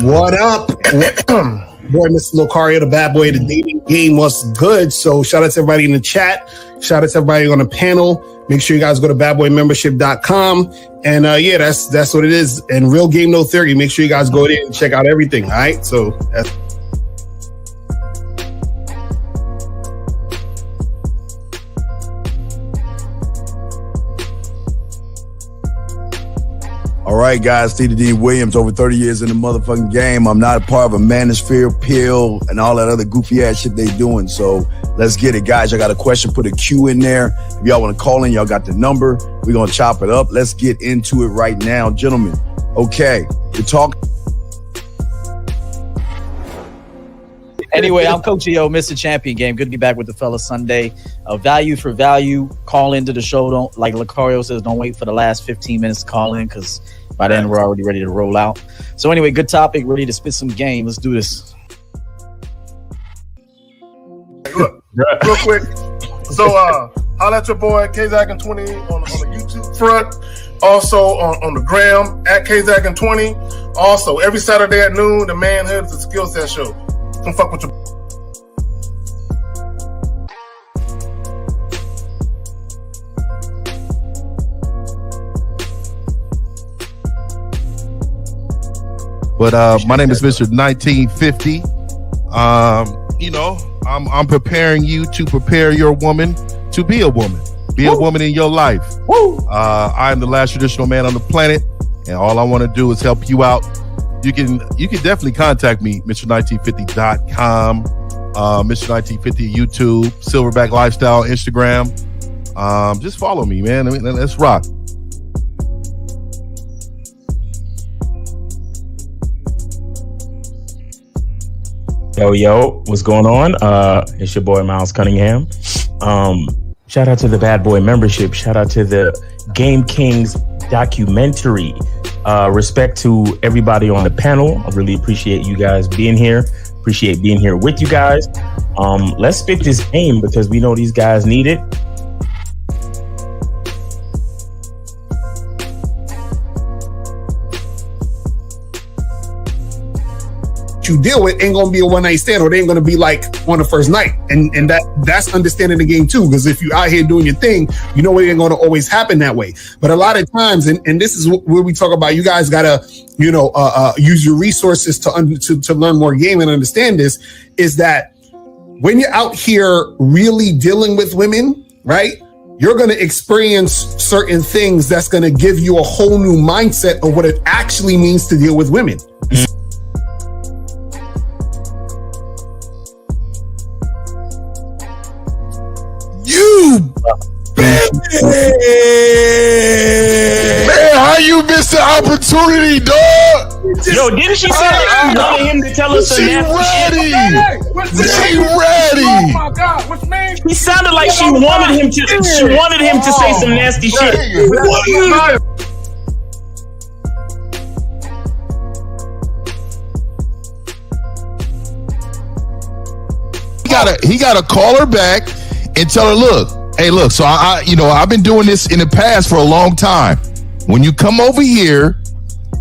What up? Boy, Mr. Locario, the bad boy of the dating game. What's good? So shout out to everybody in the chat. Shout out to everybody on the panel. Make sure you guys go to badboymembership.com. And yeah, that's what it is. And Real Game No Theory. Make sure you guys go there and check out everything. All right. So that's all right, guys, T. D. Williams, over 30 years in the motherfucking game. I'm not a part of a manosphere pill and all that other goofy ass shit they doing. So let's get it, guys. I got a question. Put a Q in there. If y'all want to call in, y'all got the number. We're going to chop it up. Let's get into it right now, gentlemen. Okay, we're talking. Anyway, I'm Coach EO, Mr. Champion Game. Good to be back with the fellas Sunday. Value for value. Call into the show. Don't, like Locario says, don't wait for the last 15 minutes to call in, because by then we're already ready to roll out. So anyway, good topic. Ready to spit some game. Let's do this. Look, real quick. So holla at your boy KZaggin20 on the YouTube front. Also on the gram at KZaggin20. Also, every Saturday at noon, the Manhood is a skill set show. Don't fuck with your. But my name is Mr. 1950. You know, I'm preparing you to prepare your woman to be a woman. Be a woman in your life. I'm the last traditional man on the planet, and all I want to do is help you out. You can definitely contact me, Mr1950.com, Mr1950 YouTube, Silverback Lifestyle, Instagram. Just follow me, man. I mean, let's rock. Yo, what's going on? It's your boy Miles Cunningham. Shout out to the Bad Boy membership. Shout out to the Game Kings documentary. Respect to everybody on the panel. I really appreciate you guys being here. Appreciate being here with you guys. Let's spit this game because we know these guys need it. you deal with ain't gonna be a one-night stand, or they ain't gonna be like on the first night. And that's understanding the game too, because if you out here doing your thing, you know it ain't gonna always happen that way. But a lot of times, and this is where we talk about, you guys gotta use your resources to learn more game and understand this, is that when you're out here really dealing with women, right, you're going to experience certain things that's going to give you a whole new mindset of what it actually means to deal with women. You bitch! Man, how you missed the opportunity, dog? Yo, didn't she say that she wanted him to tell us some nasty shit? She ready. Oh my God, what's name? He sounded like she wanted him to. She wanted him to say some nasty shit. He gotta call her back and tell her, look, hey, look. So I've been doing this in the past for a long time. When you come over here,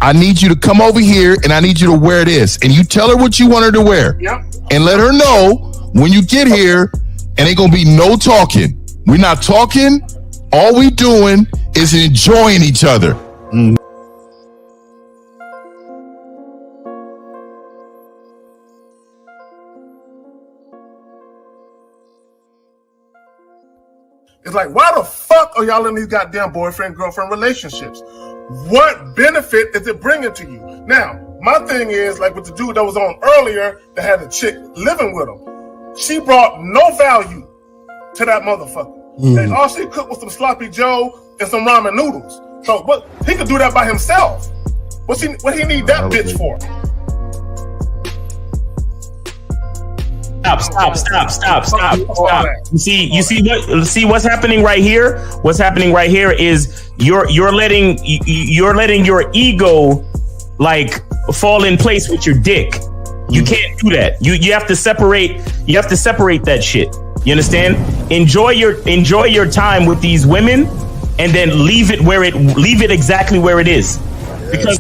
I need you to come over here and I need you to wear this. And you tell her what you want her to wear. Yep. And let her know when you get here, and ain't gonna be no talking. We're not talking. All we doing is enjoying each other. Mm. It's like, why the fuck are y'all in these goddamn boyfriend-girlfriend relationships? What benefit is it bringing to you? Now, my thing is, like with the dude that was on earlier that had a chick living with him, she brought no value to that motherfucker. And all she cooked was some sloppy joe and some ramen noodles. So what, he could do that by himself. What he need that bitch for? Stop. You see what's happening right here? What's happening right here is you're letting your ego like fall in place with your dick. You can't do that. You have to separate that shit. You understand? Enjoy your time with these women and then leave it exactly where it is. Because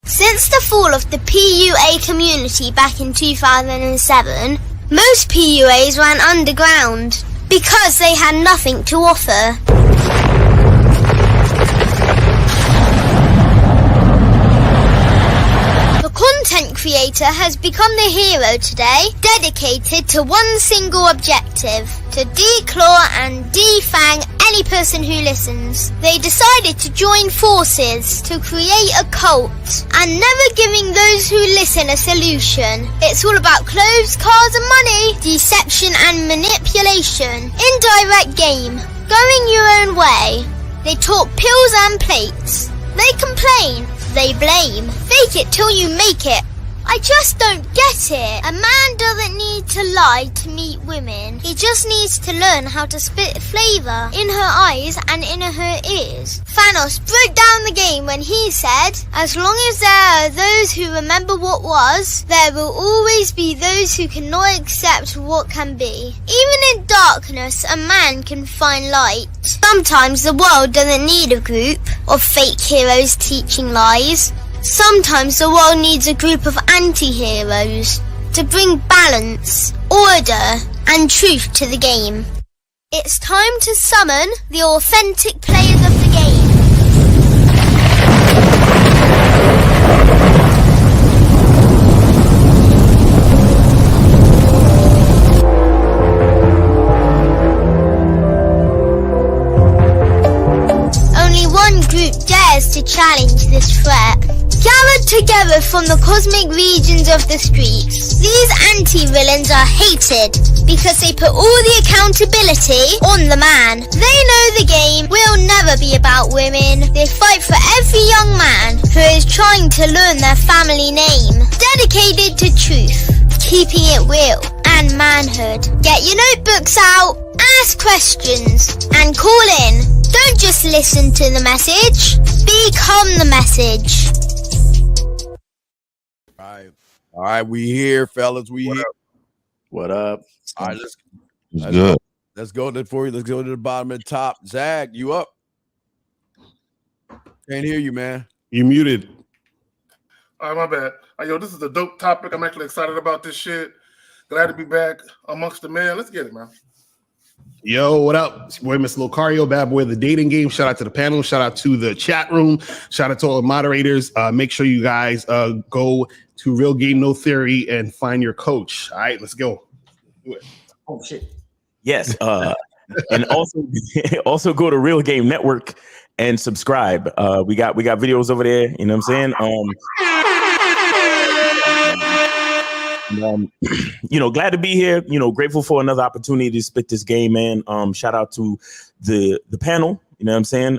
Sit Since the fall of the PUA community back in 2007, most PUAs ran underground because they had nothing to offer. The content creator has become the hero today, dedicated to one single objective: to declaw and defang any person who listens. They decided to join forces to create a cult, and never giving those who listen a solution. It's all about clothes, cars and money, deception and manipulation, indirect game, going your own way. They talk pills and plates. They complain, they blame, fake it till you make it. I just don't get it. A man doesn't need to lie to meet women. He just needs to learn how to spit flavour in her eyes and in her ears. Thanos broke down the game when he said, as long as there are those who remember what was, there will always be those who cannot accept what can be. Even in darkness, a man can find light. Sometimes the world doesn't need a group of fake heroes teaching lies. Sometimes the world needs a group of anti-heroes to bring balance, order, and truth to the game. It's time to summon the authentic players of the game. Only one group dares to challenge this threat. Gathered together from the cosmic regions of the streets, these anti-villains are hated because they put all the accountability on the man. They know the game will never be about women. They fight for every young man who is trying to learn their family name. Dedicated to truth, keeping it real, and manhood. Get your notebooks out, ask questions, and call in. Don't just listen to the message, become the message. All right, we here, fellas. We here. What up? All right, It's good. let's go to the bottom and top. Zach, you up? Can't hear you, man. You muted. All right, my bad. Yo, this is a dope topic. I'm actually excited about this shit. Glad to be back amongst the men. Let's get it, man. Yo, what up? It's your boy, Mr. Locario, bad boy of the dating game. Shout out to the panel. Shout out to the chat room. Shout out to all the moderators. Make sure you guys go to Real Game No Theory and find your coach. All right, let's go. Do it. Oh shit. Yes. And also go to Real Game Network and subscribe. We got videos over there. You know what I'm saying? Glad to be here. Grateful for another opportunity to spit this game, man. Shout out to the panel. You know what I'm saying?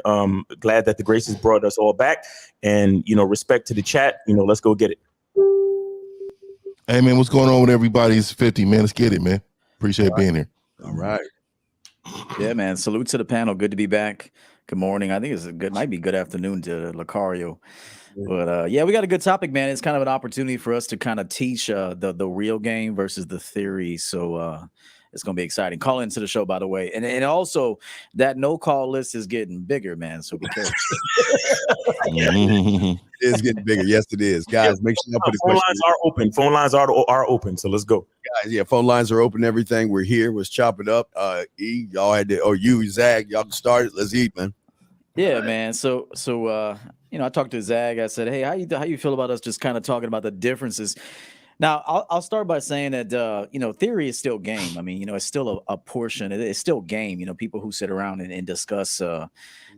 Glad that the Graces brought us all back, and respect to the chat. Let's go get it. Hey man, what's going on with everybody? It's 50, man. Let's get it, man. Appreciate being here. All right. Yeah, man. Salute to the panel. Good to be back. Good morning. I think might be good afternoon to Lucario. But we got a good topic, man. It's kind of an opportunity for us to kind of teach the real game versus the theory. So it's gonna be exciting. Call into the show, by the way, and also that no call list is getting bigger, man. So be careful. It is getting bigger. Yes, it is, guys. Make sure you put phone lines are open. Phone lines are open. So let's go, guys. Yeah, phone lines are open. Everything. We're here. Let's chop it up. Y'all had to, or you, Zach, y'all can start it. Let's eat, man. Yeah, man. So I talked to Zag. I said, hey, how you feel about us just kind of talking about the differences? Now, I'll start by saying that, theory is still game. I mean, it's still a portion. It's still game. People who sit around and discuss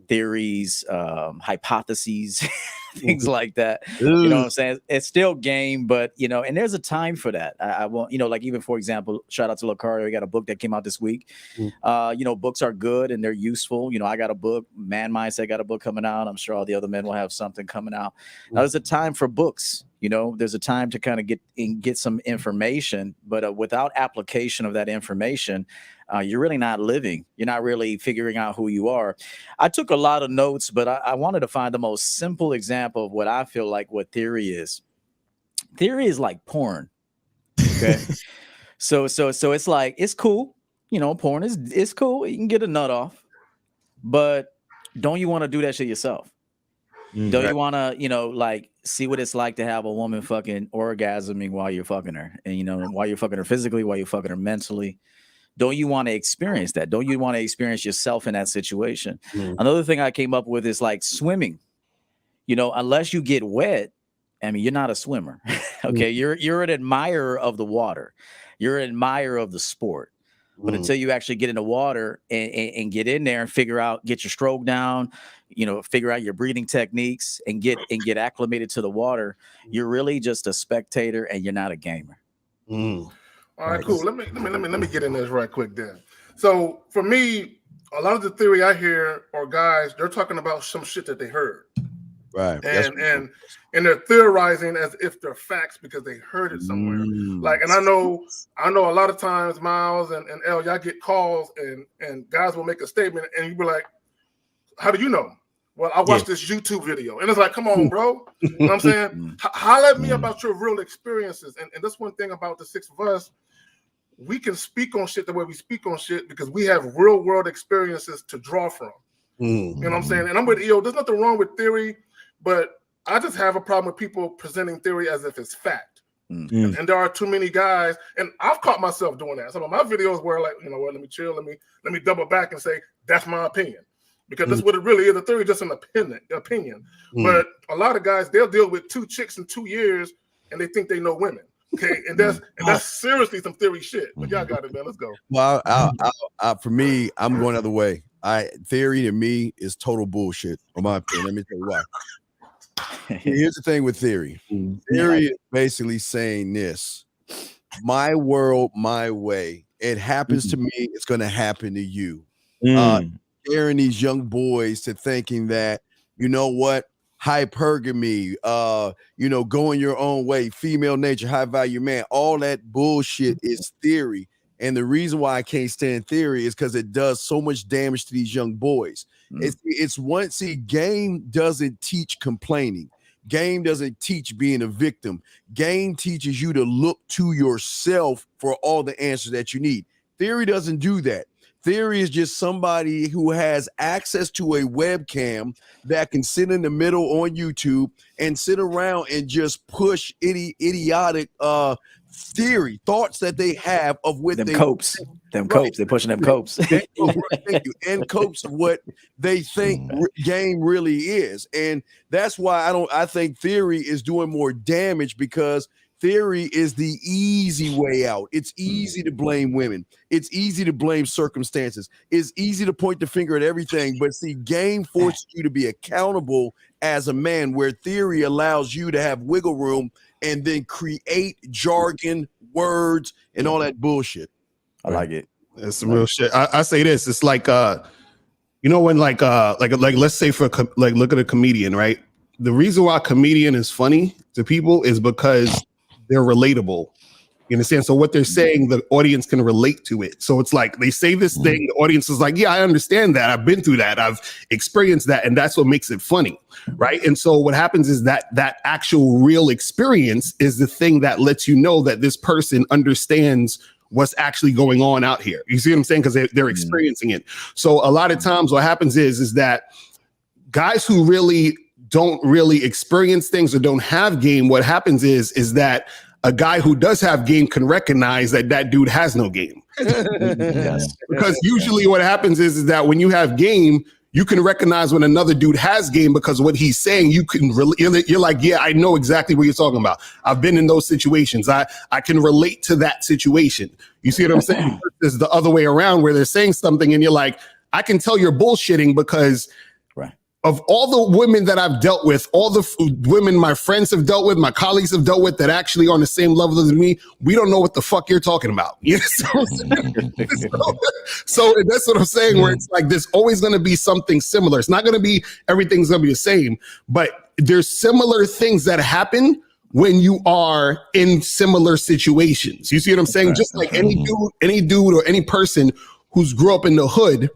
theories, hypotheses, things like that. You know what I'm saying? It's still game, but, and there's a time for that. I won't, like even, for example, shout out to Lucario. He got a book that came out this week. Books are good and they're useful. I got a book. Man Mindset got a book coming out. I'm sure all the other men will have something coming out. Now, there's a time for books. There's a time to kind of get some information, but without application of that information, you're really not living. You're not really figuring out who you are. I took a lot of notes, but I wanted to find the most simple example of what I feel like what theory is. Theory is like porn. Okay. so it's like, it's cool. Porn is cool. You can get a nut off, but don't you want to do that shit yourself? Don't you want to, like see what it's like to have a woman fucking orgasming while you're fucking her, and while you're fucking her physically, while you're fucking her mentally? Don't you want to experience that? Don't you want to experience yourself in that situation? Another thing I came up with is like swimming. Unless you get wet, I mean, you're not a swimmer. Okay, you're an admirer of the water. You're an admirer of the sport. But until you actually get in the water and get in there and get your stroke down, figure out your breathing techniques and get acclimated to the water, you're really just a spectator and you're not a gamer. All right, cool. Let me get in this right quick then. So for me, a lot of the theory I hear are guys, they're talking about some shit that they heard. Right. And they're theorizing as if they're facts because they heard it somewhere. Like, and I know a lot of times, Miles and El, y'all get calls and guys will make a statement and you be like, how do you know? Well, I watched this YouTube video. And it's like, come on, bro. You know what I'm saying? Holler at me about your real experiences. And that's one thing about the six of us. We can speak on shit the way we speak on shit because we have real world experiences to draw from. You know what I'm saying? And I'm with EO. There's nothing wrong with theory, but I just have a problem with people presenting theory as if it's fact. And there are too many guys, and I've caught myself doing that. Some of my videos were like, you know what, let me chill, let me double back and say, that's my opinion. Because that's what it really is. The theory is just an opinion. But a lot of guys, they'll deal with 2 chicks in 2 years and they think they know women. Okay, and that's seriously some theory shit. But y'all got it, man. Let's go. Well, for me, I'm going the other way. Theory to me is total bullshit, in my opinion. Let me tell you why. Here's the thing with theory. Theory is basically saying this: my world, my way. It happens to me, it's going to happen to you. Scaring these young boys to thinking that, you know what, hypergamy, going your own way, female nature, high value man, all that bullshit is theory. And the reason why I can't stand theory is because it does so much damage to these young boys. Game doesn't teach complaining. Game doesn't teach being a victim. Game teaches you to look to yourself for all the answers that you need. Theory doesn't do that. Theory is just somebody who has access to a webcam that can sit in the middle on YouTube and sit around and just push idiotic thoughts that they have of what They're pushing them copes. Thank you. And copes of what they think game really is. And that's why I think theory is doing more damage, because theory is the easy way out. It's easy to blame women. It's easy to blame circumstances. It's easy to point the finger at everything. But see, game forces you to be accountable as a man, where theory allows you to have wiggle room and then create jargon, words, and all that bullshit. I like it. That's some real shit. I say this. It's like, when like let's say look at a comedian, right? The reason why a comedian is funny to people is because they're relatable. You understand? So what they're saying, the audience can relate to it. So it's like they say this thing, the audience is like, yeah, I understand that. I've been through that. I've experienced that. And that's what makes it funny. Right. And so what happens is that actual real experience is the thing that lets you know that this person understands what's actually going on out here. You see what I'm saying? Because they're experiencing it. So a lot of times what happens is that guys who really don't really experience things or don't have game, what happens is that a guy who does have game can recognize that dude has no game. Yes. Because usually what happens is that when you have game, you can recognize when another dude has game, because what he's saying, you can really, you're like, yeah, I know exactly what you're talking about. I've been in those situations. I can relate to that situation. You see what I'm saying? There's the other way around, where they're saying something and you're like, I can tell you're bullshitting because of all the women that I've dealt with, all the women my friends have dealt with, my colleagues have dealt with that actually are on the same level as me, we don't know what the fuck you're talking about. You know? So that's what I'm saying, where it's like there's always going to be something similar. It's not going to be everything's going to be the same, but there's similar things that happen when you are in similar situations. You see what I'm saying? Just like any dude or any person who's grew up in the hood,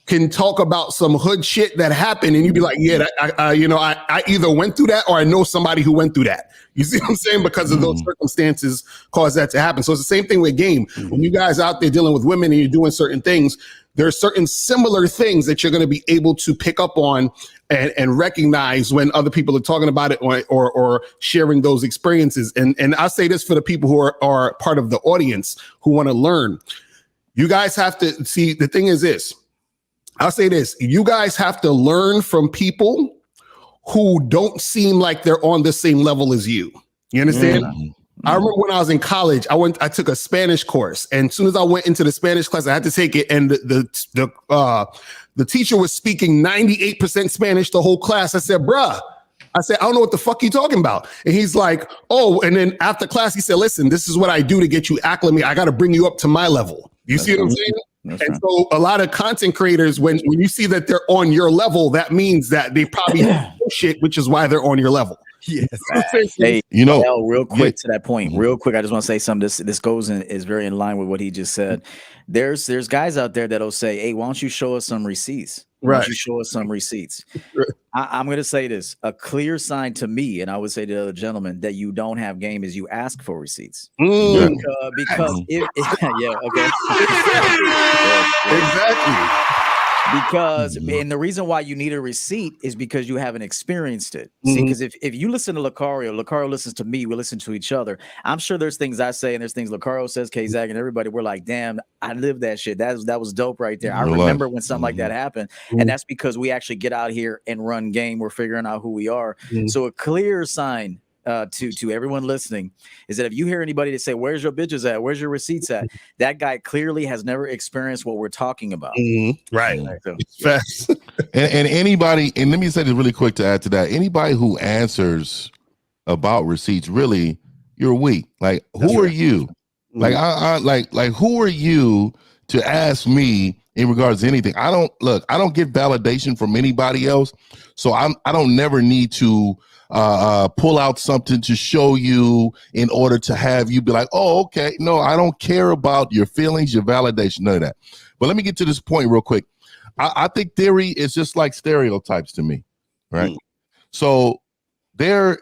can talk about some hood shit that happened, and you'd be like, yeah, I either went through that or I know somebody who went through that. You see what I'm saying? Because of those circumstances caused that to happen. So it's the same thing with game. When you guys out there dealing with women and you're doing certain things, there are certain similar things that you're going to be able to pick up on and recognize when other people are talking about it or sharing those experiences. And I say this for the people who are part of the audience who want to learn. You guys have to see, the thing is this. I'll say this. You guys have to learn from people who don't seem like they're on the same level as you. You understand? I remember when I was in college, I took a Spanish course, and as soon as I went into the Spanish class, I had to take it, and the teacher was speaking 98% Spanish the whole class. I said, bruh, I don't know what the fuck you talking about. And he's like, oh, and then after class, he said, listen, this is what I do to get you acclimated. I got to bring you up to my level. You see what I'm saying? And so a lot of content creators, when you see that they're on your level, that means that they probably have shit, which is why they're on your level. Yes. Hey, You know, real quick to that point, real quick. I just want to say something. This goes in is very in line with what he just said. There's guys out there that'll say, "Hey, why don't you show us some receipts? Why don't you show us some receipts?" I'm going to say this: a clear sign to me, and I would say to the other gentlemen, that you don't have game is you ask for receipts. Because yeah, okay, Exactly. Because and the reason why you need a receipt is because you haven't experienced it. See, because if you listen to Lucario listens to me, we listen to each other. I'm sure there's things I say and there's things Lucario says, K-Zag, and everybody, we're like, damn, I lived that shit. That was dope right there. I remember when something like that happened. And that's because we actually get out here and run game. We're figuring out who we are. So a clear sign to everyone listening is that if you hear anybody to say, where's your bitches at? Where's your receipts at? That guy clearly has never experienced what we're talking about. Right. So, Facts. and anybody, and let me say this really quick to add to that. Anybody who answers about receipts, really, you're weak. Like, who are you? Like, I like, who are you to ask me in regards to anything? I don't get validation from anybody else. So I don't never need to pull out something to show you in order to have you be like, oh, okay. No, I don't care about your feelings, your validation, none of that. But let me get to this point real quick. I think theory is just like stereotypes to me, right? So they're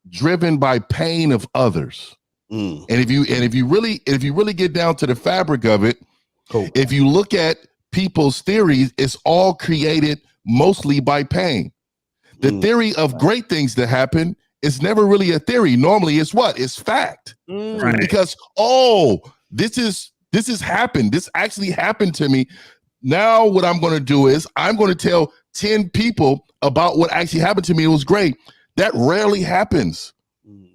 driven by pain of others. And if you really get down to the fabric of it, if you look at people's theories, it's all created mostly by pain. The theory of great things that happen is never really a theory. Normally it's what? It's fact. Because, this has happened. This actually happened to me. Now what I'm going to do is I'm going to tell 10 people about what actually happened to me. It was great. That rarely happens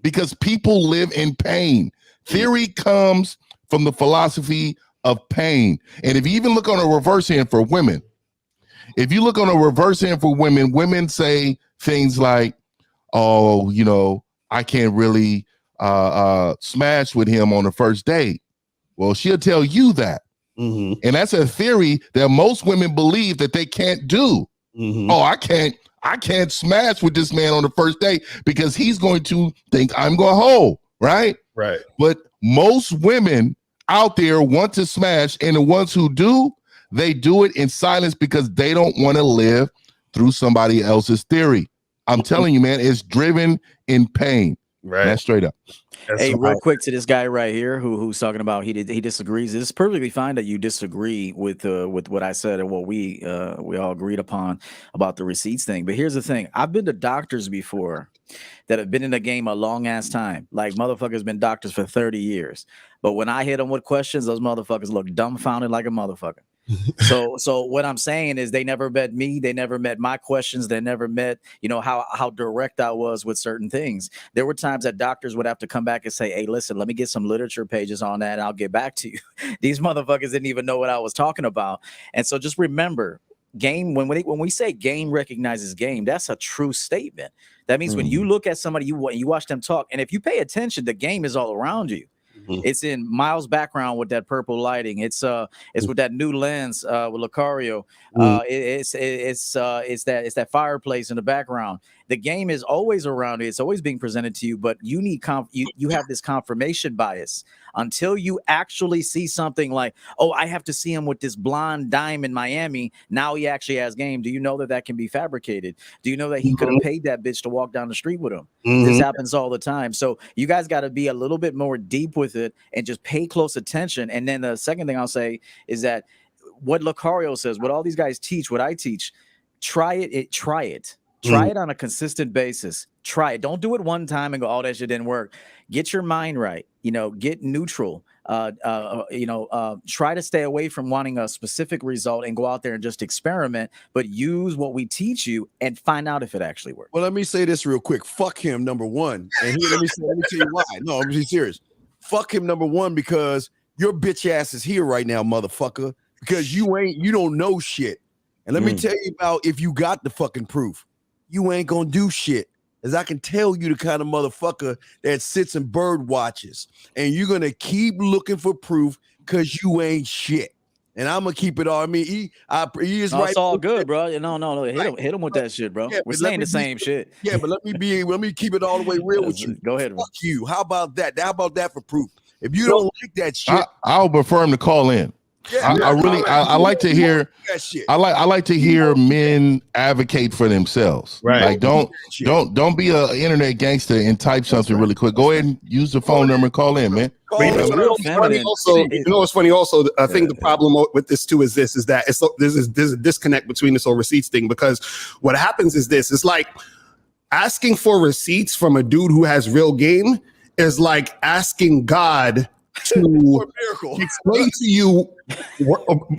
because people live in pain. Theory comes from the philosophy of pain. And if you even look on a reverse hand for women, women say things like, oh, I can't really smash with him on the first date. Well, she'll tell you that. And that's a theory that most women believe that they can't do. Oh, I can't smash with this man on the first date because he's going to think I'm going to hold, right? Right. But most women out there want to smash, and the ones who do, they do it in silence because they don't want to live through somebody else's theory. I'm telling you, man, it's driven in pain. Right. That's straight up. Hey, real quick to this guy right here who's talking about he disagrees. It's perfectly fine that you disagree with what I said and what we all agreed upon about the receipts thing. But here's the thing: I've been to doctors before that have been in the game a long ass time. Like motherfuckers been doctors for 30 years. But when I hit them with questions, those motherfuckers look dumbfounded like a motherfucker. So what I'm saying is they never met me. They never met my questions. They never met, how direct I was with certain things. There were times that doctors would have to come back and say, hey, listen, let me get some literature pages on that and I'll get back to you. These motherfuckers didn't even know what I was talking about. And so just remember, game, when we say game recognizes game, that's a true statement. That means when you look at somebody, you watch them talk, and if you pay attention, the game is all around you. It's in Miles' background with that purple lighting. It's with that new lens with Lucario. It's that fireplace in the background. The game is always around you. It's always being presented to you, but you need you have this confirmation bias until you actually see something like, oh, I have to see him with this blonde dime in Miami. Now he actually has game. Do you know that can be fabricated? Do you know that he could have paid that bitch to walk down the street with him? This happens all the time. So you guys got to be a little bit more deep with it and just pay close attention. And then the second thing I'll say is that what Lucario says, what all these guys teach, what I teach, try it on a consistent basis. Try it. Don't do it one time and go, oh, that shit didn't work. Get your mind right. Get neutral. Try to stay away from wanting a specific result and go out there and just experiment, but use what we teach you and find out if it actually works. Well, let me say this real quick. Fuck him, number one. And here, let me tell you why. No, I'm being serious. Fuck him, number one, because your bitch ass is here right now, motherfucker, because you don't know shit. And let me tell you about, if you got the fucking proof, you ain't gonna do shit. As I can tell you the kind of motherfucker that sits and bird watches, and you're gonna keep looking for proof because you ain't shit. And I'm gonna keep it all. I mean, he is right. It's all good, bro. No. Hit him with that shit, bro. Yeah, we're saying the same shit. Yeah, but let me keep it all the way real with you. Go ahead. Fuck you. How about that? How about that for proof? If you don't like that shit, I'll prefer him to call in. Yeah, I like to hear that shit. I like to hear men advocate for themselves. Right. Like don't be an internet gangster and type something really quick. Go ahead and use the phone number and call in, man. What's funny also, I think the problem with this too is that there's a disconnect between this whole receipts thing, because what happens is this: it's like asking for receipts from a dude who has real game is like asking God to explain to you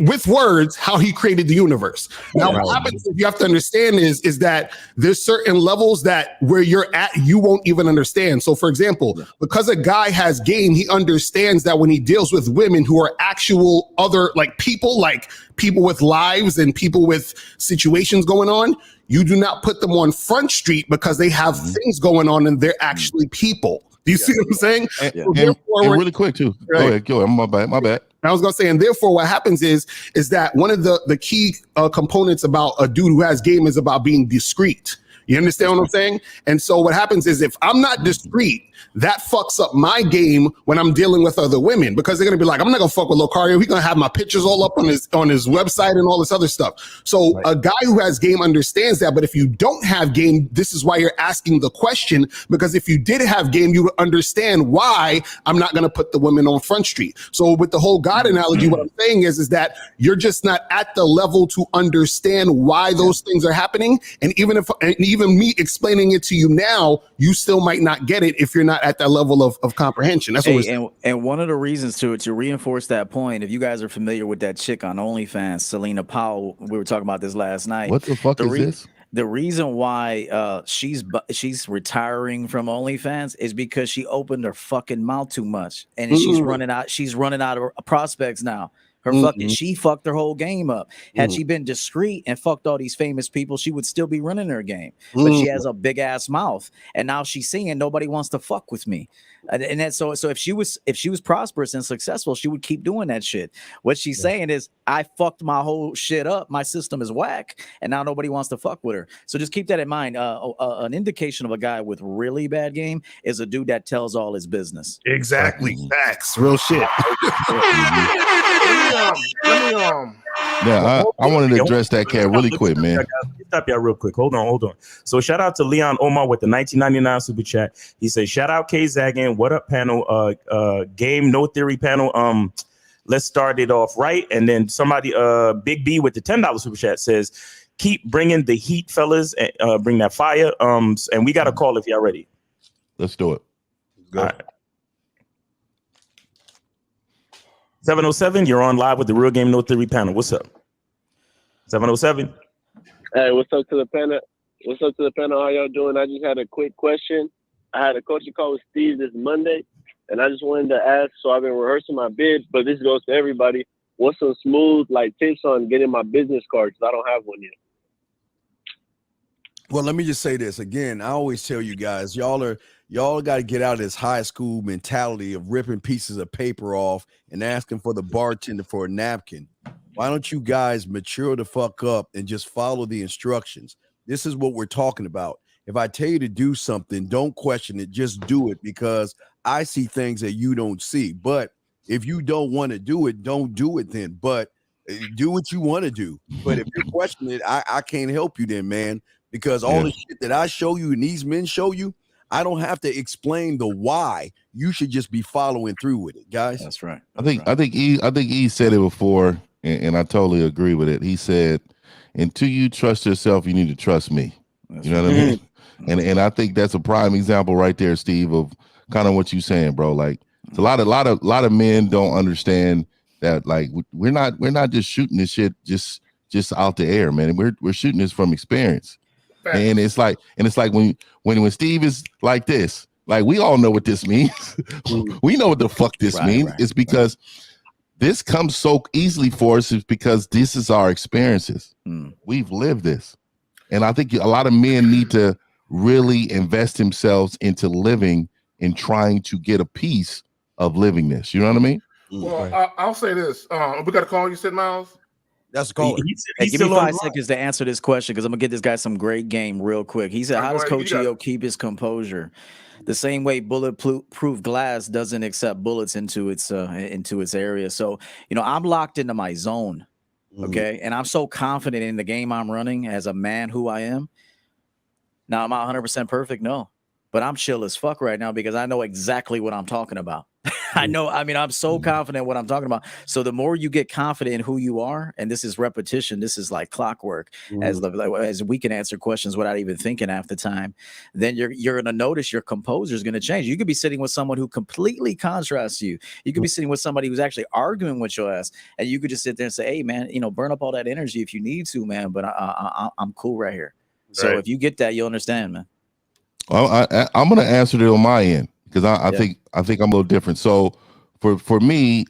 with words how he created the universe. Now, what happens, you have to understand is that there's certain levels that where you're at, you won't even understand. So, for example, because a guy has game, he understands that when he deals with women who are actual other like people with lives and people with situations going on, you do not put them on Front Street because they have things going on and they're actually people. Do you see what I'm saying? And really quick too. Right. Go ahead. My bad. I was gonna say, and therefore, what happens is that one of the key components about a dude who has game is about being discreet. You understand what I'm saying? And so what happens is, if I'm not discreet, that fucks up my game when I'm dealing with other women, because they're gonna be like, I'm not gonna fuck with Lucario. He's gonna have my pictures all up on his website and all this other stuff. So a guy who has game understands that. But if you don't have game, this is why you're asking the question, because if you did have game, you would understand why I'm not gonna put the women on Front Street. So with the whole God analogy, what I'm saying is that you're just not at the level to understand why those things are happening. And even me explaining it to you now, you still might not get it if you're not at that level of comprehension. That's what and one of the reasons to reinforce that point, if you guys are familiar with that chick on OnlyFans, Selena Powell, we were talking about this last night. What the fuck is this? The reason why she's retiring from OnlyFans is because she opened her fucking mouth too much, and she's running out of prospects now. She fucked her whole game up. Had she been discreet and fucked all these famous people, she would still be running her game. But she has a big ass mouth, and now she's seeing nobody wants to fuck with me. And then so if she was prosperous and successful, she would keep doing that shit. What she's saying is, I fucked my whole shit up. My system is whack, and now nobody wants to fuck with her. So just keep that in mind. An indication of a guy with really bad game is a dude that tells all his business. Exactly. Facts. Real shit. I wanted to address that cat really quick, man. Stop y'all real quick. Hold on. So shout out to Leon Omar with the 1999 super chat. He says, shout out K Zaggin. What up, panel? Game No Theory panel. Let's start it off right. And then somebody, Big B with the $10 super chat says, keep bringing the heat, fellas. Bring that fire. And we got a call if y'all ready. Let's do it. Go. All right. 707, you're on live with the Real Game No Theory panel. What's up? 707. Hey, what's up to the panel? How y'all doing? I just had a quick question. I had a coaching call with Steve this Monday, and I just wanted to ask, so I've been rehearsing my bid, but this goes to everybody. What's some smooth tips on getting my business card? Because I don't have one yet. Well, let me just say this again. I always tell you guys, y'all got to get out of this high school mentality of ripping pieces of paper off and asking for the bartender for a napkin. Why don't you guys mature the fuck up and just follow the instructions? This is what we're talking about. if I tell you to do something, don't question it, just do it, because I see things that you don't see. But if you don't want to do it, don't do it then. But do what you want to do. But if you're questioning it, I can't help you then, man, because all the shit that I show you and these men show you, I don't have to explain the why. You should just be following through with it, guys. That's right. I think E said it before, and I totally agree with it. He said, until you trust yourself, you need to trust me. You know what I mean? And I think that's a prime example right there, Steve, of kind of what you're saying, bro. Like, it's a lot of men don't understand that, like, we're not just shooting this shit just out the air, man. We're shooting this from experience. And it's like when Steve is like this, like, we all know what this means. We know what the fuck this means. It's because this comes so easily for us, is because this is our experiences. We've lived this. And I think a lot of men need to really invest themselves into living and trying to get a piece of living this. You know what I mean? Well, I'll say this. We got a call, you said, Miles? That's a caller. Hey, give me 5 seconds to answer this question, because I'm going to get this guy some great game real quick. He said, how does Coach EO keep his composure? The same way bulletproof glass doesn't accept bullets into its area. So, I'm locked into my zone. Okay. And I'm so confident in the game I'm running as a man who I am. Now, am I 100% perfect? No, but I'm chill as fuck right now because I know exactly what I'm talking about. I'm so confident in what I'm talking about. So the more you get confident in who you are, and this is repetition, this is like clockwork, as we can answer questions without even thinking half the time, then you're going to notice your composure is going to change. You could be sitting with someone who completely contrasts you. You could be sitting with somebody who's actually arguing with your ass, and you could just sit there and say, hey, man, burn up all that energy if you need to, man, but I'm cool right here. Right. So if you get that, you'll understand, man. Well, I'm going to answer it on my end, because I think I'm a little different. So for me,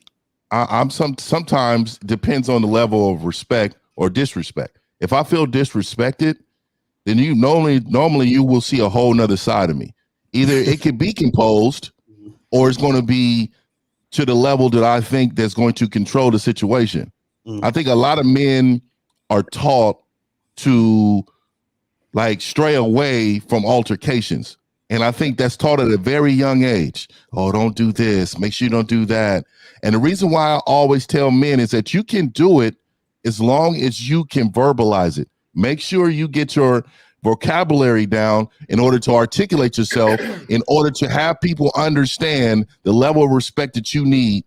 I'm sometimes depends on the level of respect or disrespect. If I feel disrespected, then you normally you will see a whole nother side of me. Either it could be composed, or it's going to be to the level that I think that's going to control the situation. I think a lot of men are taught to like stray away from altercations. And I think that's taught at a very young age. Oh, don't do this. Make sure you don't do that. And the reason why I always tell men is that you can do it as long as you can verbalize it. Make sure you get your vocabulary down in order to articulate yourself, in order to have people understand the level of respect that you need.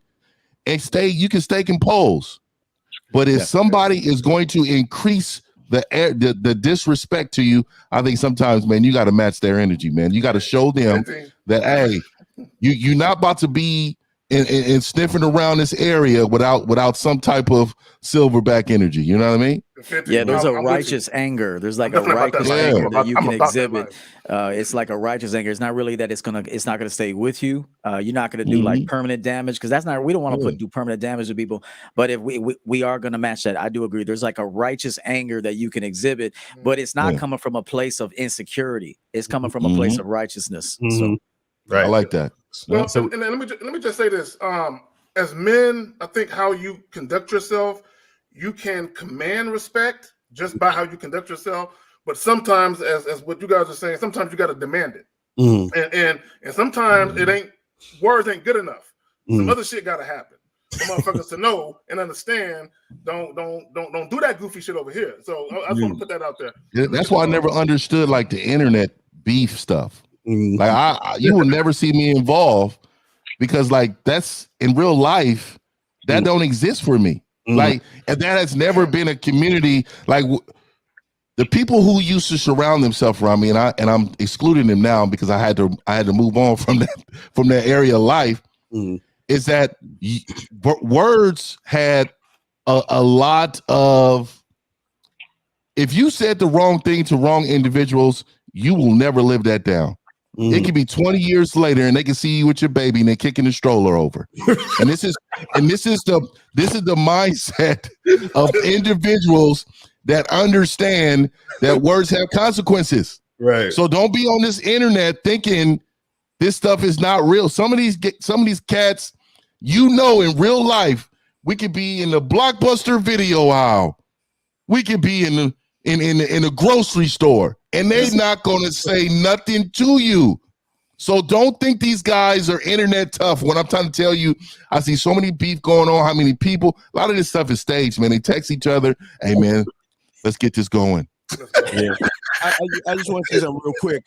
And you can stay composed. But if somebody is going to increase the disrespect to you, I think sometimes, man, you got to match their energy, man. You got to show them that, hey, you're not about to be in sniffing around this area without some type of silverback energy. You know what I mean? Yeah, there's a righteous anger. There's like a righteous anger that you can exhibit. It's like a righteous anger. It's not really that it's not gonna stay with you. You're not gonna do like permanent damage, because we don't want to do permanent damage to people. But if we are gonna match that, I do agree. There's like a righteous anger that you can exhibit, but it's not coming from a place of insecurity. It's coming from a place of righteousness. So, right, I like that. Well, and let me just say this. As men, I think how you conduct yourself, you can command respect just by how you conduct yourself. But sometimes, as what you guys are saying, sometimes you got to demand it. And sometimes words ain't good enough. Some other shit got to happen. For motherfuckers to know and understand. Don't do that goofy shit over here. So I just want to put that out there. Yeah, that's why I never understood like the internet beef stuff. Like you will never see me involved, because like that's in real life that don't exist for me. Like, and that has never been a community. Like the people who used to surround themselves around me, and I'm excluding them now because I had to move on from that area of life. Is that words had a lot of, if you said the wrong thing to wrong individuals, you will never live that down. It could be 20 years later, and they can see you with your baby, and they're kicking the stroller over. And this is the mindset of individuals that understand that words have consequences. Right. So don't be on this internet thinking this stuff is not real. Some of these cats, in real life, we could be in the Blockbuster video aisle. We could be in in a grocery store, and they're not going to say nothing to you. So don't think these guys are internet tough. When I'm trying to tell you, I see so many beef going on, how many people, a lot of this stuff is staged, man. They text each other, hey, man, let's get this going. Yeah. I just want to say something real quick.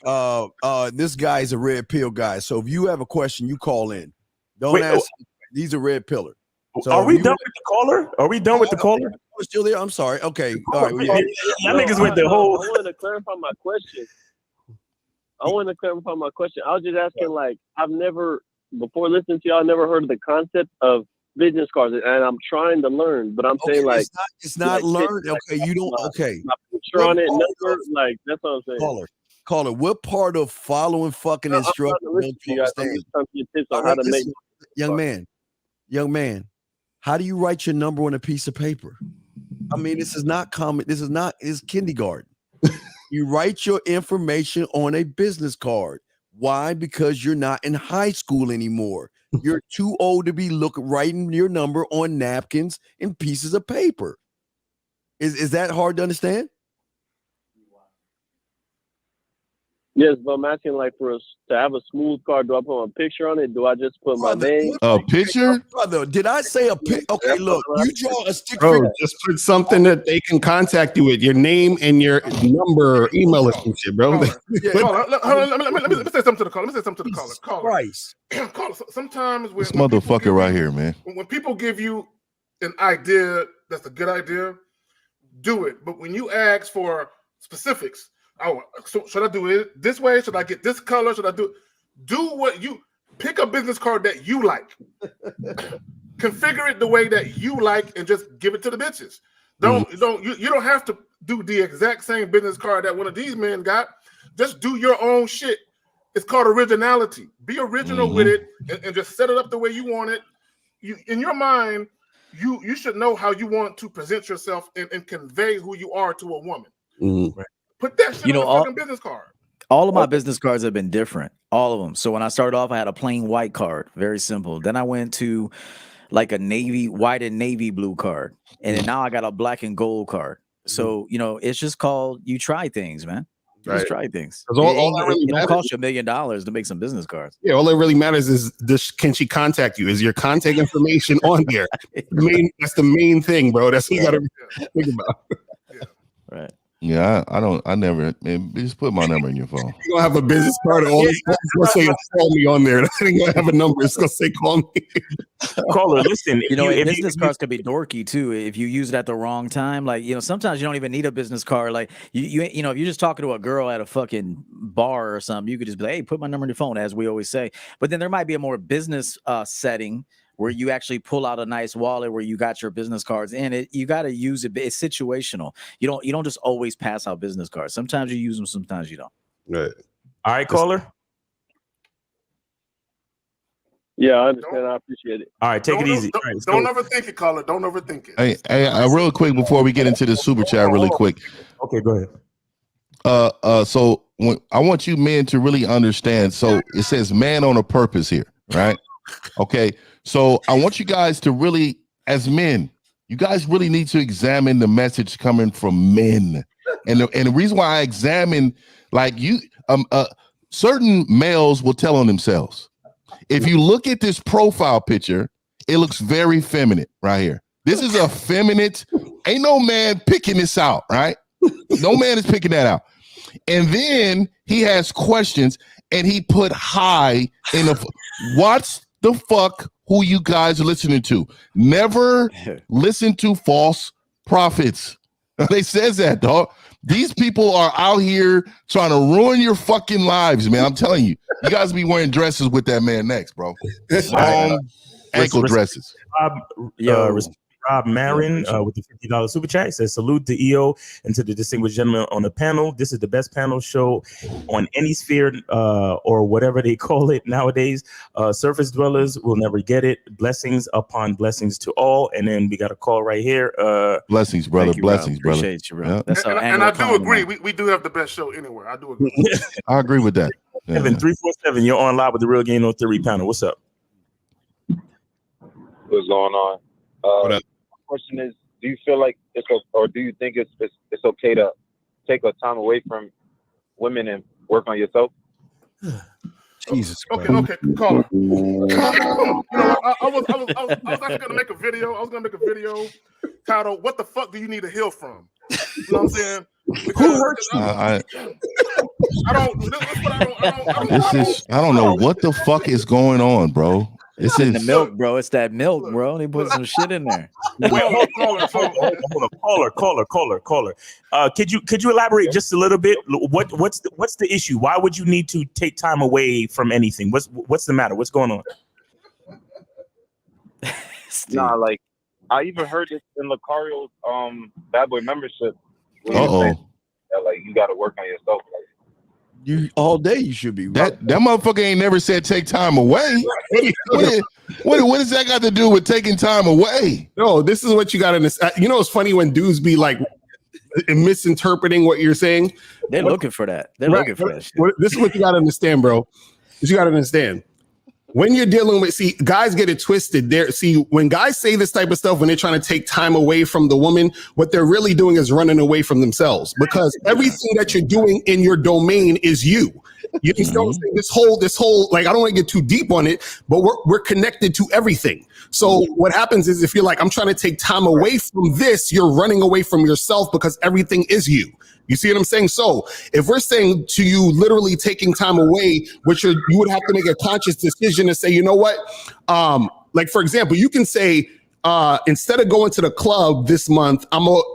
This guy is a red pill guy. So if you have a question, you call in. Don't ask. He's a red pillar. So are we done with the caller? Are we done with the caller? We're still there. I'm sorry. Okay. All right. Y'all niggas with the whole. I want to clarify my question. I was just asking, like, I've never, before listening to y'all, never heard of the concept of business cards, and I'm trying to learn, but I'm saying, like, it's not like, learned. Okay, you don't. Okay, my picture on it, number, like, that's what I'm saying. Caller. What part of following fucking instructions don't you understand? Young man, how do you write your number on a piece of paper? I mean, this is not common. It's kindergarten. You write your information on a business card. Why? Because you're not in high school anymore. You're too old to be writing your number on napkins and pieces of paper. Is that hard to understand? Yes, but I'm asking, like, for us to have a smooth card, do I put a picture on it? Do I just put my name? A picture? Brother, did I say a picture? Okay, look, you draw a stick Bro, figure. just put something that they can contact you with, your name and your number or email or some shit, bro. Let me say something to the caller. Caller. Christ. Caller. Sometimes This motherfucker right here, man. When people give you an idea that's a good idea, do it. But when you ask for specifics, so should I do it this way? Should I get this color? Should I do what you pick a business card that you like, configure it the way that you like, and just give it to the bitches. You don't have to do the exact same business card that one of these men got. Just do your own shit. It's called originality. Be original with it and just set it up the way you want it. You in your mind, you should know how you want to present yourself and convey who you are to a woman. Right. Put that shit on a fucking business card. All of my business cards have been different. All of them. So when I started off, I had a plain white card. Very simple. Then I went to like a white and navy blue card. And then now I got a black and gold card. So, it's just called, you try things, man. Just try things. It don't cost you $1 million to make some business cards. Yeah, all that really matters is can she contact you? Is your contact information on there? That's the main thing, bro. That's what you gotta think about. Right. Yeah, I never, man, just put my number in your phone. You're gonna have a business card, all this gonna say call me on there. It ain't gonna have a number, it's gonna say call me. Caller, listen, business cards could be dorky too if you use it at the wrong time. Like, sometimes you don't even need a business card. Like you if you're just talking to a girl at a fucking bar or something, you could just be like, hey, put my number in your phone, as we always say. But then there might be a more business setting where you actually pull out a nice wallet where you got your business cards in it. You got to use it. It's situational. You don't just always pass out business cards. Sometimes you use them, sometimes you don't. Right. All right, caller. Yeah, I understand. I appreciate it. All right, take it easy. Don't overthink it, caller. Don't overthink Hey, it. real quick before we get into the super chat, really quick. Okay, go ahead. So I want you men to really understand. So it says man on a purpose here, right? Okay. So I want you guys to really, as men, you guys really need to examine the message coming from men. And the reason why I examine, like certain males will tell on themselves. If you look at this profile picture, it looks very feminine right here. This is a feminine, ain't no man picking this out, right? No man is picking that out. And then he has questions and he put hi in what's the fuck who you guys are listening to? Never listen to false prophets. They says that, dog. These people are out here trying to ruin your fucking lives, man. I'm telling you. You guys be wearing dresses with that man next, bro. Long ankle dresses. Rob Marin with the $50 super chat says, salute to EO and to the distinguished gentleman on the panel. This is the best panel show on any sphere or whatever they call it nowadays. Surface dwellers will never get it. Blessings upon blessings to all. And then we got a call right here. Blessings, brother. Blessings, brother. Appreciate you, bro. Yeah. That's and I do agree. We do have the best show anywhere. I do agree. I agree with that. Yeah. 347, you're on live with the Real Game No Theory panel. What's up? What's going on? What up? Question is, do you feel like do you think it's okay to take a time away from women and work on yourself? Jesus Christ. Okay, caller. You know what? I was actually gonna make a video. I was gonna make a video titled "What the fuck do you need to heal from?" You know what I'm saying? Who hurt you? I don't know what the fuck is going on, bro. It's in the milk, bro. It's that milk, bro. They put some shit in there. Caller. Could you elaborate just a little bit? What's the issue? Why would you need to take time away from anything? What's the matter? What's going on? Nah, like I even heard this in Lucario's Bad Boy membership. Like you got to work on yourself. Like, you all day you should be. That motherfucker ain't never said take time away. What does that got to do with taking time away? No, this is what you got to understand. You know, it's funny when dudes be like misinterpreting what you're saying. They're looking for that. They're looking for that shit. This is what you got to understand, bro. You got to understand. When you're dealing with, guys get it twisted. When guys say this type of stuff, when they're trying to take time away from the woman, what they're really doing is running away from themselves, because everything that you're doing in your domain is you. You know, this whole, like, I don't want to get too deep on it, but we're connected to everything. So what happens is, if you're like, I'm trying to take time away from this, you're running away from yourself, because everything is you. You see what I'm saying? So if we're saying to you, literally taking time away, you would have to make a conscious decision to say, you know what? Like, for example, you can say, instead of going to the club this month,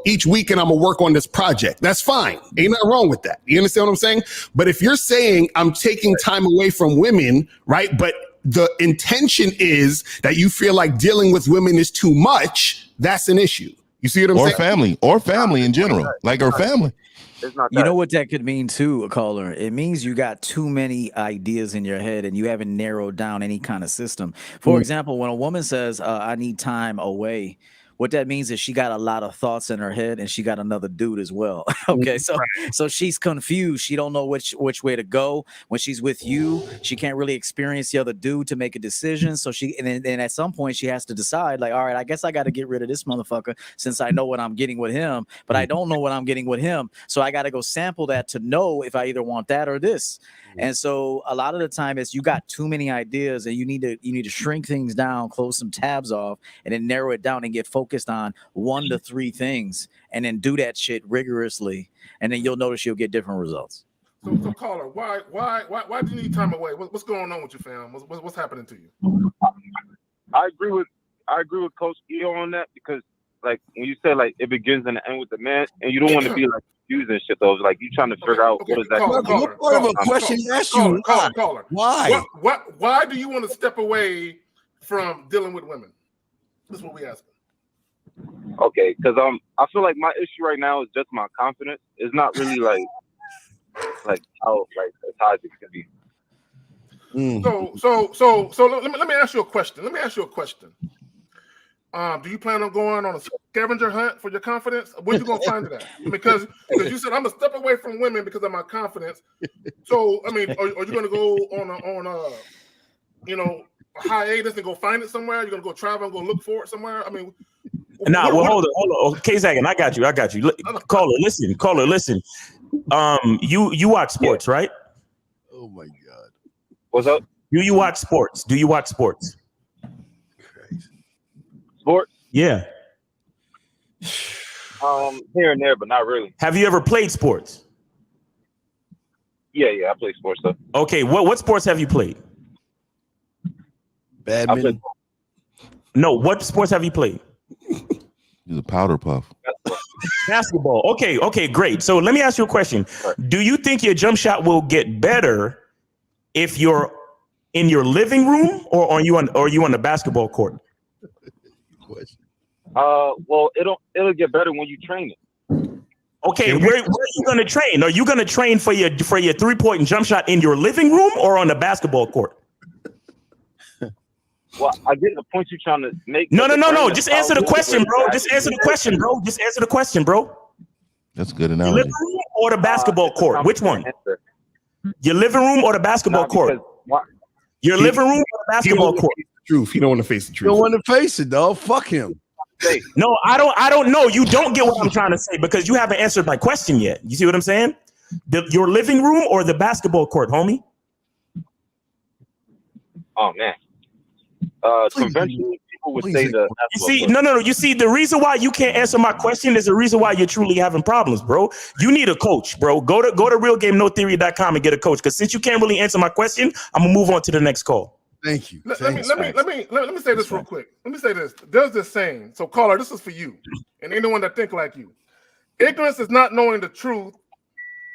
each weekend I'm gonna work on this project. That's fine. Ain't nothing wrong with that. You understand what I'm saying? But if you're saying I'm taking time away from women, right? But the intention is that you feel like dealing with women is too much, that's an issue. You see what I'm saying? Or family in general, like her family. it's not. You know what that could mean too, caller? It means you got too many ideas in your head and you haven't narrowed down any kind of system. For example, when a woman says, I need time away, what that means is she got a lot of thoughts in her head and she got another dude as well. Okay, so she's confused. She don't know which way to go. When she's with you, she can't really experience the other dude to make a decision. So and at some point she has to decide, like, all right, I guess I got to get rid of this motherfucker since I know what I'm getting with him, but I don't know what I'm getting with him. So I got to go sample that to know if I either want that or this. And so a lot of the time it's you got too many ideas and you need to shrink things down, close some tabs off, and then narrow it down and get focused on 1 to 3 things, and then do that shit rigorously, and then you'll notice you'll get different results. So caller, why do you need time away? What's going on with you, fam? What's happening to you? I agree with Coach Eo on that, because like when you say like it begins and end with the man, and you don't want to be like confused and shit though. Like you trying to figure out what is that? What part of a question he asked you? Caller. Why? Why do you want to step away from dealing with women? That's what we asking. Okay, because I feel like my issue right now is just my confidence. It's not really like how as high as it can be. So let me ask you a question. Do you plan on going on a scavenger hunt for your confidence? Where you gonna find it at? Because you said I'm gonna step away from women because of my confidence. So I mean, are you gonna go on a hiatus and go find it somewhere? You're gonna go travel and go look for it somewhere? I mean. Nah, well, hold on. K-Zaggin, I got you. Caller, listen. You watch sports, right? Oh my God. What's up? Do you watch sports? Sports? Yeah. Here and there, but not really. Have you ever played sports? Yeah, I play sports stuff. Okay, what sports have you played? Badminton. No, what sports have you played? He's a powder puff. Basketball. Okay, great. So let me ask you a question. Do you think your jump shot will get better if you're in your living room or are you on the basketball court? Well, it'll get better when you train it. Okay, where are you gonna train? Are you gonna train for your 3-point jump shot in your living room or on the basketball court? Well, I get the point you're trying to make. No. Just answer the question, bro. Just answer the question, bro. That's a good analogy. Your living room or the basketball court? Which one? Your living room or the basketball court? Your living room or the basketball court? Truth. He don't want to face the truth. You don't want to face it, dog. Fuck him. say. No, I don't know. You don't get what I'm trying to say because you haven't answered my question yet. You see what I'm saying? Your living room or the basketball court, homie? Oh man. Conventionally, people would say the. You see, no. You see, the reason why you can't answer my question is the reason why you're truly having problems, bro. You need a coach, bro. Go to realgamenotheory.com and get a coach. Because since you can't really answer my question, I'm gonna move on to the next call. Thank you. Let me say this real quick. Let me say this. There's this saying. So, caller, this is for you and anyone that think like you. Ignorance is not knowing the truth,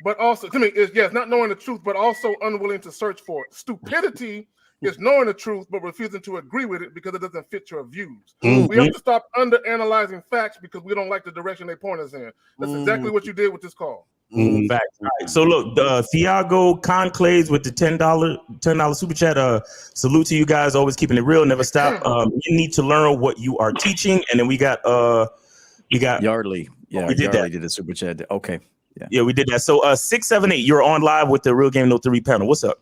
but also it's not knowing the truth, but also unwilling to search for it. Stupidity is knowing the truth, but refusing to agree with it because it doesn't fit your views. Mm-hmm. We have to stop under-analyzing facts because we don't like the direction they point us in. That's exactly what you did with this call. Facts. Right. So look, Thiago Conclaves with the $10 super chat. Salute to you guys, always keeping it real, never stop. You need to learn what you are teaching, and then we got Yardley. Yeah, we did Yardley that. did a super chat. Okay. Yeah, we did that. So 678, you're on live with the Real Game No 3 panel. What's up?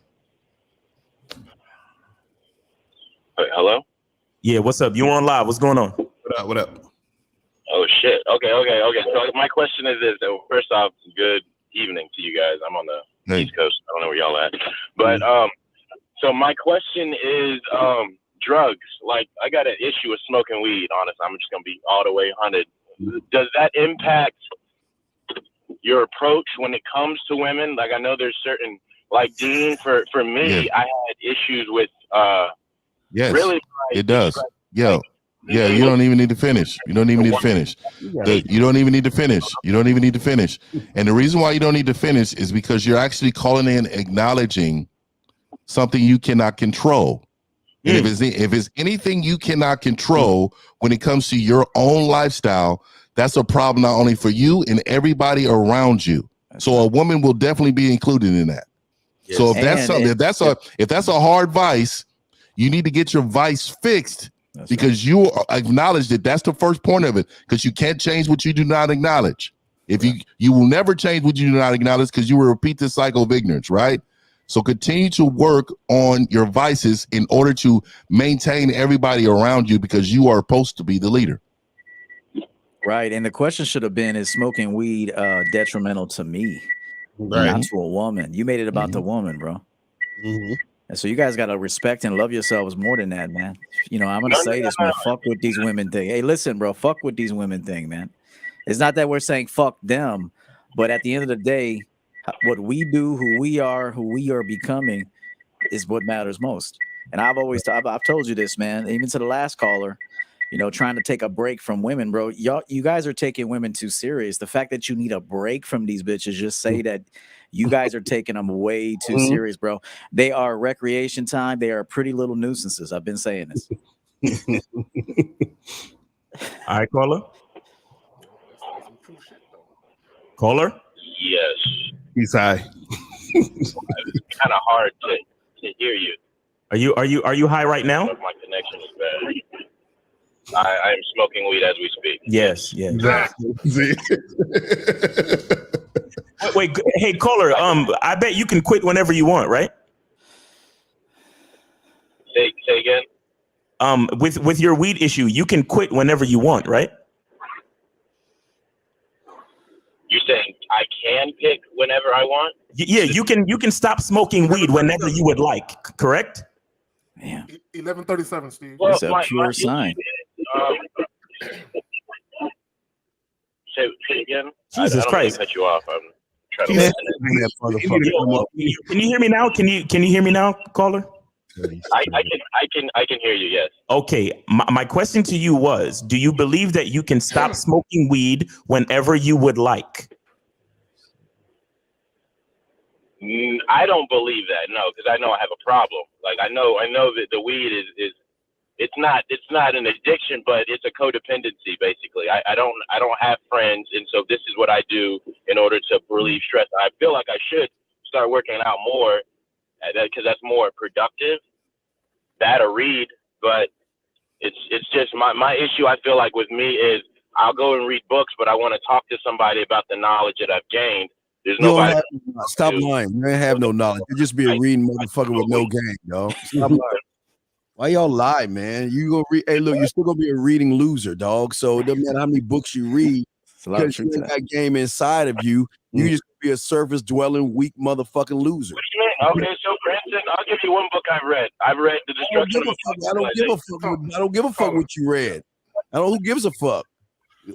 Hello? Yeah, what's up? You on live? What's going on? What up? Oh shit. Okay. So my question is this. First off, good evening to you guys. I'm on the East Coast. I don't know where y'all at. But so my question is drugs. Like, I got an issue with smoking weed, honestly. I'm just gonna be all the way 100. Does that impact your approach when it comes to women? Like, I know there's certain, like Dean, for me, I had issues with yes, really, it does. You don't even need to finish. You don't even need to finish. You don't even need to finish. You don't even need to finish. And the reason why you don't need to finish is because you're actually calling in, acknowledging something you cannot control. And if it's anything you cannot control when it comes to your own lifestyle, that's a problem not only for you and everybody around you. So a woman will definitely be included in that. Yes. So if that's a hard vice, you need to get your vice fixed. That's because you acknowledge that that's the first point of it, because you can't change what you do not acknowledge. If you will never change what you do not acknowledge, because you will repeat the cycle of ignorance, right? So continue to work on your vices in order to maintain everybody around you, because you are supposed to be the leader. Right. And the question should have been, is smoking weed detrimental to me? Right. Not to a woman. You made it about the woman, bro. And so you guys got to respect and love yourselves more than that, man. You know, I'm going to say this, man. Fuck with these women thing. Hey, listen, bro. Fuck with these women thing, man. It's not that we're saying fuck them, but at the end of the day, what we do, who we are becoming is what matters most. And I've told you this, man, even to the last caller, you know, trying to take a break from women, bro. You guys are taking women too serious. The fact that you need a break from these bitches just say that you guys are taking them way too serious, bro. They are recreation time. They are pretty little nuisances. I've been saying this. All right, caller. Caller? Yes. He's high. It's kind of hard to hear you. Are you high right now? My connection is bad. I am smoking weed as we speak. Yes. Wait, hey, caller. I bet you can quit whenever you want, right? Say again. With your weed issue, you can quit whenever you want, right? You're saying I can pick whenever I want? Yeah, you can stop smoking weed whenever you would like, correct? Man. 11:37, Steve. Well, that's a pure sign. Say again. Jesus I don't Christ! Cut you off. I'm trying to listen. Can you hear me now? Can you hear me now, caller? I can hear you. Yes. Okay. My question to you was: do you believe that you can stop smoking weed whenever you would like? I don't believe that. No, because I know I have a problem. Like I know that the weed is it's not an addiction, but it's a codependency basically. I don't have friends, and so this is what I do in order to relieve stress. I feel like I should start working out more because that's more productive. That or read, but it's just my issue. I feel like with me is I'll go and read books, but I want to talk to somebody about the knowledge that I've gained. There's nobody. Stop lying. You ain't have no knowledge. You just be a reading motherfucker with no game, yo. Stop lying. Why y'all lie, man? You gonna read? Hey, look, you're still gonna be a reading loser, dog. So it doesn't matter how many books you read, because you ain't got game inside of you. You just be a surface dwelling, weak motherfucking loser. What do you mean? Okay, so for instance, I'll give you one book I've read. I've read The Destruction of I don't give a fuck. I don't give a fuck what you read. I don't. Who gives a fuck?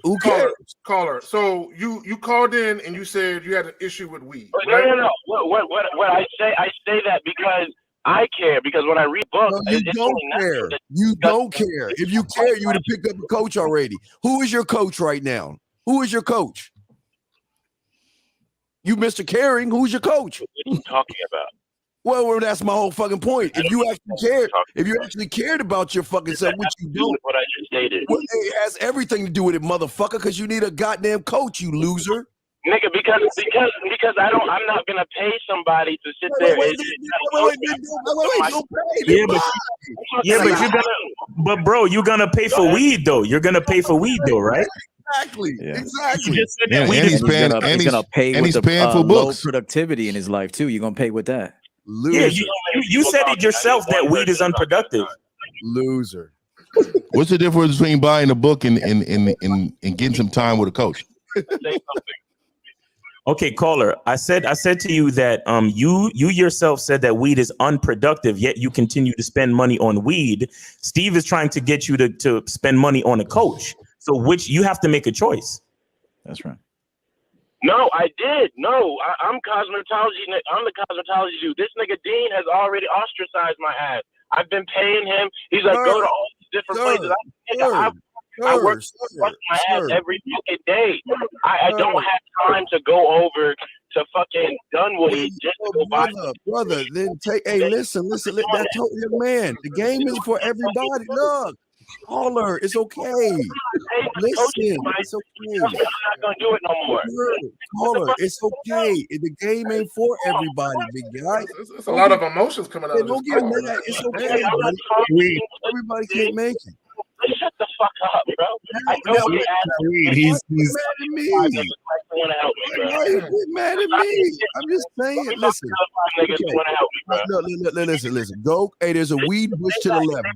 Who cares? Caller. So you called in and you said you had an issue with weed. Right? No. What I say that because I care, because when I read books, no, you don't care. You don't care. If you care, you would have picked up a coach already. Who is your coach right now? Who is your coach? You, Mr. Caring. Who's your coach? What are you talking about? Well, that's my whole fucking point. If you actually cared about your fucking self, which you don't, what I just stated. Well, it has everything to do with it, motherfucker. Because you need a goddamn coach, you loser. Nigga, because I'm not gonna pay somebody to sit there. But bro, you're gonna pay for weed though. You're gonna pay for weed though, right? Exactly. And he's gonna pay with the low productivity in his life too. You're gonna pay with that. Loser. Yeah, you said it yourself that weed is unproductive. Loser. What's the difference between buying a book and getting some time with a coach? Okay, caller. I said to you that you yourself said that weed is unproductive, yet you continue to spend money on weed. Steve is trying to get you to spend money on a coach. So which you have to make a choice. That's right. No, I did. No, I'm cosmetology. I'm the cosmetology dude. This nigga Dean has already ostracized my ass. I've been paying him. He's like, go to all these different places. I work my ass every fucking day. I don't have time to go over to fucking Dunwoody just to go buy. Brother, then take. Hey, listen. That young man. The game is for everybody. Look. Caller, it's okay. Listen, it's okay. I'm not gonna do it no more. Caller, it's okay. The game ain't for everybody, big guy. It's a lot of emotions coming out. Don't get mad. It's okay, buddy. Everybody can't make it. Shut the fuck up, bro. I know he's mad at me. Why you get mad at me? I'm just saying. Listen. Okay. Listen. Go. Hey, there's a weed bush to the left.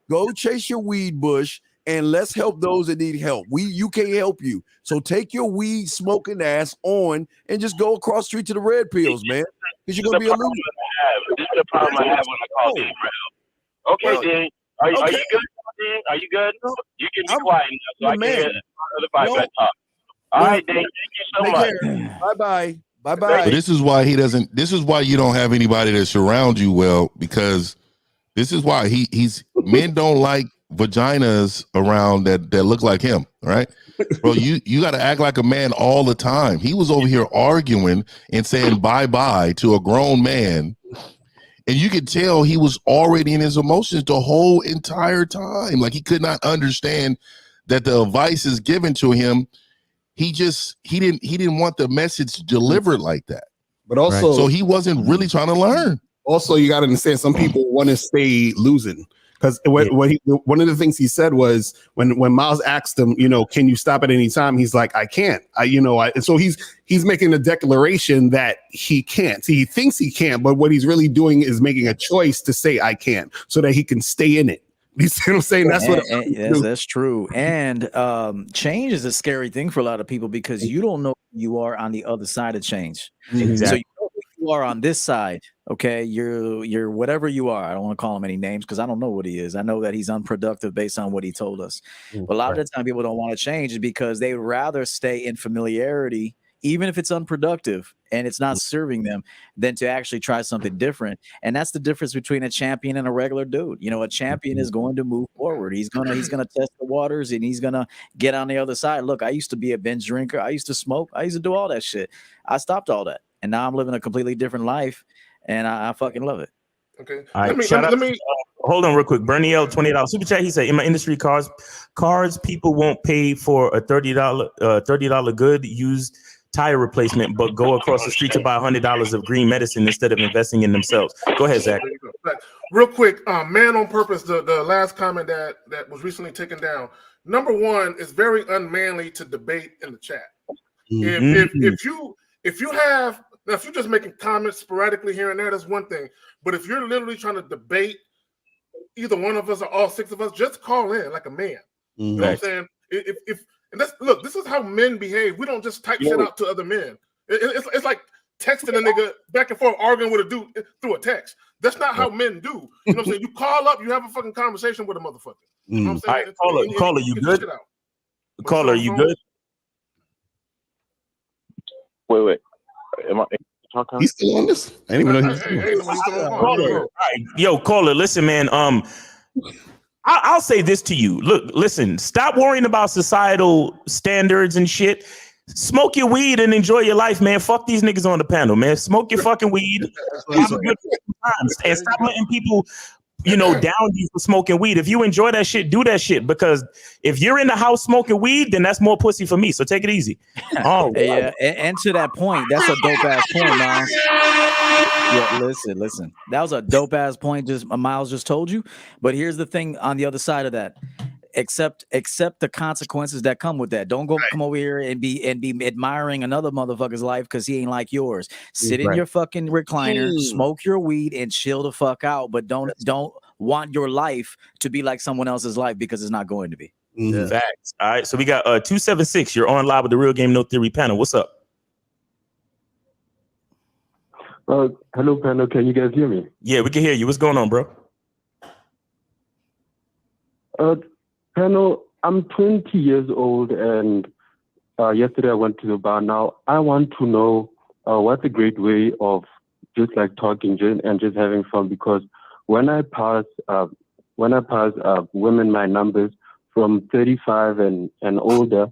Go chase your weed bush, and let's help those that need help. You can't help you. So take your weed smoking ass on and just go across the street to the red pills, man. Because you're gonna be a loser. This is the problem I have when I call Dean Brown. Okay, Dean. Are you good? Dean? Are you good? You can be quiet now, so I can hear other five talk. All right, Dean. Thank you so much. Bye. But this is why he doesn't. This is why you don't have anybody that surrounds you well, because this is why men don't like vaginas around that look like him, right? Bro, you got to act like a man all the time. He was over here arguing and saying bye-bye to a grown man, and you could tell he was already in his emotions the whole entire time. Like, he could not understand that the advice is given to him. He didn't want the message delivered like that. But also, so he wasn't really trying to learn. Also, you got to understand, some people want to stay losing. Because one of the things he said was when Miles asked him, can you stop at any time? He's like, I can't. And so he's making a declaration that he can't. See, he thinks he can't, but what he's really doing is making a choice to say I can't, so that he can stay in it. You see what I'm saying? That's true. And change is a scary thing for a lot of people, because you don't know who you are on the other side of change. Exactly. So you know who you are on this side. Okay, you're whatever you are. I don't want to call him any names because I don't know what he is. I know that he's unproductive based on what he told us. But a lot of the time people don't want to change is because they would rather stay in familiarity, even if it's unproductive and it's not serving them, than to actually try something different. And that's the difference between a champion and a regular dude. A champion is going to move forward. He's gonna test the waters, and he's gonna get on the other side. Look, I used to be a binge drinker. I used to smoke. I used to do all that shit. I stopped all that, and now I'm living a completely different life. And I fucking love it. Okay. All right. Let me hold on real quick. Bernie L, $20 super chat. He said, in my industry, cars, people won't pay for a $30 good used tire replacement, but go across the street to buy $100 of green medicine instead of investing in themselves. Go ahead, Zach. Real quick, man on purpose, the last comment that was recently taken down. Number one, it's very unmanly to debate in the chat. If you're just making comments sporadically here and there, that's one thing. But if you're literally trying to debate either one of us or all 6 of us, just call in like a man. You know what I'm saying? If and that's look, this is how men behave. We don't just type shit out to other men. It's like texting a nigga back and forth, arguing with a dude through a text. That's not how men do. You know what I'm saying? You call up, you have a fucking conversation with a motherfucker. You know what I'm saying? All right, caller, you good? Caller, you good? Wait. Am I talking? He's still on this? I didn't even know he was Caller, all right. Yo, caller, listen, man. I'll say this to you. Look, listen, stop worrying about societal standards and shit. Smoke your weed and enjoy your life, man. Fuck these niggas on the panel, man. Smoke your fucking weed. Have a good time. And stop letting people, down you for smoking weed. If you enjoy that shit, do that shit. Because if you're in the house smoking weed, then that's more pussy for me. So take it easy. Yeah, and to that point, that's a dope ass point, Miles. Yeah, listen. That was a dope ass point. Miles just told you. But here's the thing on the other side of that. Accept the consequences that come with that. Don't come over here and be admiring another motherfucker's life because he ain't like yours. Sit in your fucking recliner, smoke your weed, and chill the fuck out. But don't want your life to be like someone else's life because it's not going to be. Facts. All right. So we got 276. You're on live with the Real Game No Theory panel. What's up? Hello, panel. Can you guys hear me? Yeah, we can hear you. What's going on, bro? Panel, I'm 20 years old, and yesterday I went to the bar. Now, I want to know what's a great way of just like talking and just having fun, because when I pass women my numbers from 35 and older,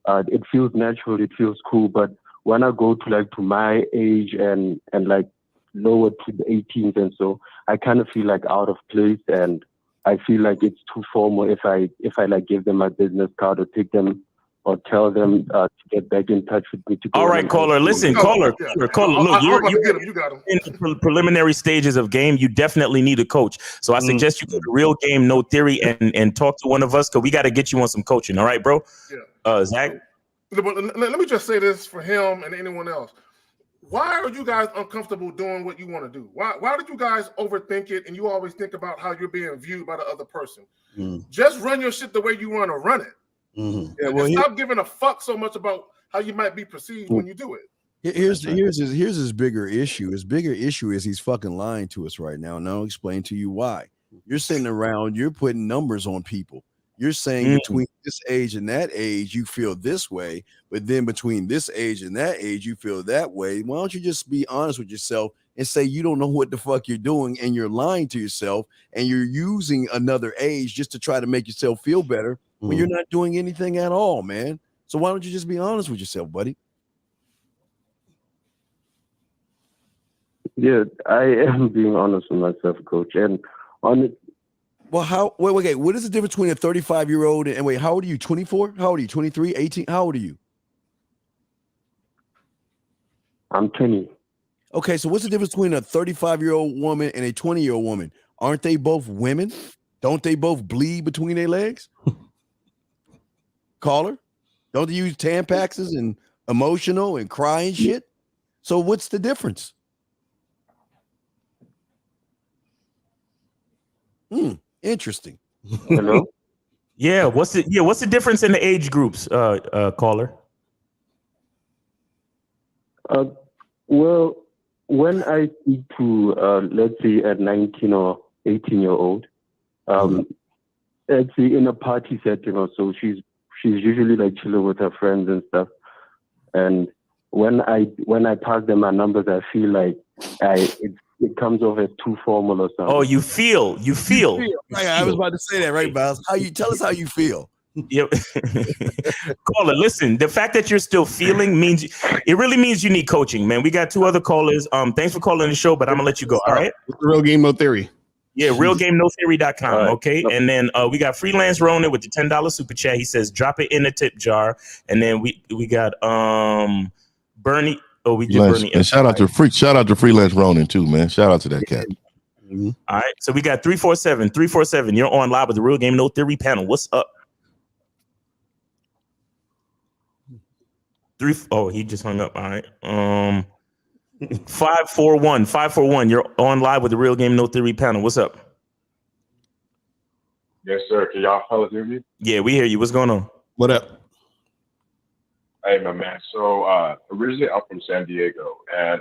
it feels natural, it feels cool. But when I go to my age and like lower to the 18s and so, I kind of feel like out of place, and I feel like it's too formal if I like give them my business card or take them or tell them to get back in touch with me. All right, caller. Listen, caller. Look, you're in the preliminary stages of game. You definitely need a coach. So I suggest you go to Real Game No Theory and talk to one of us, because we got to get you on some coaching. All right, bro? Yeah. Zach? Let me just say this for him and anyone else. Why are you guys uncomfortable doing what you want to do? Why did you guys overthink it and you always think about how you're being viewed by the other person? Just run your shit the way you want to run it. Yeah, stop giving a fuck so much about how you might be perceived when you do it. Here's his bigger issue. His bigger issue is he's fucking lying to us right now. And I'll explain to you why. You're sitting around, you're putting numbers on people. You're saying between this age and that age, you feel this way, but then between this age and that age, you feel that way. Why don't you just be honest with yourself and say you don't know what the fuck you're doing, and you're lying to yourself, and you're using another age just to try to make yourself feel better when you're not doing anything at all, man. So why don't you just be honest with yourself, buddy? Yeah, I am being honest with myself, coach. And on it. Well, wait, what is the difference between a 35-year-old and wait, how old are you? 24? How old are you? 23, 18? How old are you? I'm 20. Okay, so what's the difference between a 35-year-old woman and a 20-year-old woman? Aren't they both women? Don't they both bleed between their legs? Caller? Don't they use Tampaxes and emotional and cry and shit? So what's the difference? Interesting. Hello? Yeah, what's the difference in the age groups, caller? Well, when I speak to let's say a 19 or 18-year-old, let's say in a party setting or so, she's usually like chilling with her friends and stuff. And when I pass them my numbers, I feel like it comes off as too formal or something. Oh, you feel. Right, I was about to say that, right, Miles? Tell us how you feel. Yep. Caller, listen, the fact that you're still feeling really means you need coaching, man. We got 2 other callers. Thanks for calling the show, but I'm gonna let you go. All right. Real Game No Theory. Yeah, realgamenotheory.com. Right. Okay. And then we got Freelance Ronan with the $10 super chat. He says drop it in the tip jar. And then we got Bernie. Oh, we just Bernie. And shout out to Freelance Ronan too, man. Shout out to that cat. All right. So we got 347. You're on live with the Real Game No Theory panel. What's up? He just hung up. All right. 541. You're on live with the Real Game No Theory panel. What's up? Yes, sir. Can y'all fellas hear me? Yeah, we hear you. What's going on? What up? Hey, my man. So originally I'm from San Diego, and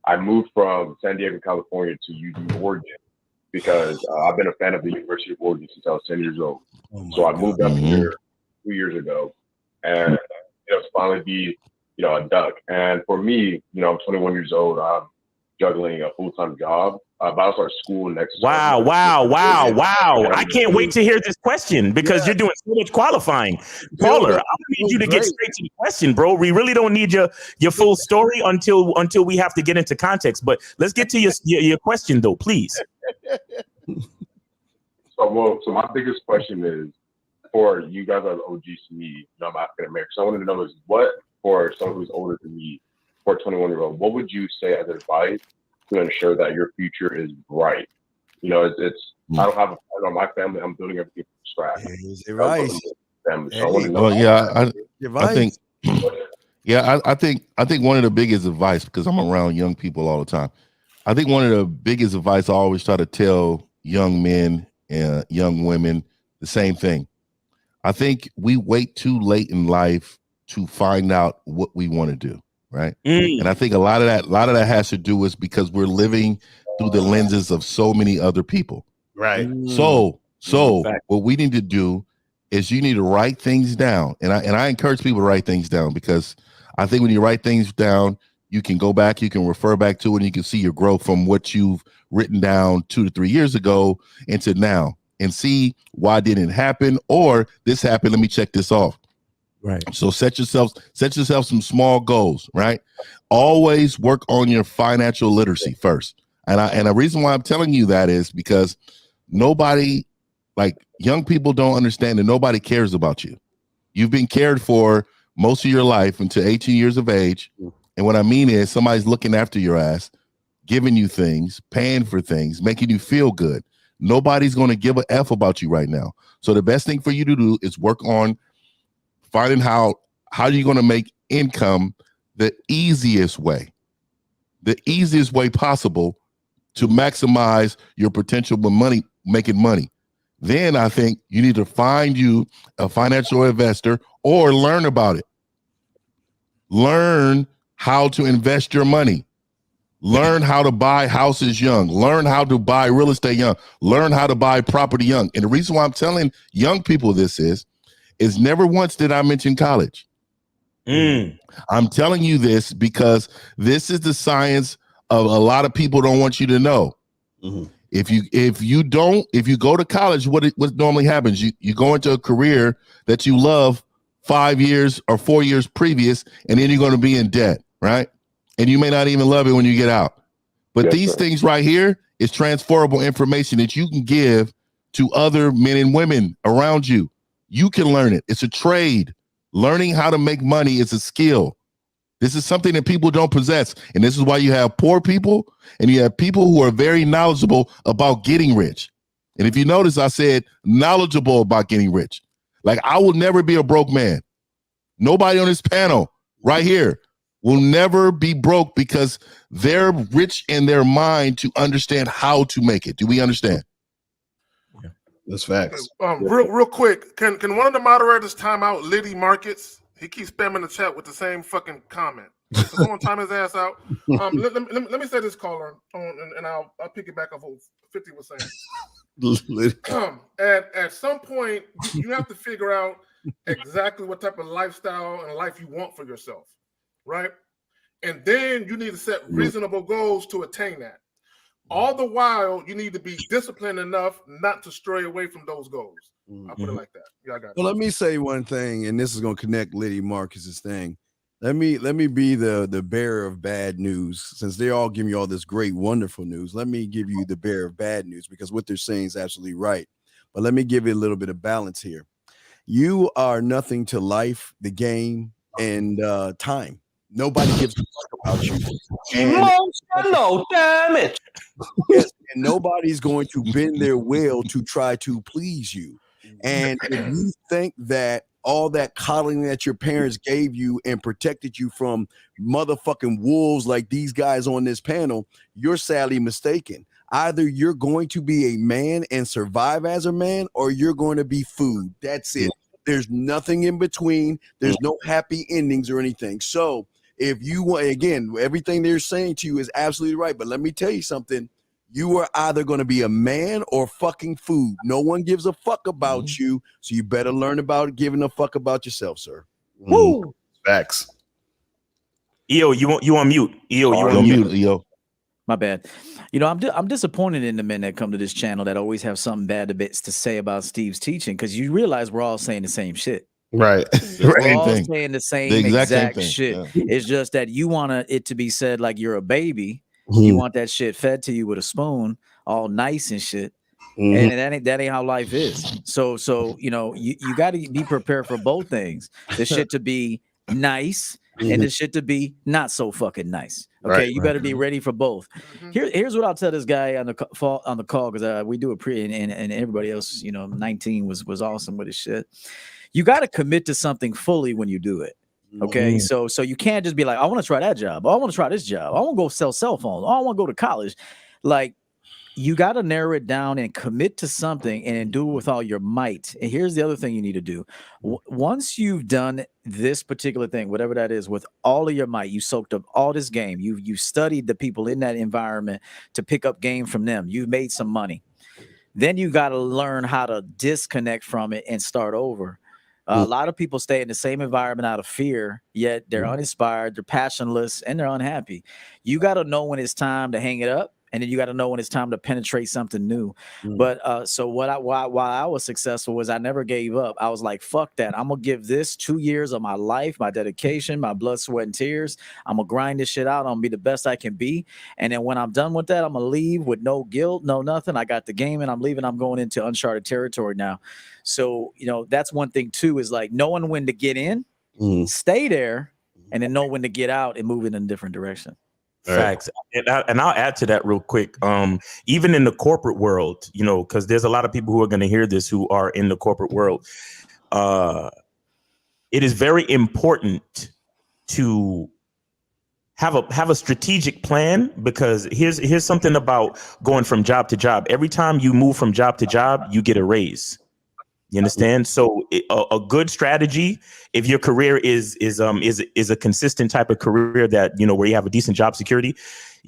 I moved from San Diego, California to UD, Oregon, because I've been a fan of the University of Oregon since I was 10 years old. So I moved up here 2 years ago, and to finally be, a duck. And for me, I'm 21 years old. I'm juggling a full-time job. But I'll start school next summer. Wow. I can't wait to hear this question because you're doing so much qualifying. Caller, I'm gonna need you to get straight to the question, bro. We really don't need your full story until we have to get into context. But let's get to your question though, please. So my biggest question is, for you guys are the OGs to me, I'm African American. So I wanted to know is what, for someone who's older than me, for a 21-year-old, what would you say as advice to ensure that your future is bright? I don't have a plan on my family. I'm building everything from scratch. Is it right? Family. So I want to know. Well, yeah, I think one of the biggest advice, because I'm around young people all the time, I think one of the biggest advice I always try to tell young men and young women the same thing. I think we wait too late in life to find out what we want to do, right? And I think a lot of that has to do is because we're living through the lenses of so many other people. Right. So what we need to do is you need to write things down. And I encourage people to write things down, because I think when you write things down, you can go back, you can refer back to it, and you can see your growth from what you've written down 2 to 3 years ago into now, and see why didn't it happen, or this happened. Let me check this off. Right. So set yourself some small goals, right? Always work on your financial literacy first. And the reason why I'm telling you that is because nobody, like young people, don't understand that nobody cares about you. You've been cared for most of your life until 18 years of age. And what I mean is somebody's looking after your ass, giving you things, paying for things, making you feel good. Nobody's going to give a F about you right now. So the best thing for you to do is work on finding how you're going to make income the easiest way possible to maximize your potential with making money. Then I think you need to find you a financial investor or learn about it. Learn how to invest your money. Learn how to buy houses young. Learn how to buy real estate young. Learn how to buy property young. And the reason why I'm telling young people this is never once did I mention college. I'm telling you this because this is the science of a lot of people don't want you to know. If you go to college, what normally happens? You go into a career that you love 5 years or 4 years previous, and then you're going to be in debt, right? And you may not even love it when you get out. But these things right here is transferable information that you can give to other men and women around you. You can learn it. It's a trade. Learning how to make money is a skill. This is something that people don't possess. And this is why you have poor people and you have people who are very knowledgeable about getting rich. And if you notice, I said knowledgeable about getting rich. Like, I will never be a broke man. Nobody on this panel right here will never be broke because they're rich in their mind to understand how to make it. Do we understand? That's facts. Real quick, can one of the moderators time out Liddy Markets? He keeps spamming the chat with the same fucking comment. So someone time his ass out. Let me say this, caller, and I'll pick it back off what 50 was saying. At some point, you have to figure out exactly what type of lifestyle and life you want for yourself, right? And then you need to set reasonable goals to attain that. All the while, you need to be disciplined enough not to stray away from those goals. I'll put it like that. Yeah, I got it. Well, let me say one thing, and this is going to connect Liddy Marcus's thing. Let me be the bearer of bad news. Since they're all giving you all this great, wonderful news, let me give you the bearer of bad news, because what they're saying is absolutely right. But let me give you a little bit of balance here. You are nothing to life, the game, and time. Nobody gives a fuck about you. Emotional damage. Yes, and nobody's going to bend their will to try to please you. And if you think that all that coddling that your parents gave you and protected you from motherfucking wolves like these guys on this panel, you're sadly mistaken. Either you're going to be a man and survive as a man, or you're going to be food. That's it. There's nothing in between. There's no happy endings or anything. So if you want, again, everything they're saying to you is absolutely right. But let me tell you something. You are either going to be a man or fucking food. No one gives a fuck about you. So you better learn about giving a fuck about yourself, sir. Woo. Facts. EO, you on mute. EO, you on mute. EO. My bad. You know, I'm disappointed in the men that come to this channel that always have something bad to say about Steve's teaching, because you realize we're all saying the same shit. Right. We're all saying the same exact same shit. Yeah. It's just that you want it to be said like you're a baby. You want that shit fed to you with a spoon, all nice and shit. And that ain't how life is. So you know, you got to be prepared for both things. The shit to be nice and the shit to be not so fucking nice. Okay, you better be ready for both. Here's what I'll tell this guy on the call, because we do a pre and everybody else, you know, 19 was awesome with his shit. You got to commit to something fully when you do it. Okay, so you can't just be like, I want to try that job. I want to try this job. I want to go sell cell phones. I want to go to college. Like, you got to narrow it down and commit to something and do it with all your might. And here's the other thing you need to do. Once you've done this particular thing, whatever that is, with all of your might, you soaked up all this game. You studied the people in that environment to pick up game from them. You've made some money. Then you got to learn how to disconnect from it and start over. A lot of people stay in the same environment out of fear, yet they're uninspired, they're passionless, and they're unhappy. You got to know when it's time to hang it up, and then you got to know when it's time to penetrate something new. But so why I was successful was I never gave up. I was like, fuck that. I'm going to give this 2 years of my life, my dedication, my blood, sweat, and tears. I'm going to grind this shit out. I'm going to be the best I can be. And then when I'm done with that, I'm going to leave with no guilt, no nothing. I got the game and I'm leaving. I'm going into uncharted territory now. So, you know, that's one thing too, is like knowing when to get in, stay there, and then know when to get out and move in a different direction. Facts. And I'll add to that real quick. Even in the corporate world, you know, because there's a lot of people who are going to hear this who are in the corporate world. It is very important to have a strategic plan, because here's something about going from job to job. Every time you move from job to job, you get a raise. You understand? So a good strategy, if your career is a consistent type of career that, you know, where you have a decent job security,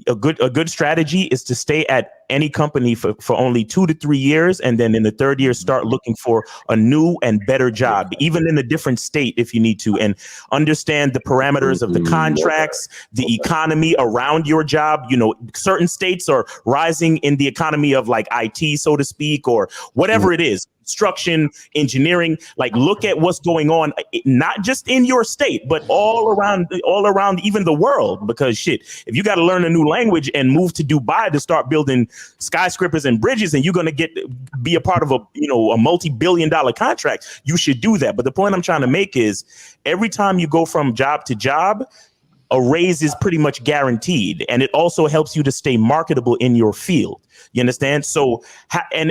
a good strategy is to stay at any company for only 2 to 3 years, and then in the third year start looking for a new and better job, even in a different state if you need to, and understand the parameters of the contracts, the economy around your job. You know, certain states are rising in the economy of like IT, so to speak, or whatever it is. Construction, engineering, like look at what's going on, not just in your state, but all around even the world. Because shit, if you got to learn a new language and move to Dubai to start building skyscrapers and bridges, and you're going to be a part of a multi-billion-dollar contract, you should do that. But the point I'm trying to make is every time you go from job to job, a raise is pretty much guaranteed, and it also helps you to stay marketable in your field. You understand? So, and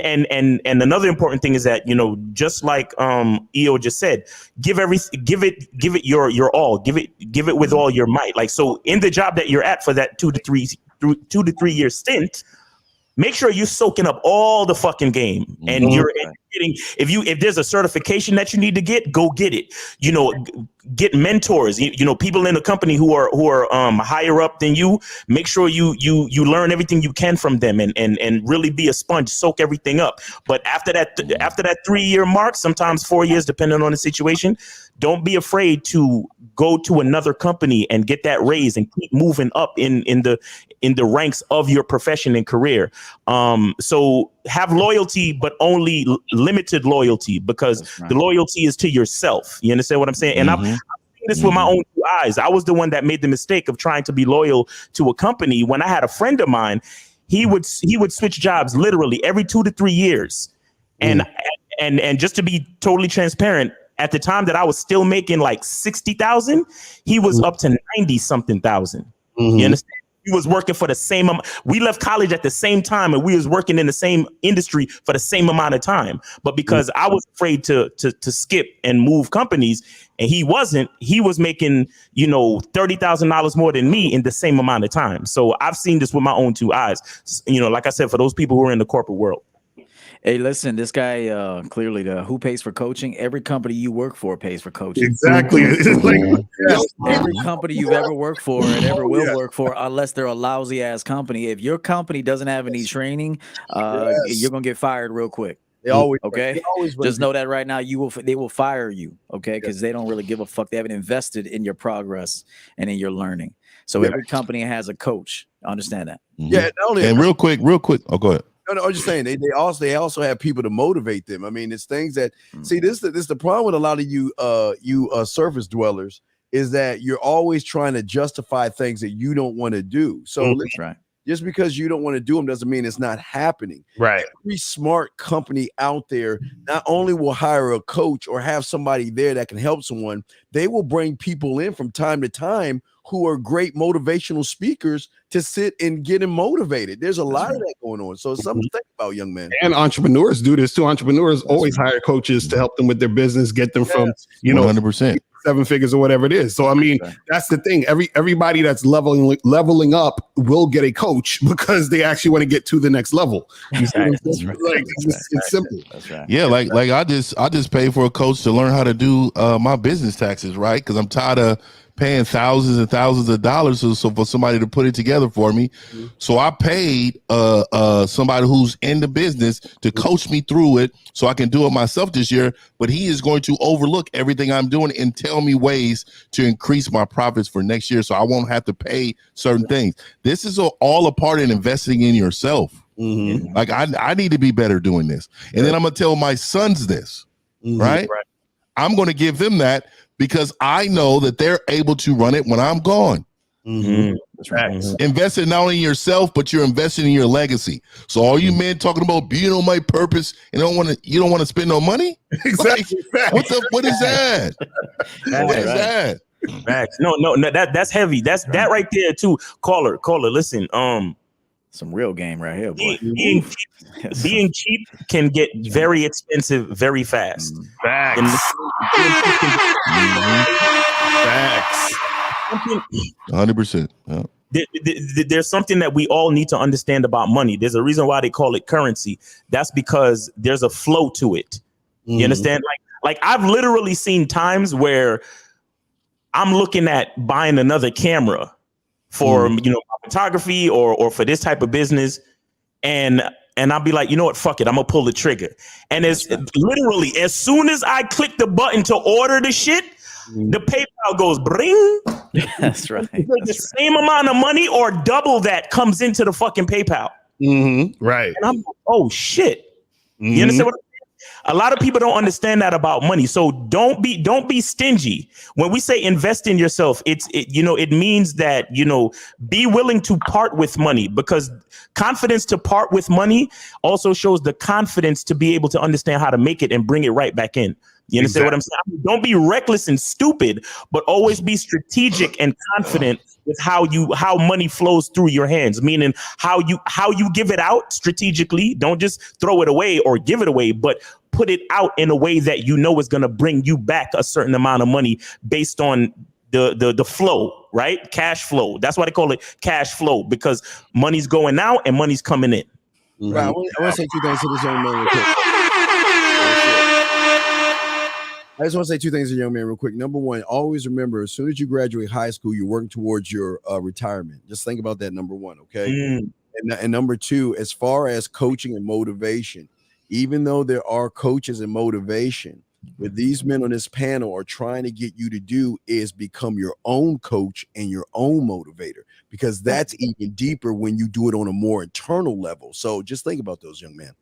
another important thing is that, you know, just like EO just said, give it your all, give it with all your might. Like, so in the job that you're at for that 2 to 3 year stint, make sure you're soaking up all the fucking game, and you're getting, if there's a certification that you need to get, go get it. You know, get mentors. You know, people in the company who are higher up than you. Make sure you learn everything you can from them, and really be a sponge, soak everything up. But after that 3 year mark, sometimes 4 years, depending on the situation, don't be afraid to go to another company and get that raise and keep moving up in the ranks of your profession and career. So have loyalty, but only limited loyalty, because the loyalty is to yourself. You understand what I'm saying? And I'm seeing this with my own 2 eyes. I was the one that made the mistake of trying to be loyal to a company when I had a friend of mine. He would switch jobs literally every 2 to 3 years. And just to be totally transparent, at the time that I was still making like 60,000, he was up to 90 something thousand. You understand? we was working for the same we left college at the same time, and we was working in the same industry for the same amount of time. But because I was afraid to skip and move companies, and he was making, $30,000 more than me in the same amount of time. So I've seen this with my own two eyes. Like I said, for those people who are in the corporate world. Hey, listen, this guy clearly who pays for coaching? Every company you work for pays for coaching. Exactly. Every company you've ever worked for and ever will work for, unless they're a lousy ass company. If your company doesn't have any training, you're gonna get fired real quick. They always Just know that right now they will fire you, okay? Because they don't really give a fuck. They haven't invested in your progress and in your learning. So every company has a coach. Understand that? Yeah. And real quick. Oh, go ahead. No, I'm just saying they also have people to motivate them. I mean, it's things that see this is the problem with a lot of you surface dwellers is that you're always trying to justify things that you don't want to do. So just because you don't want to do them doesn't mean it's not happening. Right. Every smart company out there not only will hire a coach or have somebody there that can help someone, they will bring people in from time to time who are great motivational speakers to sit and get them motivated. There's a lot of that going on. So it's something to think about, young man. And entrepreneurs do this too. Entrepreneurs always hire coaches to help them with their business, get them from, 100%. 7 figures or whatever it is. So, I mean, that's the thing. Everybody that's leveling up will get a coach because they actually want to get to the next level. You see what I'm saying? It's simple. That's right. Yeah, like I just paid for a coach to learn how to do my business taxes, right? Because I'm tired of paying thousands and thousands of dollars so for somebody to put it together for me. So I paid somebody who's in the business to coach me through it so I can do it myself this year. But he is going to overlook everything I'm doing and tell me ways to increase my profits for next year so I won't have to pay certain things. This is all a part of investing in yourself. Like I need to be better doing this. And then I'm going to tell my sons this, right? I'm going to give them that because I know that they're able to run it when I'm gone. That's right. Investing not only in yourself, but you're investing in your legacy. So all you men talking about being on my purpose and you don't want to spend no money? Exactly. Like, what is that? What is that? Facts. No, that's heavy. That's that right there too. Caller, listen. Some real game right here, boy. Being cheap can get very expensive very fast. Facts. Facts. 100%. Yeah. There's something that we all need to understand about money. There's a reason why they call it currency. That's because there's a flow to it. You understand? Like I've literally seen times where I'm looking at buying another camera for photography or for this type of business, and I'll be like, you know what, fuck it, I'm gonna pull the trigger. And it's literally as soon as I click the button to order the shit, the PayPal goes bring. That's right. The same amount of money or double that comes into the fucking PayPal. Right. And I'm like, oh shit. You understand what I'm saying? A lot of people don't understand that about money. So don't be stingy. When we say invest in yourself, it means that, be willing to part with money, because confidence to part with money also shows the confidence to be able to understand how to make it and bring it right back in. You understand what I'm saying? Don't be reckless and stupid, but always be strategic and confident with how money flows through your hands, meaning how you give it out strategically. Don't just throw it away or give it away, but put it out in a way that is going to bring you back a certain amount of money based on the flow, right? Cash flow. That's why they call it cash flow, because money's going out and money's coming in. Right. I want to say two things to this young man real quick. I just want to say two things to the young man real quick. Number one, always remember, as soon as you graduate high school, you're working towards your retirement. Just think about that, number one, okay? And number two, as far as coaching and motivation, even though there are coaches and motivation, what these men on this panel are trying to get you to do is become your own coach and your own motivator, because that's even deeper when you do it on a more internal level. So just think about those, young men.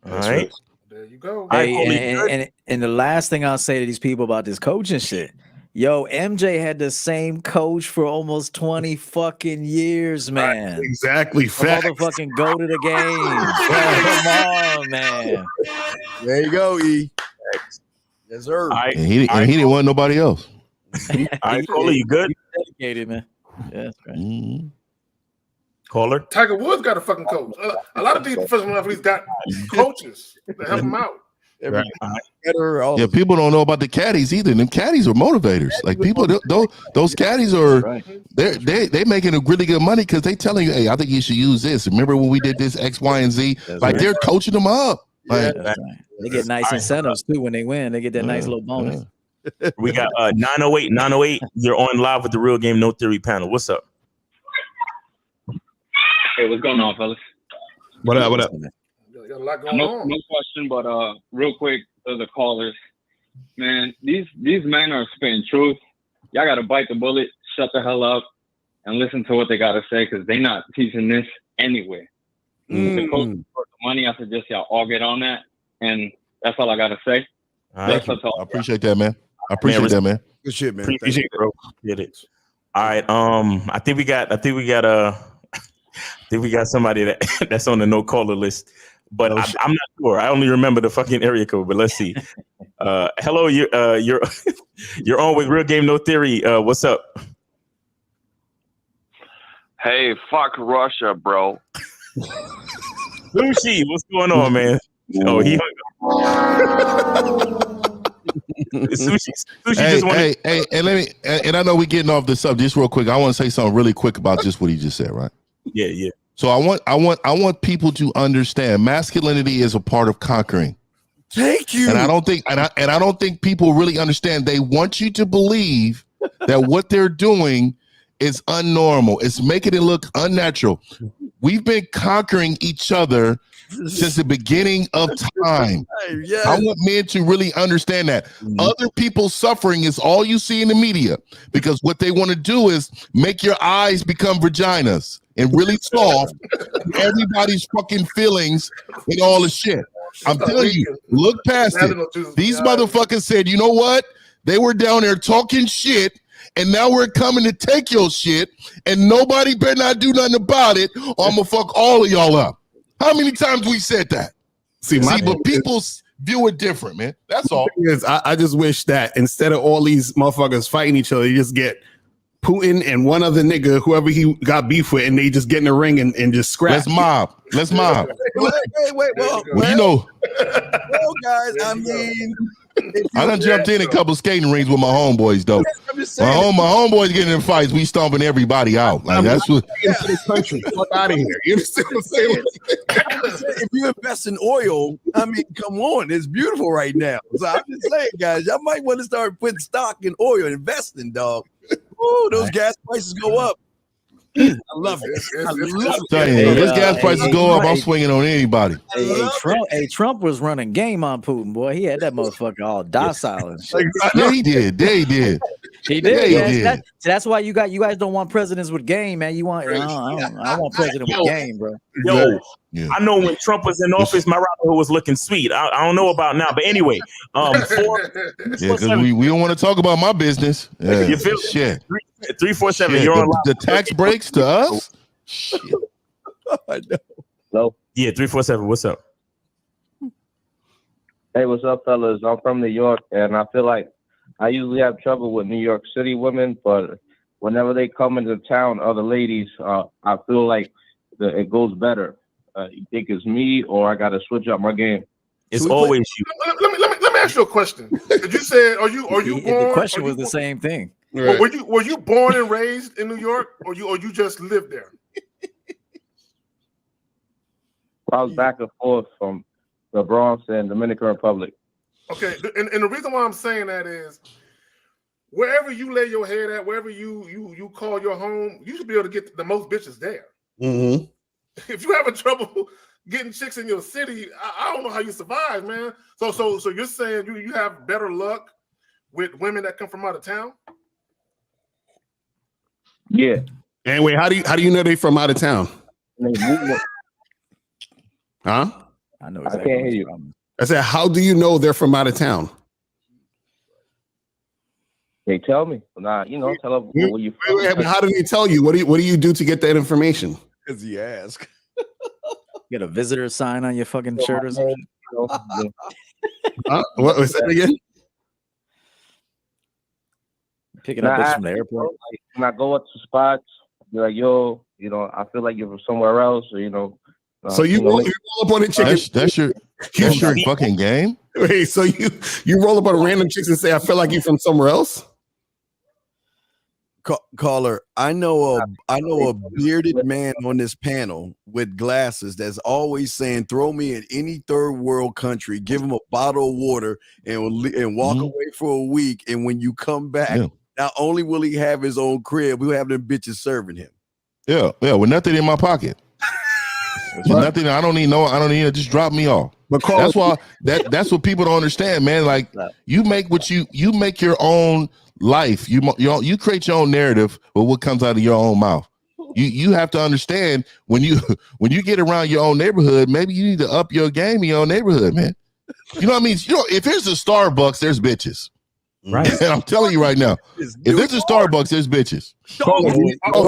All right. There you go. Hey, and the last thing I'll say to these people about this coaching shit, yo, MJ had the same coach for almost 20 fucking years, man. Right, exactly. Motherfucking go to the game. Come on, man. There you go, E. Yes, sir. And he didn't want nobody else. All right, Cola, you good? Dedicated, man. Yeah, that's right. Caller. Tiger Woods got a fucking coach. A lot of these professional athletes got coaches that help them out. Right. Yeah, people don't know about the caddies either. Them caddies are motivators. Like people, those caddies are they making a really good money because they telling you, hey, I think you should use this. Remember when we did this X, Y, and Z? Like they're coaching them up. Like, they get nice incentives too when they win. They get that nice little bonus. We got 908. You're on live with the Real Game No Theory panel. What's up? Hey, what's going on, fellas? What up? What up? Got a lot going on. No question, but real quick to the callers, man, these men are spitting truth. Y'all got to bite the bullet, shut the hell up, and listen to what they got to say because they not teaching this anywhere. The coach for the money, I suggest y'all all get on that, and that's all I got to say. I appreciate that, man. I appreciate that, man. Good shit, man. Appreciate it, bro. Get it. All right. I think we got somebody that's on the no caller list. But I'm not sure. I only remember the fucking area code. But let's see. Hello, you're on with Real Game No Theory. What's up? Hey, fuck Russia, bro. Sushi, what's going on, man? Oh, he Sushi hey, and let me. And I know we're getting off the subject just real quick. I want to say something really quick about just what he just said, right? Yeah. So I want people to understand masculinity is a part of conquering. Thank you. And I don't think people really understand. They want you to believe that what they're doing is unnormal. It's making it look unnatural. We've been conquering each other since the beginning of time. Yes. I want men to really understand that. Other people's suffering is all you see in the media because what they want to do is make your eyes become vaginas and really soft everybody's fucking feelings and all the shit. I'm telling you, look past it. These motherfuckers said, you know what? They were down there talking shit, and now we're coming to take your shit, and nobody better not do nothing about it, or I'm gonna fuck all of y'all up. How many times we said that? See, but people view it different, man. That's all. I just wish that instead of all these motherfuckers fighting each other, you just get Putin and one other nigga, whoever he got beef with, and they just get in the ring and just scrap. Let's mob. Wait. Well, guys, I mean, I done jumped in a couple skating rings with my homeboys, though. My homeboys getting in fights, we stomping everybody out. Like that's what. This country, fuck out of here. You understand what I'm saying? If you invest in oil, I mean, come on, it's beautiful right now. So I'm just saying, guys, y'all might want to start putting stock in oil, investing, dog. Oh, those gas prices go up. I love it. Those gas prices go up. I'm swinging on anybody. Trump was running game on Putin, boy. He had that motherfucker all docile and shit. Yeah, he did. He did. That's why you guys don't want presidents with game, man. You want I want president with game, bro. Yeah. I know when Trump was in office, my Robin Hood was looking sweet. I don't know about now, but anyway, because we don't want to talk about my business. Yeah, you feel shit. 347. You're on the tax breaks to us. Shit. I know. Hello. Yeah, 347. What's up? Hey, what's up, fellas? I'm from New York, and I feel like I usually have trouble with New York City women, but whenever they come into town, other ladies, I feel like it goes better. You think it's me, or I got to switch up my game? It's always you. Let me ask you a question. Did you say are you born? The question was the same thing. Right. Were you born and raised in New York, or you just lived there? I was back and forth from the Bronx and Dominican Republic. Okay, and the reason why I'm saying that is wherever you lay your head at, wherever you call your home, you should be able to get the most bitches there. Mm-hmm. If you're having trouble getting chicks in your city, I don't know how you survive, man. So you're saying you have better luck with women that come from out of town? Yeah. Anyway, how do you know they from out of town? Huh? I know exactly. I can't hear you. I said, how do you know they're from out of town? They tell me. Nah, tell them where you from. How do they tell you? What do you do to get that information? Because he asked. Get a visitor sign on your fucking shirt or something. What was that again? Picking up this from the airport. When I go up to spots, be like, yo, I feel like you're from somewhere else, or So you roll up on a chick. That's your fucking game. Wait, so you roll up on random chicks and say, "I feel like you're from somewhere else." Caller, I know a bearded man on this panel with glasses that's always saying, "Throw me in any third world country, give him a bottle of water, and walk away for a week. And when you come back, not only will he have his own crib, we'll have them bitches serving him." Yeah, with nothing in my pocket. Nothing. I don't need it. Just drop me off. But that's why that's what people don't understand, man. Like you make your own life. You create your own narrative with what comes out of your own mouth. You have to understand when you get around your own neighborhood, maybe you need to up your game in your own neighborhood, man. You know what I mean? If there's a Starbucks, there's bitches. Right. And I'm telling you right now, if there's a Starbucks, there's bitches. Hold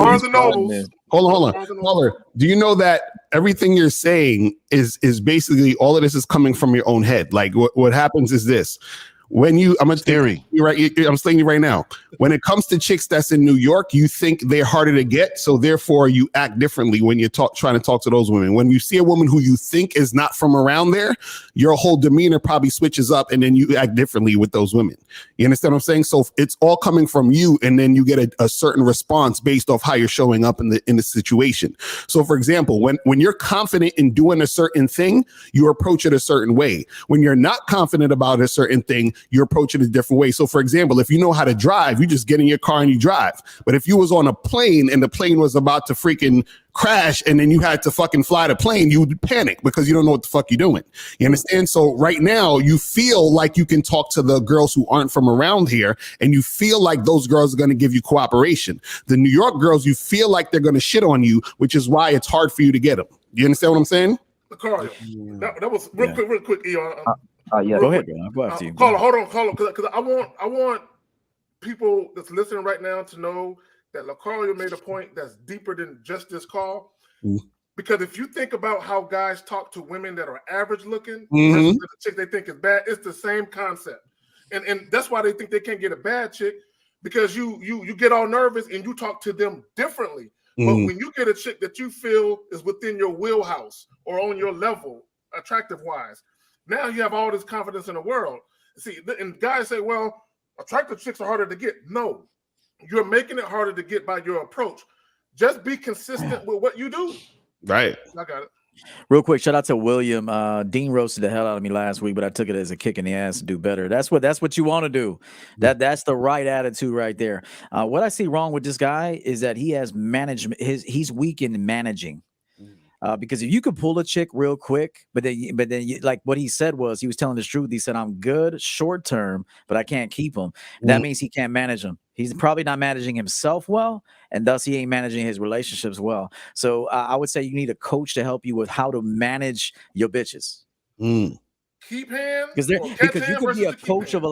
on. Caller, do you know that everything you're saying is basically all of this is coming from your own head? Like what happens is this. When I'm a theory, I'm saying you right now. When it comes to chicks that's in New York, you think they're harder to get, so therefore you act differently when you're trying to talk to those women. When you see a woman who you think is not from around there, your whole demeanor probably switches up, and then you act differently with those women. You understand what I'm saying? So it's all coming from you, and then you get a certain response based off how you're showing up in the situation. So, for example, when you're confident in doing a certain thing, you approach it a certain way. When you're not confident about a certain thing, you approach it a different way. So, for example, if you know how to drive, you just get in your car and you drive. But if you was on a plane and the plane was about to freaking crash and then you had to fucking fly the plane, you would panic because you don't know what the fuck you're doing. You understand? So right now you feel like you can talk to the girls who aren't from around here, and you feel like those girls are going to give you cooperation. The New York girls, you feel like they're going to shit on you, which is why it's hard for you to get them. You understand what I'm saying? Carl, that was real quick, Eon. Yeah, go ahead, man. Go after you. Caller, hold on, because I want people that's listening right now to know that Lucario made a point that's deeper than just this call. Because if you think about how guys talk to women that are average looking versus the chick they think is bad, it's the same concept. And that's why they think they can't get a bad chick, because you get all nervous and you talk to them differently. But when you get a chick that you feel is within your wheelhouse or on your level, attractive wise, now you have all this confidence in the world. See, and guys say, well, attractive chicks are harder to get. No, you're making it harder to get by your approach. Just be consistent with what you do. Right. I got it. Real quick, shout out to William. Dean roasted the hell out of me last week, but I took it as a kick in the ass to do better. That's what you want to do. That's the right attitude right there. What I see wrong with this guy is that he has management. He's weak in managing. Because if you could pull a chick real quick, but then you, like what he said was, he was telling the truth. He said, "I'm good short term, but I can't keep him." That means he can't manage them. He's probably not managing himself well, and thus he ain't managing his relationships well. So I would say you need a coach to help you with how to manage your bitches. Keep hands, because you could be a coach of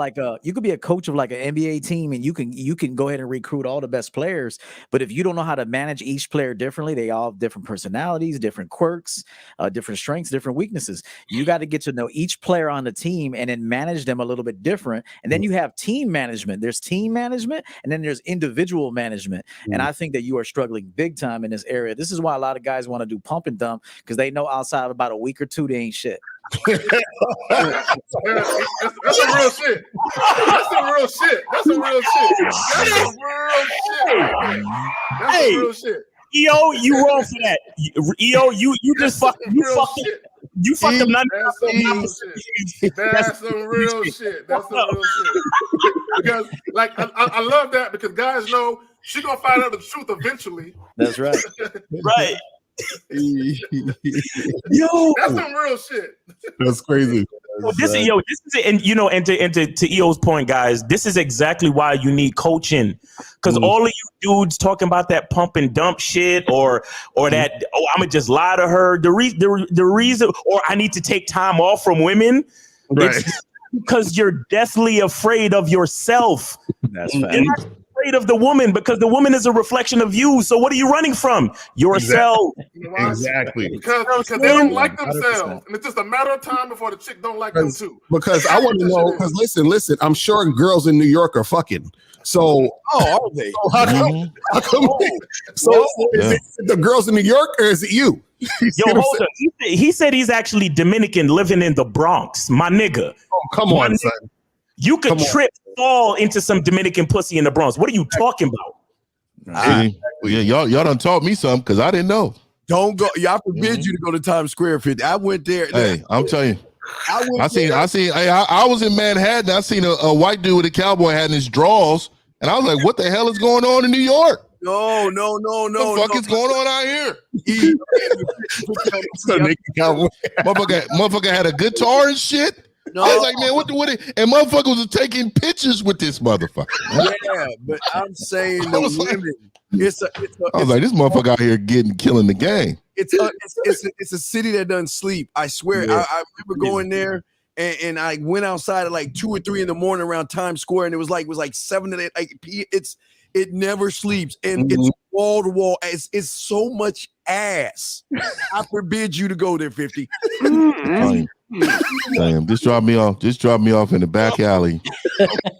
you could be a coach of like an NBA team, and you can go ahead and recruit all the best players. But if you don't know how to manage each player differently, they all have different personalities, different quirks, different strengths, different weaknesses. You got to get to know each player on the team and then manage them a little bit different. And then you have team management. There's team management, and then there's individual management. And I think that you are struggling big time in this area. This is why a lot of guys want to do pump and dump, because they know outside of about a week or two they ain't shit. That's some real shit. That's some real shit. That's some real shit. EO, you wrong for that. EO, you just fucked them. You fucked them. That's some real shit. That's some real shit. Because like I love that, because guys know she's gonna find out the truth eventually. That's right. Right. Yo, that's some real shit. That's crazy. Well, this is it, and to EO's point, guys, this is exactly why you need coaching, because all of you dudes talking about that pump and dump shit, or that I'm gonna just lie to her. The reason, or I need to take time off from women, right? It's because you're deathly afraid of yourself. That's you're not afraid of the woman because the woman is a reflection of you. So what are you running from? Yourself. Exactly. Because they don't like themselves, and it's just a matter of time before the chick don't like them too. Because I want to know. Because listen, I'm sure girls in New York are fucking. So, are they? So how come? So is it the girls in New York or is it you? Yo, hold up. He said he's actually Dominican, living in the Bronx. My nigga. Oh, come on, son. You could fall into some Dominican pussy in the Bronx. What are you talking about? Y'all done taught me something because I didn't know. Don't go. Yeah, I forbid you to go to Times Square. I went there. Hey, I'm telling you. I was in Manhattan. I seen a white dude with a cowboy hat in his drawers, and I was like, "What the hell is going on in New York? No. What the fuck is going on out here?" Motherfucker had a guitar and shit. No. I was like, man, what? And motherfuckers was taking pictures with this motherfucker. Yeah, but I'm saying the women. I was like, this motherfucker out here killing the game. It's a city that doesn't sleep. I swear. Yeah. I remember going there and I went outside at like 2 or 3 in the morning around Times Square, and it was like 7 to 8. It never sleeps, and it's wall to wall. It's so much ass. I forbid you to go there, 50. Damn, just drop me off. Just drop me off in the back alley.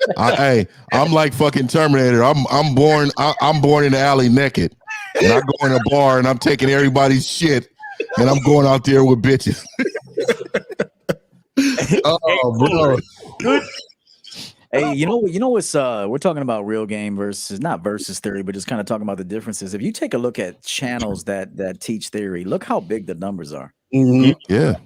I'm like fucking Terminator. I'm born in the alley naked, and I go in a bar and I'm taking everybody's shit, and I'm going out there with bitches. Oh, bro. Good. Hey, you know what's we're talking about real game versus not versus theory, but just kind of talking about the differences. If you take a look at channels that teach theory, look how big the numbers are. Mm-hmm. Yeah.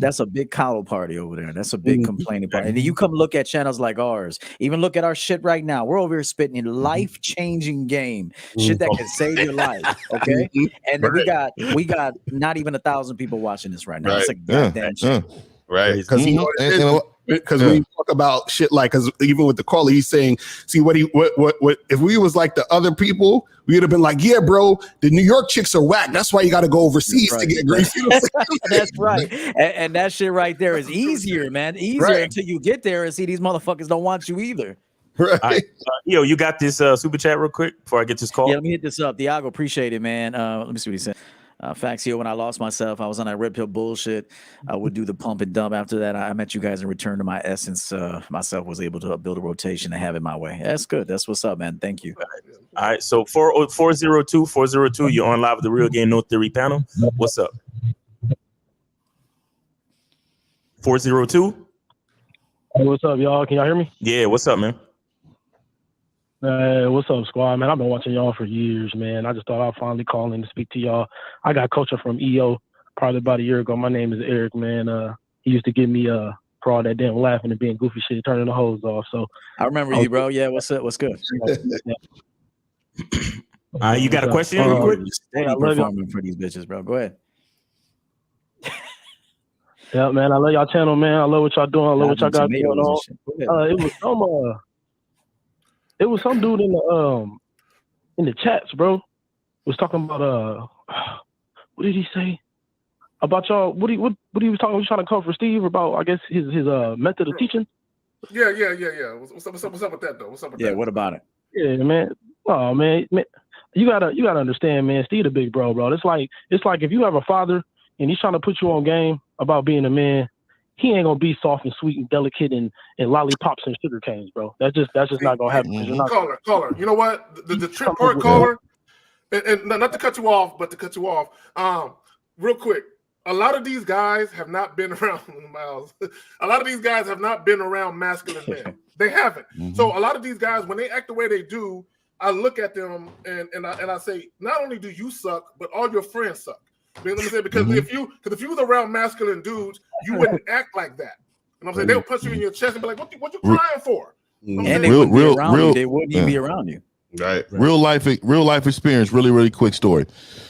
That's a big coddle party over there. That's a big complaining party. And then you come look at channels like ours. Even look at our shit right now. We're over here spitting life-changing game. Shit that can save your life. Okay. And then we got not even 1,000 people watching this right now. It's a goddamn shit. Right. Because when you talk about shit like, because even with the caller, he's saying, see what if we was like the other people, we would have been like, yeah, bro, the New York chicks are whack. That's why you got to go overseas to get great. That's right. And that shit right there is easier, man. Easier until you get there and see these motherfuckers don't want you either. Right. Yo, you got this super chat real quick before I get this call? Yeah, let me hit this up. Diago, appreciate it, man. Let me see what he said. Facts here. When I lost myself, I was on that red pill bullshit. I would do the pump and dump. After that, I met you guys and returned to my essence. Myself was able to build a rotation and have it my way. That's good. That's what's up, man. Thank you. All right. So 402, you're on live with the Real Game No Theory panel. What's up? 402. Hey, what's up, y'all? Can y'all hear me? Yeah. What's up, man? What's up, squad, man? I've been watching y'all for years, man. I just thought I'd finally call in to speak to y'all. I got coaching from EO probably about a year ago. My name is Eric, man. He used to give me for all that damn laughing and being goofy shit, turning the hose off. So I remember you, bro. Yeah, what's up? What's good? You got a question real quick? Steady performing for these bitches, bro. Go ahead. Yeah, man. I love y'all channel, man. I love what y'all doing. I love what y'all got going on. It was some dude in the chats, bro. Was talking about what did he say about y'all? What he was talking? Was trying to come for Steve about? I guess his method of teaching. Yeah. What's up with that though? What's up with that? Yeah. What about it? Yeah, man. Oh, man. You gotta understand, man. Steve the big bro. It's like if you have a father and he's trying to put you on game about being a man, he ain't gonna be soft and sweet and delicate and lollipops and sugar canes, bro. That's just not gonna happen. Caller. You know what? The trip part, caller, and not to cut you off, but to cut you off. Real quick. A lot of these guys have not been around Miles. A lot of these guys have not been around masculine men. They haven't. So a lot of these guys, when they act the way they do, I look at them and I say, not only do you suck, but all your friends suck. You know what I'm saying? Because if you was around masculine dudes, you wouldn't act like that. You know what I'm saying? They'll punch you in your chest and be like, "What you crying for?" And they wouldn't be around you. They wouldn't even be around you. Right. Real life experience. Really quick story.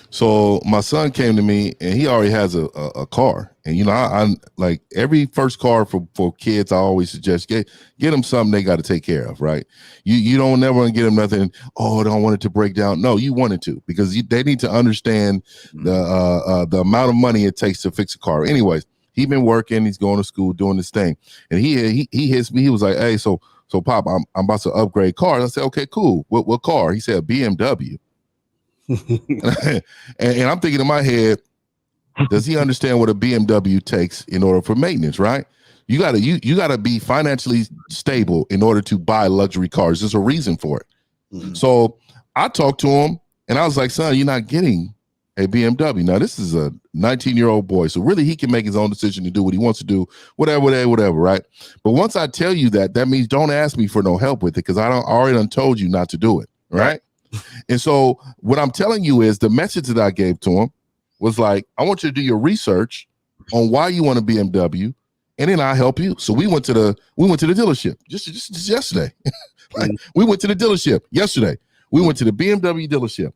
So my son came to me and he already has a car, and I like every first car for kids. I always suggest get them something they got to take care of. Right. You don't never want to get them nothing. Oh, I don't want it to break down. No, you want it to, because they need to understand the amount of money it takes to fix a car. Anyways, he's been working. He's going to school, doing this thing, and he hits me. He was like, "Hey, so So Pop, I'm about to upgrade cars. I said, okay, cool. What car? He said BMW. and I'm thinking in my head, does he understand what a BMW takes in order for maintenance, right? You gotta be financially stable in order to buy luxury cars. There's a reason for it. Mm-hmm. So I talked to him and I was like, son, you're not getting a BMW. Now, this is a 19-year-old boy, so really he can make his own decision to do what he wants to do, whatever, right? But once I tell you that means don't ask me for no help with it, because I already done told you not to do it, right? And so what I'm telling you is the message that I gave to him was like, I want you to do your research on why you want a BMW, and then I'll help you. So we went to the dealership just yesterday. We went to the dealership yesterday. We went to the BMW dealership.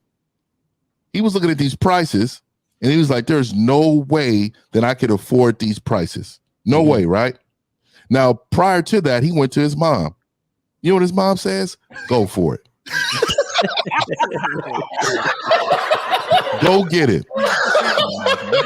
He was looking at these prices and he was like, there's no way that I could afford these prices. No way, right? Now, prior to that, he went to his mom. You know what his mom says? Go for it. Go get it.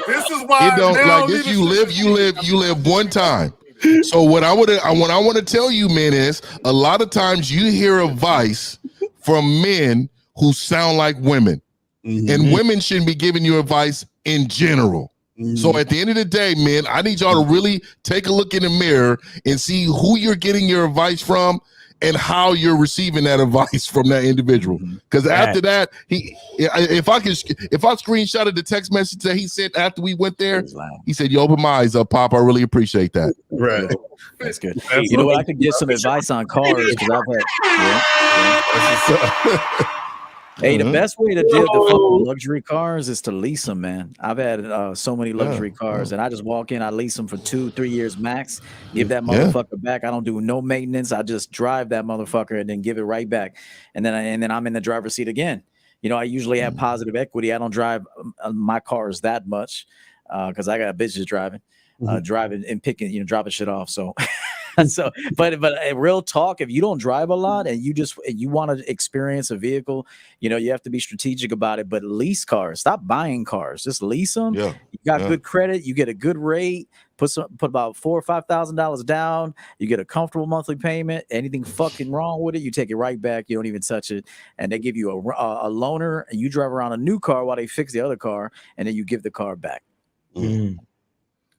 This is why it don't like this. You live one time. So what I want to tell you, men, is a lot of times you hear advice from men who sound like women. Mm-hmm. And women shouldn't be giving you advice in general. Mm-hmm. So at the end of the day, man, I need y'all to really take a look in the mirror and see who you're getting your advice from and how you're receiving that advice from that individual. Because after that, if I screenshotted the text message that he sent after we went there, he said, "You open my eyes up, Pop. I really appreciate that." Right. That's good. You know what? I could get some advice on cars because I've had. Hey, the best way to deal with luxury cars is to lease them, man. I've had so many luxury cars, and I just walk in, I lease them for 2-3 years max, give that motherfucker back. I don't do no maintenance. I just drive that motherfucker and then give it right back. And then I'm in the driver's seat again. You know, I usually have positive equity. I don't drive my cars that much because I got bitches driving and picking, dropping shit off. So. But real talk, if you don't drive a lot and you want to experience a vehicle, you have to be strategic about it. But lease cars, stop buying cars, just lease them. You got good credit, you get a good rate, put about $4,000 or $5,000 down, you get a comfortable monthly payment. Anything fucking wrong with it, you take it right back. You don't even touch it, and they give you a loaner, and you drive around a new car while they fix the other car, and then you give the car back.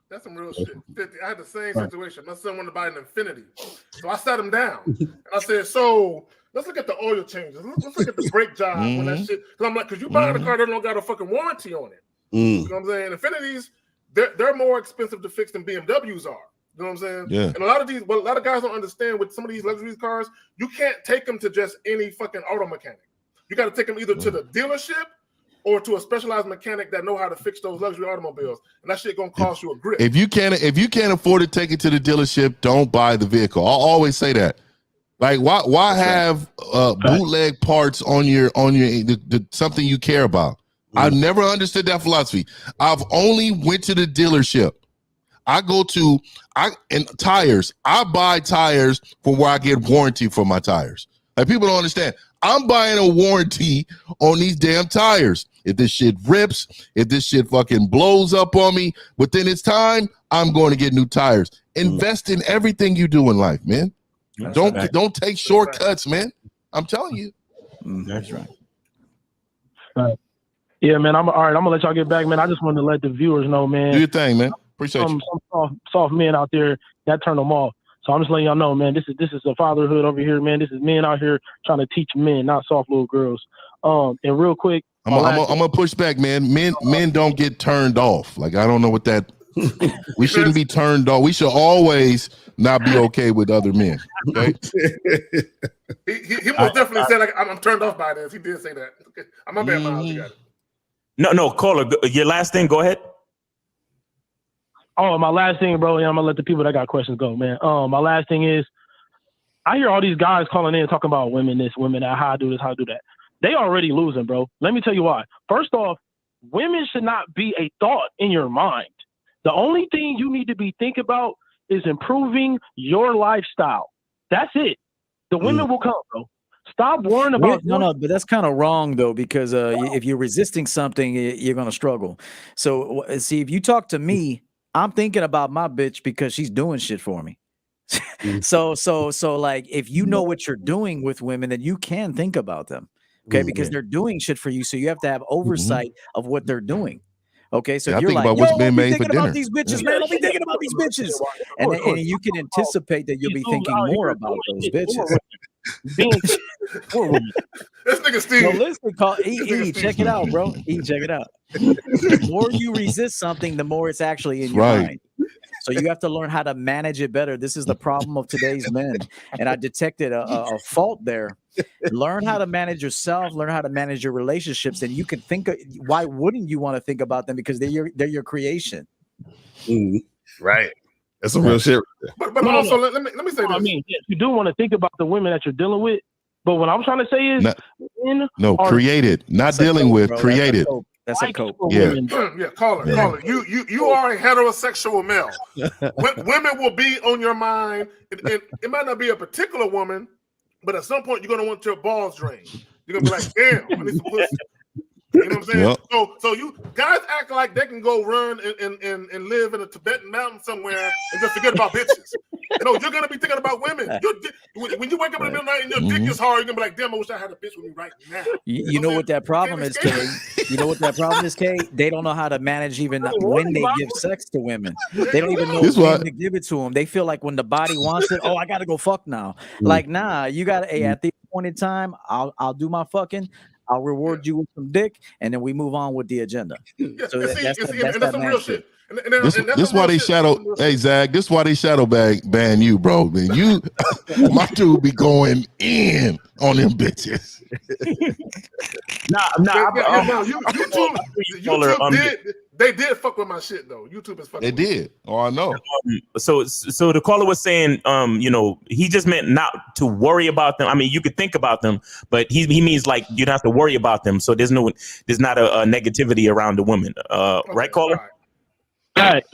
That's some real shit. 50. I had the same situation. My son wanted to buy an Infinity. So I sat him down. And I said, so let's look at the oil changes. Let's look at the brake job when that shit. Because I'm like, because you buying a car that don't got a fucking warranty on it. You know what I'm saying? Infinities, they're more expensive to fix than BMWs are. You know what I'm saying? Yeah. And a lot of guys don't understand with some of these luxury cars, you can't take them to just any fucking auto mechanic. You got to take them either to the dealership or to a specialized mechanic that know how to fix those luxury automobiles, and that shit gonna cost you a grip. If you can't afford to take it to the dealership, don't buy the vehicle. I'll always say that. Like, why have bootleg parts on your something you care about? I've never understood that philosophy. I've only went to the dealership. And tires. I buy tires from where I get warranty for my tires. Like, people don't understand. I'm buying a warranty on these damn tires. If this shit rips, if this shit fucking blows up on me, within its time, I'm going to get new tires. Invest in everything you do in life, man. Don't take shortcuts, man. I'm telling you. That's right. Yeah, man. All right. I'm gonna let y'all get back, man. I just wanted to let the viewers know, man. Do your thing, man. Appreciate you. Some soft men out there that turn them off. So I'm just letting y'all know, man, this is a fatherhood over here, man. This is men out here trying to teach men, not soft little girls. And real quick, I'm gonna push back, man. Men don't get turned off. Like, I don't know what that. We shouldn't be turned off. We should always not be okay with other men. Okay? he most definitely said, like, I'm turned off by this. He did say that. Okay. I'm not bad, Miles. You got it. No, caller, your last thing. Go ahead. Oh, my last thing, bro, and I'm gonna let the people that got questions go, man. My last thing is, I hear all these guys calling in talking about women this, women that, how I do this, how I do that. They already losing, bro. Let me tell you why. First off, women should not be a thought in your mind. The only thing you need to be thinking about is improving your lifestyle. That's it. The women will come, bro. Stop worrying about. No, but that's kind of wrong though, because if you're resisting something, you're gonna struggle. So see, if you talk to me, I'm thinking about my bitch because she's doing shit for me. So like if you know what you're doing with women, then you can think about them. Okay, because they're doing shit for you. So you have to have oversight of what they're doing. Okay, so Yeah, if I you're think like, about yo, what's I'll being be made for thinking about dinner. these bitches, man. I'll be thinking about these bitches. And you can anticipate that you'll be thinking more about those bitches. This nigga Steve. No, listen, check it out, bro. Check it out. The more you resist something, the more it's actually in your mind. So you have to learn how to manage it better. This is the problem of today's men. And I detected a fault there. Learn how to manage yourself, learn how to manage your relationships, and you can think why wouldn't you want to think about them? Because they're your creation. Right. That's some real shit. But also, let me say this. I mean, yes, you do want to think about the women that you're dealing with, but what I'm trying to say is, created, not dealing with, created. That's a cope. Yeah. Yeah, call it. You are a heterosexual male. Women will be on your mind. It might not be a particular woman, but at some point you're gonna want your balls drained. You're gonna be like, damn, I need some pussy. You know what I'm saying? Yep. So you guys act like they can go run and live in a Tibetan mountain somewhere and just forget about bitches. No, you're gonna be thinking about women. When you wake up in the middle of the night and your dick is hard, you're gonna be like, damn, I wish I had a bitch with me right now. You know what that problem is, Kay? You know what that problem is, Kay? They don't know how to manage even when they give sex to women. They don't even know when to give it to them. They feel like when the body wants it, oh, I gotta go fuck now. Like, nah, you gotta. Hey, at the appointed time, I'll do my fucking. I'll reward you with some dick, and then we move on with the agenda. So that's some real shit. This why they shadow. Hey Zach, this why they shadow ban you, bro. Man, you, my dude, be going in on them bitches. They did fuck with my shit though. YouTube is fucking. They did. Oh, I know. So the caller was saying, he just meant not to worry about them. I mean, you could think about them, but he means like you don't have to worry about them. So there's not a negativity around the woman. Right, caller? All right.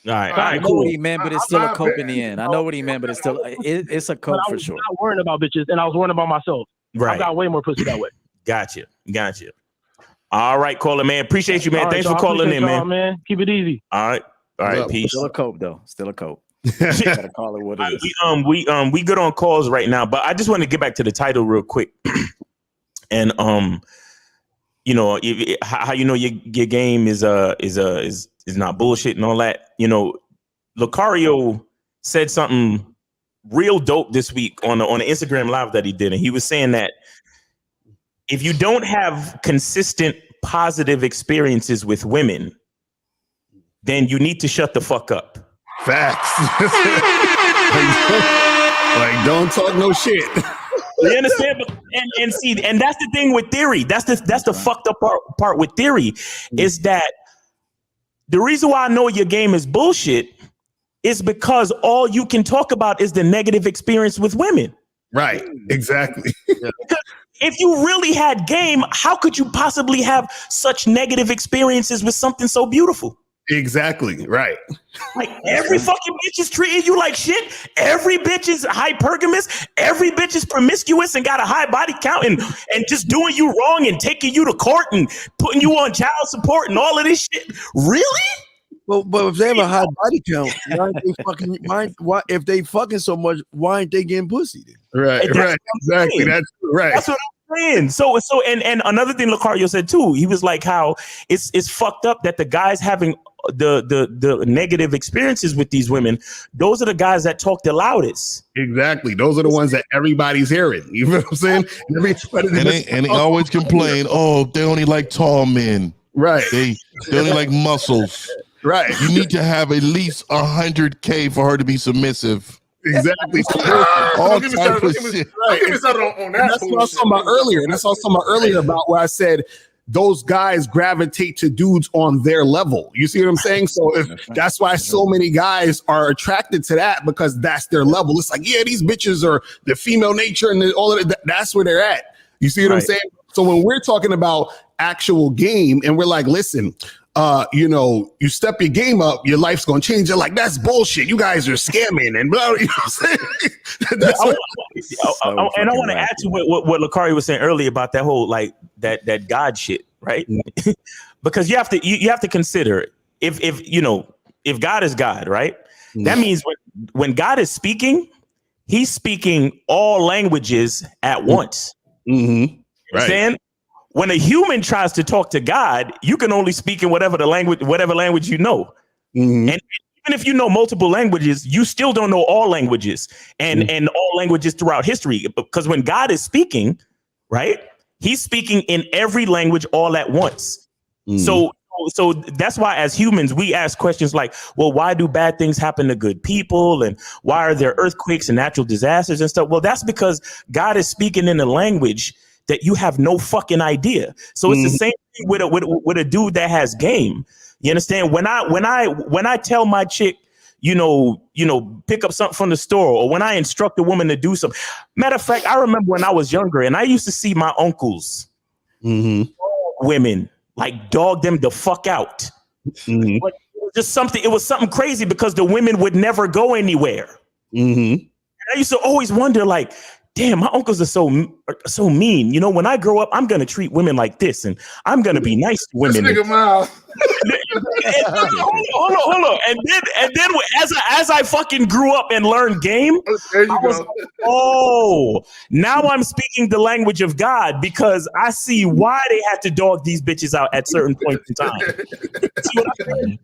I know what he meant, but it's still a cope in the end. I know what he meant, but it's still it's a cope for sure. I was not worrying about bitches, and I was worrying about myself. Right. I got way more pussy that way. Gotcha. All right, caller, man. Appreciate you, man. Thanks for calling in, man. Keep it easy. All right. Peace. Still a cope, though. Still a cope. Gotta call it what it is. We good on calls right now, but I just want to get back to the title real quick. And how your game is not bullshit and all that. Lucario said something real dope this week on the Instagram live that he did, and he was saying that if you don't have consistent positive experiences with women, then you need to shut the fuck up. Facts. Like, don't talk no shit. You understand? And that's the thing with theory. That's the fucked up part with theory is that the reason why I know your game is bullshit is because all you can talk about is the negative experience with women. Right. Exactly. If you really had game, how could you possibly have such negative experiences with something so beautiful? Exactly. Right. Like every fucking bitch is treating you like shit. Every bitch is hypergamous. Every bitch is promiscuous and got a high body count and just doing you wrong and taking you to court and putting you on child support and all of this shit. Really? But if they have a high body count, why aren't they fucking? Why if they fucking so much? Why aren't they getting pussy then? Right. Exactly. That's right. That's what I'm saying. So and another thing Lucario said too. He was like how it's fucked up that the guys having the negative experiences with these women, those are the guys that talk the loudest. Exactly. Those are the ones that everybody's hearing. You know what I'm saying? And they always complain, oh, they only like tall men. Right. They only like muscles. Right. You need to have at least 100K for her to be submissive. Exactly. All type of shit. Right. That's what I was talking about earlier. That's what I was talking about earlier about where I said those guys gravitate to dudes on their level. You see what I'm saying? So that's why so many guys are attracted to that, because that's their level. It's like, yeah, these bitches are the female nature and all of that. That's where they're at. You see what I'm saying? So when we're talking about actual game and we're like, listen, you step your game up, your life's gonna change. You're like, that's bullshit. You guys are scamming and blah. You know what I'm saying? And I want to add to what Lucario was saying earlier about that whole like that God shit, right? Because you have to consider if God is God, right? That means when God is speaking, he's speaking all languages at once. Mm-hmm. Right. When a human tries to talk to God, you can only speak in whatever language you know. Mm-hmm. And even if you know multiple languages, you still don't know all languages and all languages throughout history. Because when God is speaking, right, he's speaking in every language all at once. So that's why as humans, we ask questions like, well, why do bad things happen to good people? And why are there earthquakes and natural disasters and stuff? Well, that's because God is speaking in a language that you have no fucking idea. So it's the same thing with a dude that has game. You understand? When I tell my chick, you know, pick up something from the store, or when I instruct a woman to do something. Matter of fact, I remember when I was younger and I used to see my uncles, women, like dog them the fuck out. But it was something crazy because the women would never go anywhere. And I used to always wonder, like, damn, my uncles are so mean. You know, when I grow up, I'm gonna treat women like this, and I'm gonna be nice to women. This nigga Miles. Hold on. And then as I fucking grew up and learned game, now I'm speaking the language of God because I see why they had to dog these bitches out at certain points in time. See what I'm saying?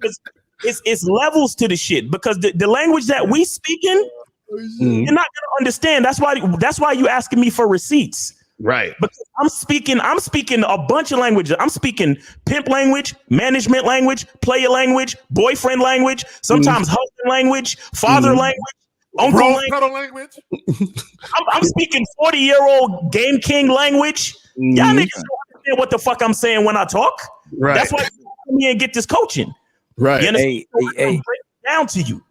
It's levels to the shit because the language that we speak in, you're not gonna understand. That's why you asking me for receipts. Right. Because I'm speaking a bunch of languages. I'm speaking pimp language, management language, player language, boyfriend language, sometimes husband language, father language, uncle language. I'm speaking 40-year-old game king language. Y'all niggas don't understand what the fuck I'm saying when I talk. Right. That's why you come here and get this coaching. Right. You understand? Hey. Break it down to you.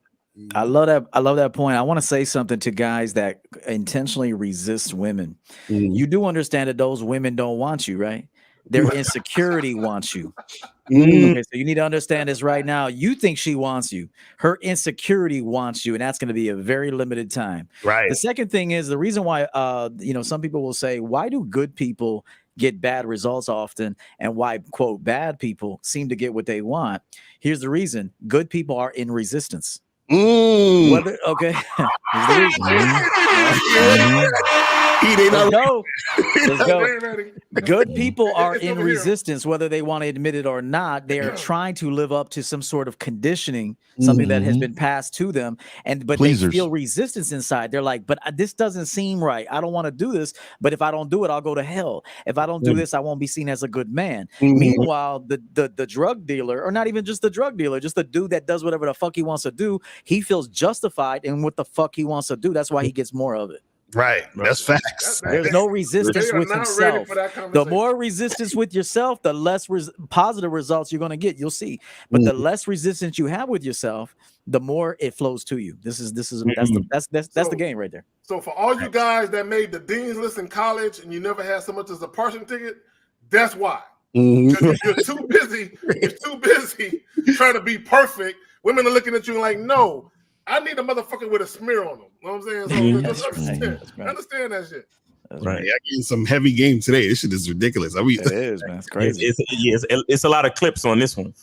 I love that point. I want to say something to guys that intentionally resist women. You do understand that those women don't want you, right? Their insecurity wants you. Okay, so you need to understand this right now. You think she wants you. Her insecurity wants you, and that's going to be a very limited time. Right. The second thing is the reason why some people will say, why do good people get bad results often, and why, quote, bad people seem to get what they want? Here's the reason. Good people are in resistance. Whether, okay. Let's go. Good people are in resistance, whether they want to admit it or not. They are trying to live up to some sort of conditioning, something that has been passed to them, but they feel resistance inside. They're like, but this doesn't seem right. I don't want to do this, but if I don't do it, I'll go to hell. If I don't do this, I won't be seen as a good man. Meanwhile, the drug dealer, or not even just the drug dealer, just the dude that does whatever the fuck he wants to do, he feels justified in what the fuck he wants to do. That's why he gets more of it. Right. That's facts. There's no resistance with himself. The more resistance with yourself, the less positive results you're going to get. You'll see. But the less resistance you have with yourself, the more it flows to you. That's the game right there. So for all you guys that made the dean's list in college and you never had so much as a parking ticket, that's why. Because you're too busy. You're too busy trying to be perfect. Women are looking at you like, no, I need a motherfucker with a smear on them. You know what I'm saying? So just understand that shit. That's right. Yeah, getting some heavy game today. This shit is ridiculous. I mean, it is, man. It's crazy. It's a lot of clips on this one.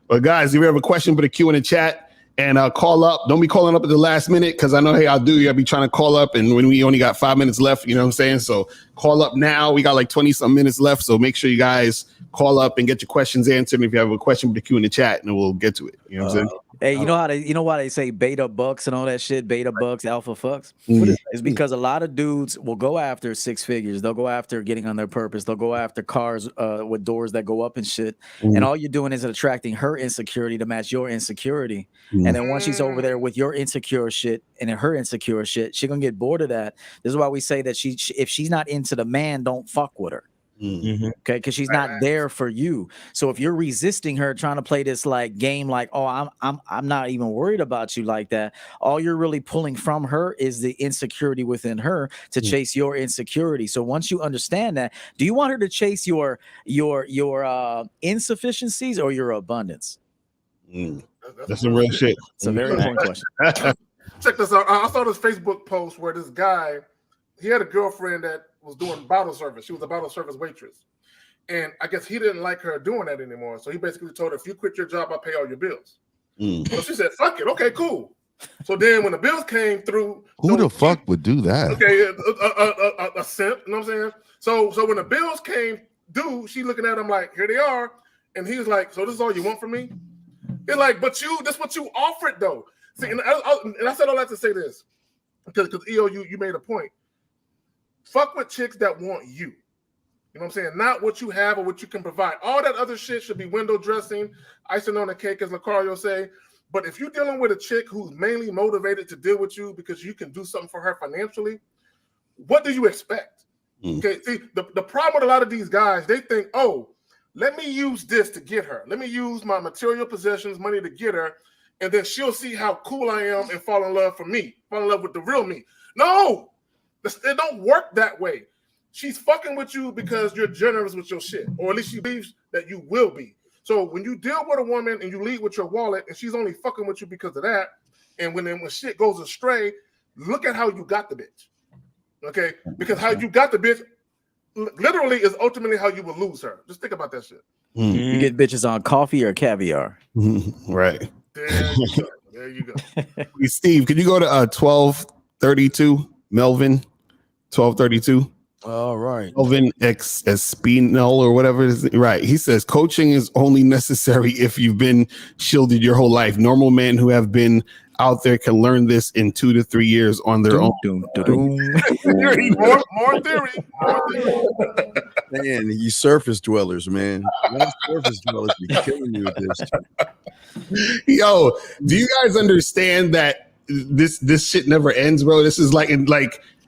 But guys, if you have a question, put a Q in the chat and call up. Don't be calling up at the last minute because I know, hey, I'll be trying to call up, and when we only got 5 minutes left, you know what I'm saying? So call up now. We got like 20-some minutes left, so make sure you guys call up and get your questions answered. And if you have a question, put the Q in the chat, and we'll get to it. You know what I'm saying? Hey, you know why they say beta bucks and all that shit? Beta bucks, alpha fucks. It's because a lot of dudes will go after 6 figures. They'll go after getting on their purpose. They'll go after cars with doors that go up and shit. And all you're doing is attracting her insecurity to match your insecurity. And then once she's over there with your insecure shit and her insecure shit, she's gonna get bored of that. This is why we say that if she's not into the man, don't fuck with her. Okay, because she's not there for you. So if you're resisting her, trying to play this like game, like, oh, I'm not even worried about you like that. All you're really pulling from her is the insecurity within her to chase your insecurity. So once you understand that, do you want her to chase your insufficiencies or your abundance? That's some real shit. It's a very important question. Check this out. I saw this Facebook post where this guy, he had a girlfriend that was doing bottle service. She was a bottle service waitress. And I guess he didn't like her doing that anymore. So he basically told her, if you quit your job, I'll pay all your bills. So she said, fuck it. Okay, cool. So then when the bills came through, Who the fuck would do that? okay, a simp, you know what I'm saying? So when the bills came due, she looking at him like, here they are. And he was like, so this is all you want from me? He's like, but that's what you offered though. See, and I said all that to say this, because EO, you made a point. Fuck with chicks that want you. You know what I'm saying? Not what you have or what you can provide. All that other shit should be window dressing, icing on the cake, as Lucario say. But if you're dealing with a chick who's mainly motivated to deal with you because you can do something for her financially, what do you expect? Okay, see, the problem with a lot of these guys, they think, oh, let me use this to get her. Let me use my material possessions, money to get her, and then she'll see how cool I am and fall in love for me, fall in love with the real me. No, it don't work that way. She's fucking with you because you're generous with your shit, or at least she believes that you will be. So when you deal with a woman and you lead with your wallet and she's only fucking with you because of that, and when shit goes astray, look at how you got the bitch. Okay? Because how you got the bitch literally is ultimately how you will lose her. Just think about that shit. You get bitches on coffee or caviar. Right. There you go. There you go. Hey, Steve, could you go to 1232? Melvin, 1232. All right. Melvin X Espinel or whatever it is. Right. He says coaching is only necessary if you've been shielded your whole life. Normal men who have been out there can learn this in 2 to 3 years on their own. More theory. Man, you surface dwellers, man. Surface dwellers be killing you with this. Yo, do you guys understand that this shit never ends, bro? This is like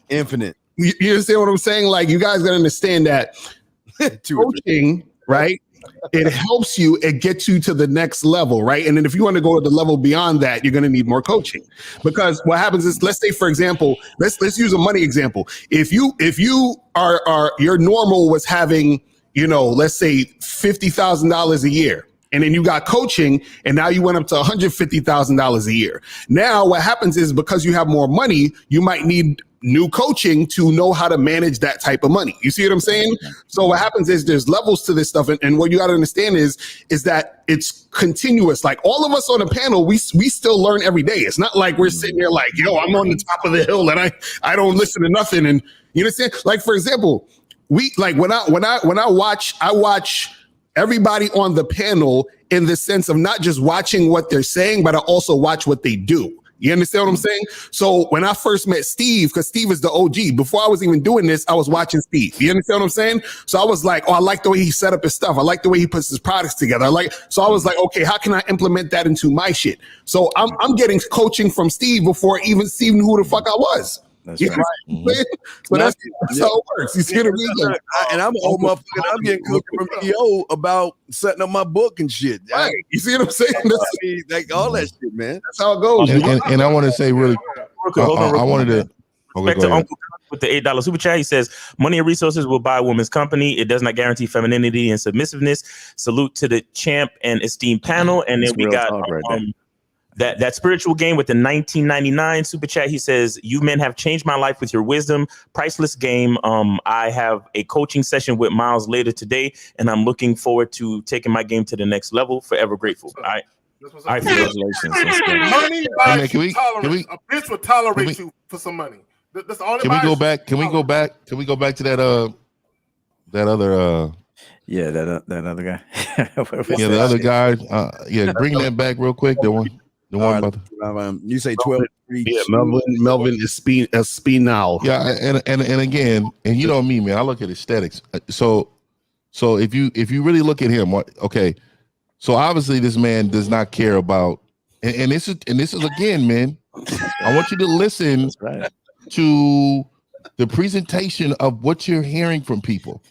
infinite. You understand what I'm saying? Like, you guys gotta understand that coaching, right? It helps you, it gets you to the next level, right? And then if you want to go to the level beyond that, you're going to need more coaching. Because what happens is, let's say, for example, let's use a money example. If you are your normal was having, let's say $50,000 a year, and then you got coaching, and now you went up to $150,000 a year. Now what happens is, because you have more money, you might need new coaching to know how to manage that type of money. You see what I'm saying? So what happens is there's levels to this stuff. And what you got to understand is that it's continuous. Like, all of us on the panel, we still learn every day. It's not like we're sitting there like, yo, I'm on the top of the hill and I don't listen to nothing. And you understand? Like, for example, when I watch everybody on the panel in the sense of not just watching what they're saying, but I also watch what they do. You understand what I'm saying? So when I first met Steve, because Steve is the OG, before I was even doing this, I was watching Steve. You understand what I'm saying? So I was like, oh, I like the way he set up his stuff. I like the way he puts his products together. So I was like, okay, how can I implement that into my shit? So I'm getting coaching from Steve before even Steve knew who the fuck I was. That's right. So that's how it works. You see what I mean? And I'm an old motherfucker. I'm getting coaching from EO about setting up my book and shit. Right. You see what I'm saying? Like all that shit, man. That's how it goes. And I want to say really, I wanted to. Back to Uncle with the $8 super chat. He says, money and resources will buy a woman's company. It does not guarantee femininity and submissiveness. Salute to the champ and esteemed panel. And then we got that spiritual game with the 1999 super chat. He says, you men have changed my life with your wisdom. Priceless game. I have a coaching session with Miles later today, and I'm looking forward to taking my game to the next level. Forever grateful. All right. Congratulations. Money buys you tolerance. A bitch will tolerate you for some money. That's all. Can we go back? Can we go back to that other that other guy. The other guy. Bring that back real quick. The one about you say 12. Yeah, Melvin is Espinal. Yeah, and again, and you know me, man. I look at aesthetics. So if you really look at him, okay. So obviously this man does not care about, and this is again, man. I want you to listen to the presentation of what you're hearing from people.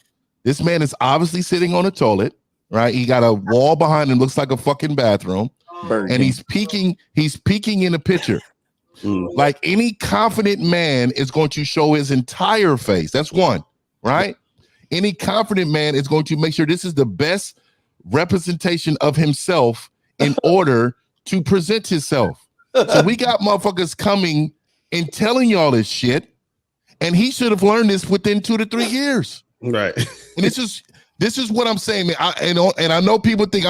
This man is obviously sitting on a toilet, right? He got a wall behind him, looks like a fucking bathroom. And he's peeking in a picture. Like any confident man is going to show his entire face. That's one, right? Any confident man is going to make sure this is the best representation of himself in order to present himself. So we got motherfuckers coming and telling y'all this shit, and he should have learned this within 2 to 3 years. Right. And this is what I'm saying, man. And I know people think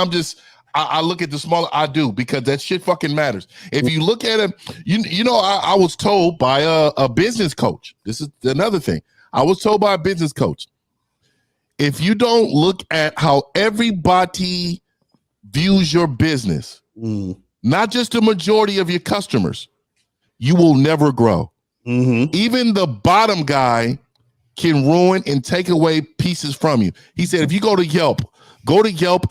I look at the smaller. I do, because that shit fucking matters. If you look at it, I was told by a business coach. This is another thing. I was told by a business coach. If you don't look at how everybody views your business, not just the majority of your customers, you will never grow. Even the bottom guy can ruin and take away pieces from you. He said, if you go to Yelp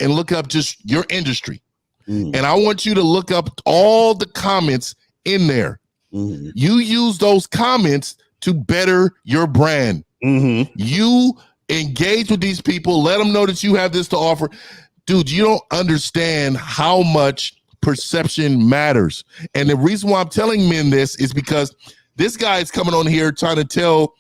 and look up just your industry. And I want you to look up all the comments in there. You use those comments to better your brand. You engage with these people, let them know that you have this to offer. Dude, you don't understand how much perception matters. And the reason why I'm telling men this is because this guy is coming on here trying to tell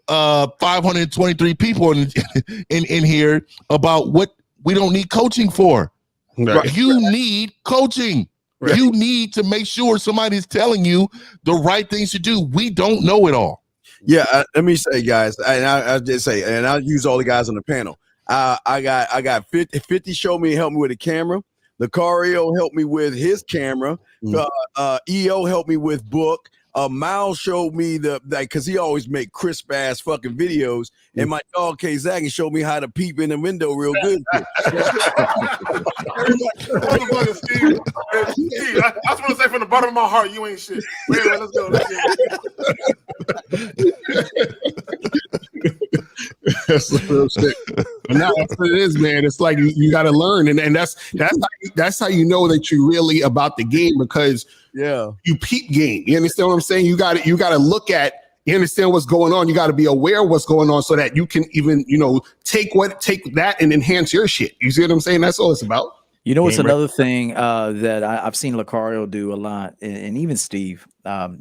523 people in here about what we don't need coaching for. Right. You need coaching. Right. You need to make sure somebody's telling you the right things to do. We don't know it all. Yeah, let me say, guys, and I'll just say, and I'll use all the guys on the panel. I got 50 showed me and helped me with the camera. Lucario helped me with his camera. EO helped me with book. Miles showed me because he always make crisp ass fucking videos, and my dog K Zaggin showed me how to peep in the window real good. Steve, I just want to say from the bottom of my heart, you ain't shit. Anyway, let's go. That's real shit. And that's what it is, man. It's like you got to learn, and that's how you know that you're really about the game, because you peep game. You understand what I'm saying? You got to look at. You understand what's going on. You got to be aware of what's going on so that you can even take that and enhance your shit. You see what I'm saying? That's all it's about. You know, it's another thing that I've seen Lucario do a lot, and even Steve.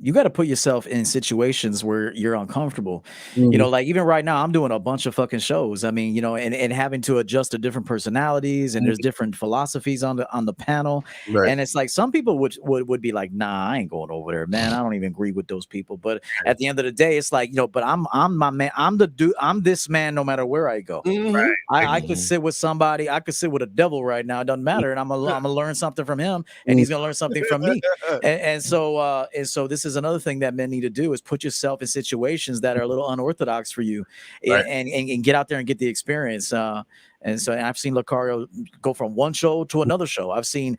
You got to put yourself in situations where you're uncomfortable. Like even right now, I'm doing a bunch of fucking shows. I mean, and having to adjust to different personalities, and there's different philosophies on the panel. Right. And it's like some people would be like, nah, I ain't going over there, man. I don't even agree with those people. But at the end of the day, it's like, but I'm my man. I'm the dude. I'm this man no matter where I go. Right. I could sit with somebody. I could sit with a devil right now. It doesn't matter. And I'm gonna learn something from him, and he's gonna learn something from me. And so this is another thing that men need to do, is put yourself in situations that are a little unorthodox for you, right, and get out there and get the experience. And I've seen Lucario go from one show to another show. I've seen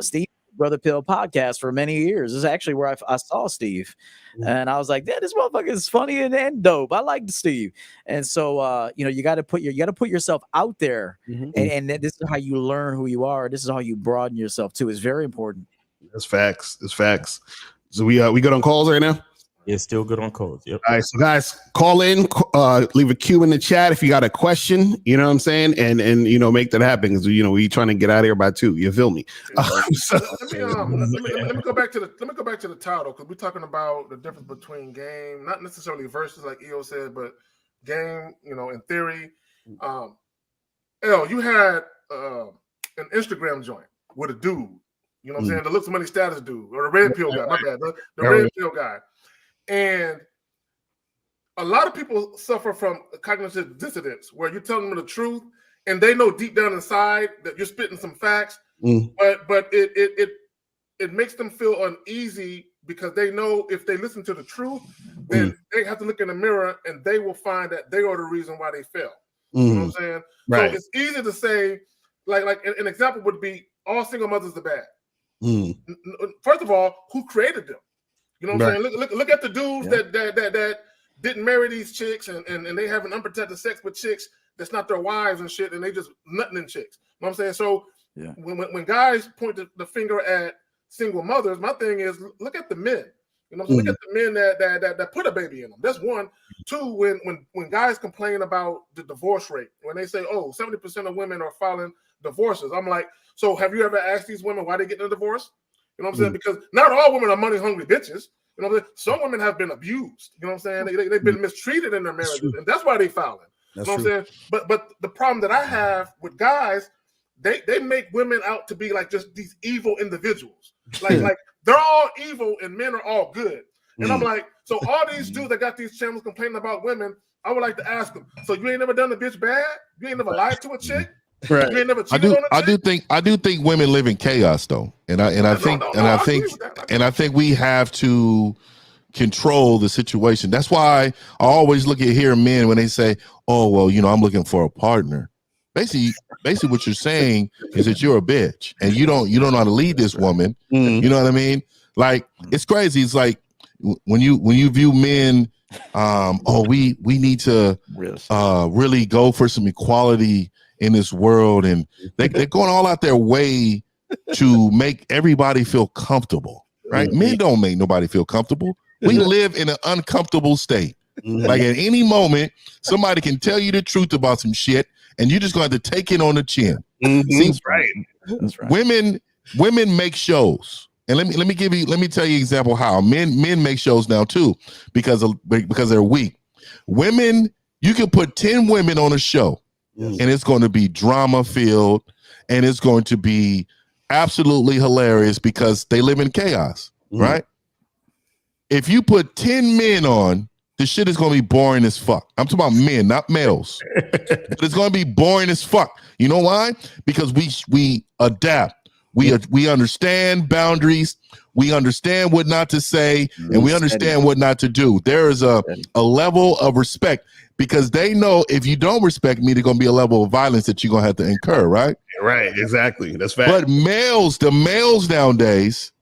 Steve Brother Pill podcast for many years. This is actually where I saw Steve, and I was like, "Yeah, this motherfucker is funny and dope. I like Steve." And so, you got to put yourself out there, and this is how you learn who you are. This is how you broaden yourself too. It's very important. That's facts. It's facts. So we good on calls right now? Yeah, still good on calls. Yep. All right, so guys, call in, leave a Q in the chat if you got a question, you know what I'm saying? And make that happen, because we trying to get out of here by 2. You feel me? Let me go back to the title, because we're talking about the difference between game, not necessarily versus like EO said, but game, in theory. You had an Instagram joint with a dude. You know what I'm saying? The looks money status dude, or the red pill guy. My bad. The red pill guy. And a lot of people suffer from cognitive dissonance, where you're telling them the truth, and they know deep down inside that you're spitting some facts, but it makes them feel uneasy, because they know if they listen to the truth, then they have to look in the mirror, and they will find that they are the reason why they fail. You know what I'm saying? Right. So it's easy to say, like an example would be, all single mothers are bad. First of all, who created them? You know what I'm saying? Look at the dudes that didn't marry these chicks, and they have an unprotected sex with chicks that's not their wives and shit, and they just nutting in chicks. You know what I'm saying? So when guys point the finger at single mothers, my thing is, look at the men. You know what I'm saying? Look at the men that put a baby in them. That's one. 2, when guys complain about the divorce rate, when they say, 70% of women are filing divorces, I'm like, so have you ever asked these women why they get a divorce? You know what I'm saying? Because not all women are money hungry bitches. You know what I'm saying? Some women have been abused. You know what I'm saying? They've been mistreated in their marriages, and that's why they filing. You know what I'm saying? But the problem that I have with guys, they make women out to be like just these evil individuals. Like they're all evil and men are all good. And I'm like, so all these dudes that got these channels complaining about women, I would like to ask them, so you ain't never done a bitch bad? You ain't never lied to a chick? Right. You ain't never cheated on a chick? I do think women live in chaos though, and I think we have to control the situation. That's why I always look at hear men when they say, "Oh, well, I'm looking for a partner." Basically, what you're saying is that you're a bitch and you don't know how to lead this woman. You know what I mean? Like, it's crazy. It's like when you view men, we need to really go for some equality in this world, and they're going all out their way to make everybody feel comfortable. Right? Men don't make nobody feel comfortable. We live in an uncomfortable state. Like at any moment, somebody can tell you the truth about some shit, and you're just going to have to take it on the chin. See, That's right. Women make shows, and let me tell you example how men make shows now too, because they're weak. Women, you can put 10 women on a show, and it's going to be drama filled, and it's going to be absolutely hilarious because they live in chaos, right? If you put 10 men on, the shit is going to be boring as fuck. I'm talking about men, not males. But it's going to be boring as fuck. You know why? Because we adapt. We understand boundaries. We understand what not to say, and we understand what not to do. There is a level of respect because they know if you don't respect me, there's going to be a level of violence that you're going to have to incur, right? Right, exactly. That's fact. But the males nowadays,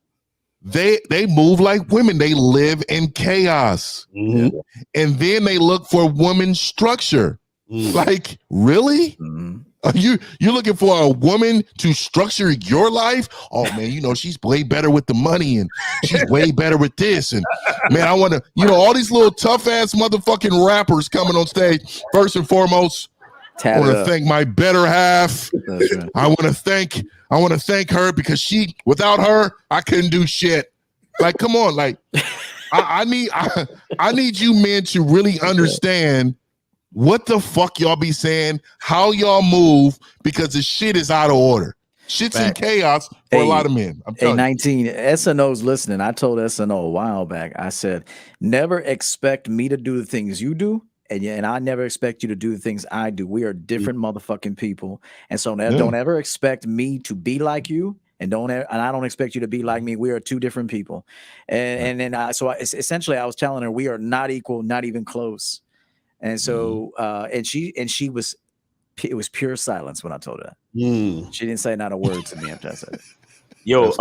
they move like women. They live in chaos. And then they look for woman structure. Like, really? You're looking for a woman to structure your life? Oh man, she's way better with the money, and she's way better with this. And man, I want to, all these little tough ass motherfucking rappers coming on stage. First and foremost, I want to thank my better half. Right. I want to thank her because without her, I couldn't do shit. Like, come on, like I need you men to really understand what the fuck y'all be saying, how y'all move, because the shit is out of order. Shit's in chaos for a lot of men. I'm telling 19 SNO's listening. I told SNO a while back. I said, never expect me to do the things you do. And I never expect you to do the things I do. We are different motherfucking people. And so don't ever expect me to be like you. And I don't expect you to be like me. We are two different people. And then essentially I was telling her we are not equal, not even close. And so it was pure silence when I told her that. She didn't say not a word to me after I said it. Yo,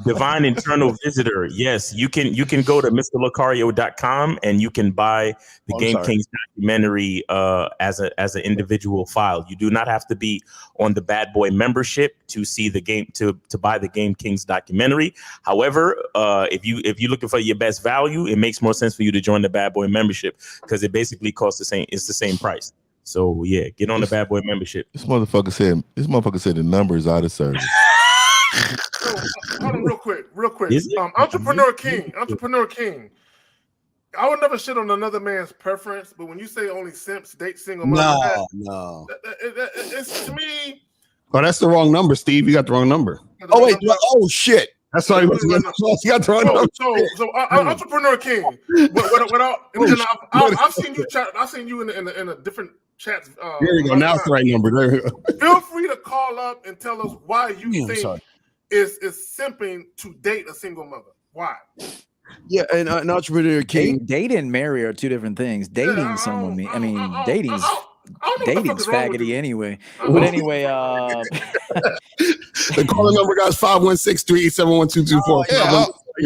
divine internal visitor. Yes, you can go to mrlucario.com and you can buy the Game Kings documentary as an individual file. You do not have to be on the Bad Boy membership to see the game to buy the Game Kings documentary. However, if you're looking for your best value, it makes more sense for you to join the Bad Boy membership because it basically costs the same. It's the same price. So yeah, get on the Bad Boy membership. This motherfucker said the number is out of service. So, hold on, real quick. Entrepreneur King. I would never shit on another man's preference, but when you say only simps date single mothers, it's to me. Oh, that's the wrong number, Steve. You got the wrong number. Oh wait! Oh shit! That's sorry. You got the wrong number. So Entrepreneur King. I've seen you chat. I've seen you in a different chats. There you go. Now it's the right number. There you go. Feel free to call up and tell us why you think is simping to date a single mother. Why? Yeah, and an Entrepreneur King. Date and marry are two different things. Dating someone, dating's faggoty anyway. But anyway, the calling number, guys, 516-387-1224.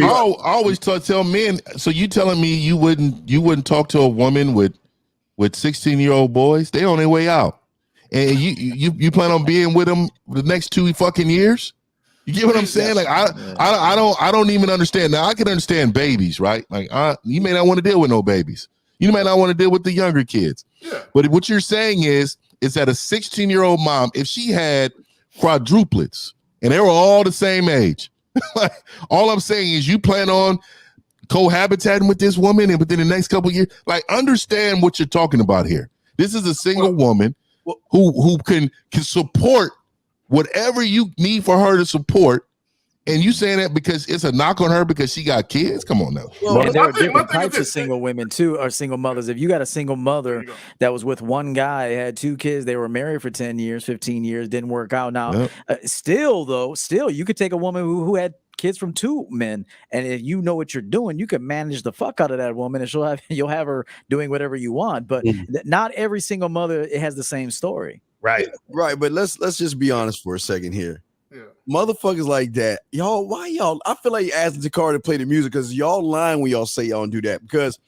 I always tell men. So you telling me you wouldn't talk to a woman with 16-year-old boys? They on their way out, and you plan on being with them the next 2 fucking years? You get what I'm saying? Like I don't even understand. Now I can understand babies, right? Like you may not want to deal with no babies. You may not want to deal with the younger kids. Yeah. But what you're saying is that a 16-year-old mom, if she had quadruplets and they were all the same age, like all I'm saying is you plan on cohabitating with this woman and within the next couple of years, like understand what you're talking about here. This is a single woman who can support whatever you need for her to support And you saying that because it's a knock on her because she got kids? Come on now. Well, and there are different types of single women too, or single mothers. If you got a single mother that was with one guy, had 2 kids, they were married for 10 years, 15 years, didn't work out. Now, still, you could take a woman who had kids from 2 men, and if you know what you're doing, you can manage the fuck out of that woman, and you'll have her doing whatever you want. But not every single mother has the same story. Right. But let's just be honest for a second here. Motherfuckers like that, y'all. Why y'all? I feel like asking Jakar to play the music because y'all lying when y'all say y'all don't do that. Because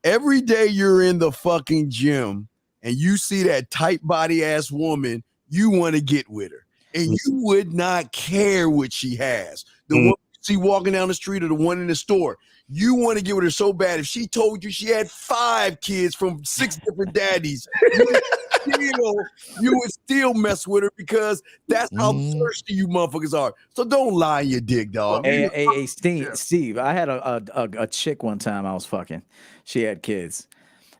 every day you're in the fucking gym and you see that tight body ass woman, you want to get with her, and you would not care what she has. The one you see walking down the street or the one in the store, you want to get with her so bad. If she told you she had 5 kids from 6 different daddies, you would still mess with her because that's how thirsty you motherfuckers are. So don't lie in your dick, dog. Hey, Steve, I had a chick one time I was fucking. She had kids.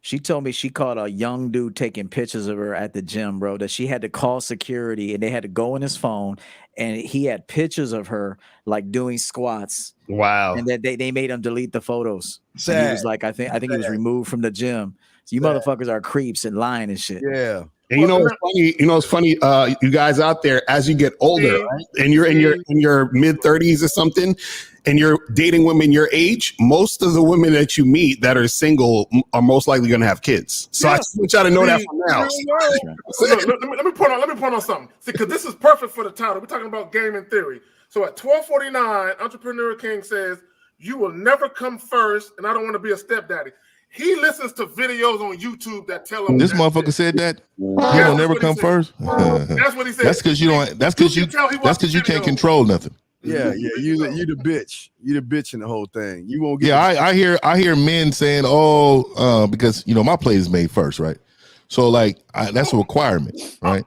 She told me she caught a young dude taking pictures of her at the gym, bro, that she had to call security and they had to go in his phone and he had pictures of her like doing squats. Wow. And that they made him delete the photos. And he was like, I think he was removed from the gym. So you motherfuckers are creeps and lying and shit. Yeah. And you know what's funny? It's funny. You guys out there, as you get older, right? And you're in your mid-30s or something, and you're dating women your age. Most of the women that you meet that are single are most likely going to have kids. So I just want y'all to know that from now. Let me point on something. See, because this is perfect for the title. We're talking about game and theory. So at 12:49, Entrepreneur King says, "You will never come first, and I don't want to be a stepdaddy." He listens to videos on YouTube that tell him this motherfucker said that. He'll never come first. That's what he said. That's because you don't. That's because you can't control nothing. Yeah. You the bitch. You the bitch in the whole thing. You won't get. Yeah, I hear men saying, because my plate is made first, right? So like that's a requirement, right?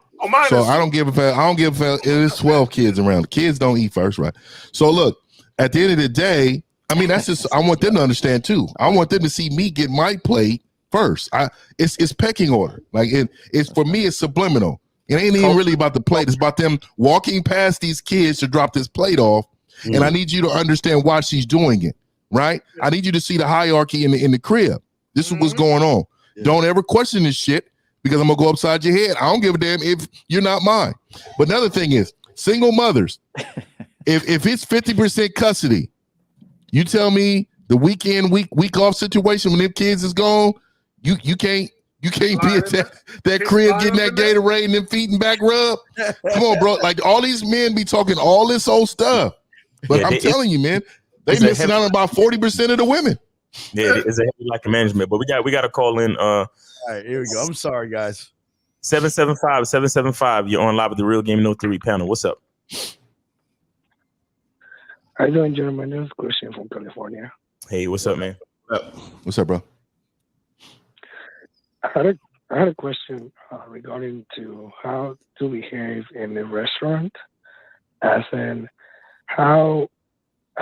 So I don't give a fuck. I don't give a fuck. There's 12 kids around. The kids don't eat first, right? So look, at the end of the day, I mean, that's just, I want them to understand too. I want them to see me get my plate first. It's pecking order. Like it's for me, it's subliminal. It ain't even really about the plate. It's about them walking past these kids to drop this plate off. And I need you to understand why she's doing it, right? I need you to see the hierarchy in the crib. This is what's going on. Don't ever question this shit because I'm gonna go upside your head. I don't give a damn if you're not mine. But another thing is single mothers. if it's 50% custody, you tell me the weekend, week off situation when them kids is gone, you can't be at that crib getting that Gatorade and them feet and back rub. Come on, bro. Like all these men be talking all this old stuff. But I'm telling you, man, they missing out on about 40% of the women. Yeah, it's a heavy lack of management. But we got to call in. All right, here we go. I'm sorry, guys. 775. You're on live with the Real Game No Theory panel. What's up? How you doing, gentlemen? This is Christian from California. Hey, what's up, man? What's up, bro? I had a question regarding to how to behave in the restaurant, as in how,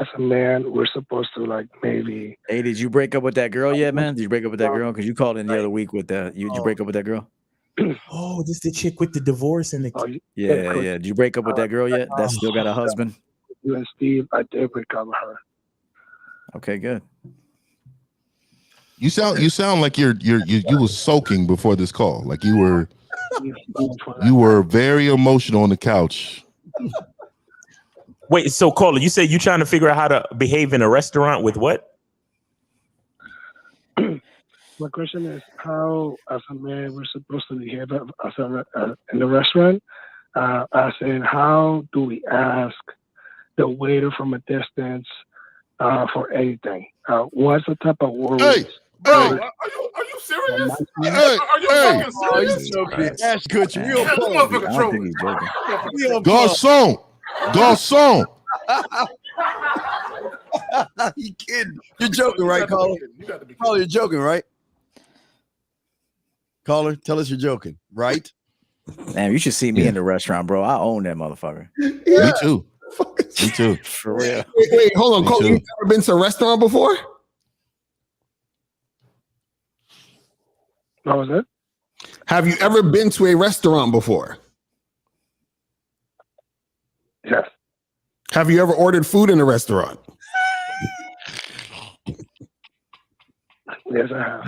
as a man, we're supposed to like maybe. Hey, did you break up with that girl yet, man? Did you break up with that girl? Because you called in the other week with that. You break up with that girl? Oh, this the chick with the divorce and the. Yeah. Did you break up with that girl yet? That still got a husband. You and Steve, I did break up with her. Okay, good. You sound like you were soaking before this call. Like you were very emotional on the couch. Wait, so caller, you said you trying to figure out how to behave in a restaurant with what? My question is how, as a man, we're supposed to behave in the restaurant. As in, how do we ask the waiter from a distance for anything? What's the type of words? Hey, are you serious? Are you fucking serious? That's good. Garçon. You kidding? You're joking, right, caller? Caller, you're joking, right? Caller, tell us you're joking, right? Damn, you should see me in the restaurant, bro. I own that motherfucker. Me too. Me too. For real. Wait, hold on, Cole. You've never been to a restaurant before? What was it? Have you ever been to a restaurant before? Yes. Have you ever ordered food in a restaurant? Yes, I have.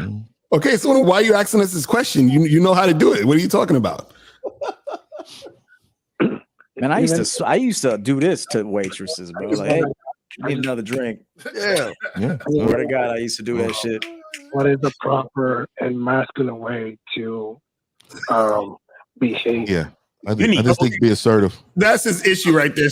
Okay, so why are you asking us this question? You know how to do it. What are you talking about? Man, I used to do this to waitresses, bro. Like, hey, need another drink. Yeah. Swear to God, I used to do that shit. What is the proper and masculine way to behave? Yeah. I just think be assertive. That's his issue right there.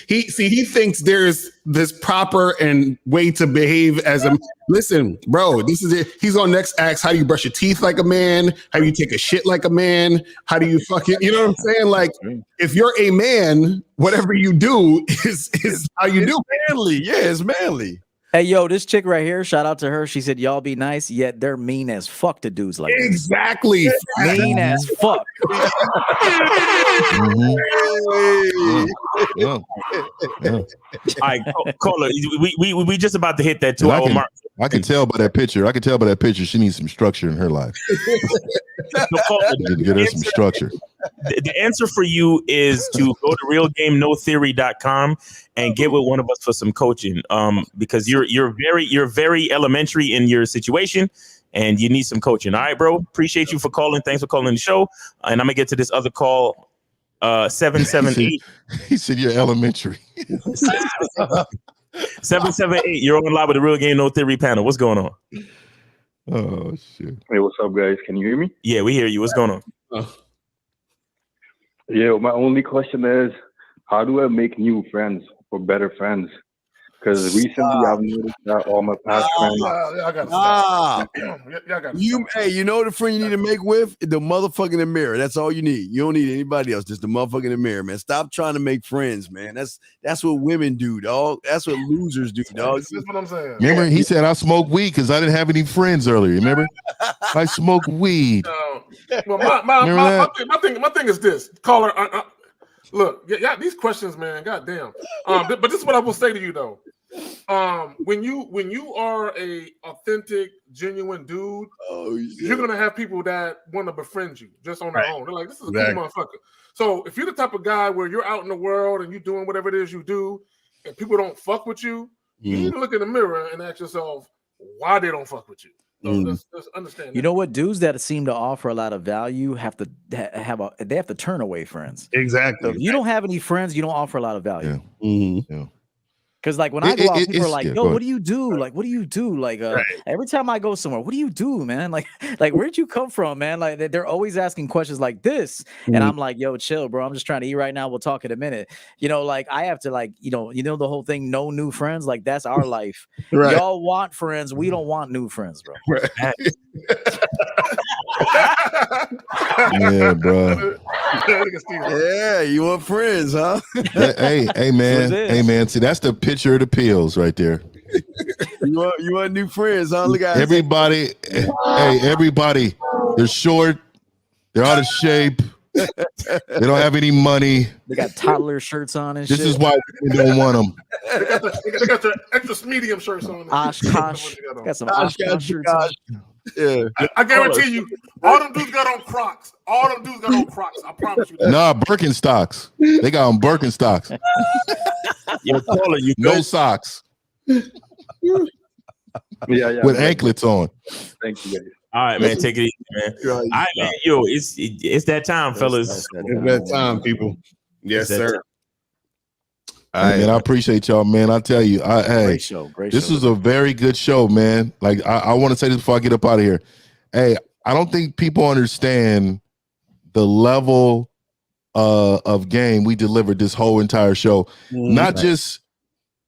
He thinks there's this proper and way to behave as a listen, bro. This is it. He's on next acts. How do you brush your teeth like a man? How do you take a shit like a man? How do you fucking, you know what I'm saying? Like, if you're a man, whatever you do is how you do. Manly, yeah, it's manly. Hey, yo, this chick right here, shout out to her. She said, y'all be nice, yet they're mean as fuck to dudes like this. Exactly. Mean as fuck. Yeah. All right, Cola, we just about to hit that 2 hour mark. I can tell by that picture. She needs some structure in her life. Get her some structure. The answer for you is to go to realgamenotheory.com and get with one of us for some coaching. Because you're very elementary in your situation and you need some coaching. All right, bro. Appreciate you for calling. Thanks for calling the show. And I'm gonna get to this other call. 778. He said you're elementary. 778. You're on live with the Real Game No Theory panel. What's going on? Oh shit. Hey, what's up, guys? Can you hear me? Yeah, we hear you. What's going on? Yeah, my only question is, how do I make new friends or better friends? Because recently I've noticed that all my past friends. Y'all gotta stop. Y'all gotta stop. Hey, you know the friend you need to make with? The motherfucker in the mirror. That's all you need. You don't need anybody else. Just the motherfucker in the mirror, man. Stop trying to make friends, man. That's what women do, dog. That's what losers do, dog. That's what I'm saying. Remember, he said I smoke weed because I didn't have any friends earlier. Remember? I smoke weed. Well, my thing is this, caller. Look, yeah, these questions, man. Goddamn. But this is what I will say to you though. When you are a authentic, genuine dude, you're gonna have people that want to befriend you just on their own. They're like, this is a cool motherfucker. So if you're the type of guy where you're out in the world and you're doing whatever it is you do, and people don't fuck with you, you need to look in the mirror and ask yourself why they don't fuck with you. So let's understand that. You know what? Dudes that seem to offer a lot of value have to turn away friends. Exactly. So if you don't have any friends, you don't offer a lot of value. Yeah. Because like when I go out, people are like, "Yo, what do you do? Like, what do you do? Like, every time I go somewhere, what do you do, man? Like, where'd you come from, man? Like, they're always asking questions like this, and I'm like, "Yo, chill, bro. I'm just trying to eat right now. We'll talk in a minute." You know, like I have to like, you know the whole thing. No new friends. Like that's our life. Right. Y'all want friends. We don't want new friends, bro. Right. Yeah, bro. Yeah, you want friends, huh? Hey, man. See, that's the picture of the pills right there. You want new friends, huh? Look at everybody. Hey, everybody. They're short. They're out of shape. They don't have any money. They got toddler shirts on and this shit. is why we don't want them. They got the extra medium shirts on. Oshkosh. Got some Oshkosh shirts on. Yeah, I guarantee you, all them dudes got on Crocs. I promise you that. Nah, Birkenstocks. They got on Birkenstocks. Yo, caller, you no good? socks. Yeah. With anklets on. Thank you, guys. All right, man. Take it easy, man. All right, man. Yo, it's that time, fellas. It's that time, people. Yes, sir. Hey, man, I appreciate y'all, man. I tell you, Great show. This is a very good show, man. Like, I want to say this before I get up out of here. Hey, I don't think people understand the level of game we delivered this whole entire show. Not just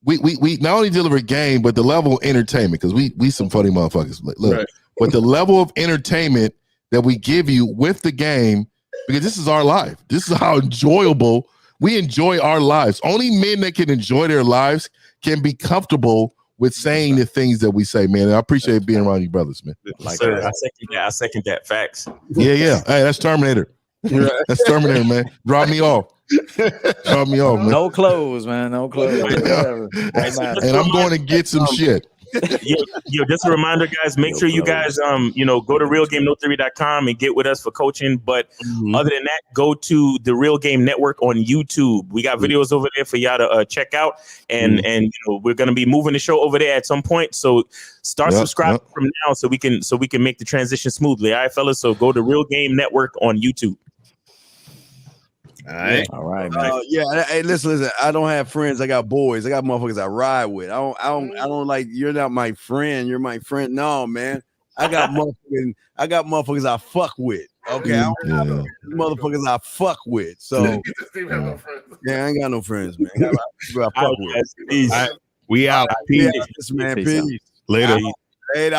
we not only deliver game, but the level of entertainment, because we some funny motherfuckers. Look, but the level of entertainment that we give you with the game, because this is our life. This is how enjoyable we enjoy our lives. Only men that can enjoy their lives can be comfortable with saying the things that we say, man. And I appreciate being around you brothers, man. Like, I second that. Facts. Yeah. Hey, that's Terminator. That's Terminator, man. Drop me off. Man. No clothes, man. No clothes. And I'm going to get some shit. Yo, just a reminder, guys, make sure you guys go to realgamenotheory.com and get with us for coaching. But other than that, go to the Real Game Network on YouTube. We got videos over there for y'all to check out. And we're gonna be moving the show over there at some point. So start subscribing from now so we can make the transition smoothly. All right, fellas. So go to Real Game Network on YouTube. All right, man. Hey, listen. I don't have friends. I got boys. I got motherfuckers I ride with. I don't like. You're not my friend. You're my friend. No, man. I got motherfuckers I fuck with. Okay, I don't have motherfuckers I fuck with. So I ain't got no friends, man. I got people I fuck with. We out. Peace, man. Peace. Later. Later.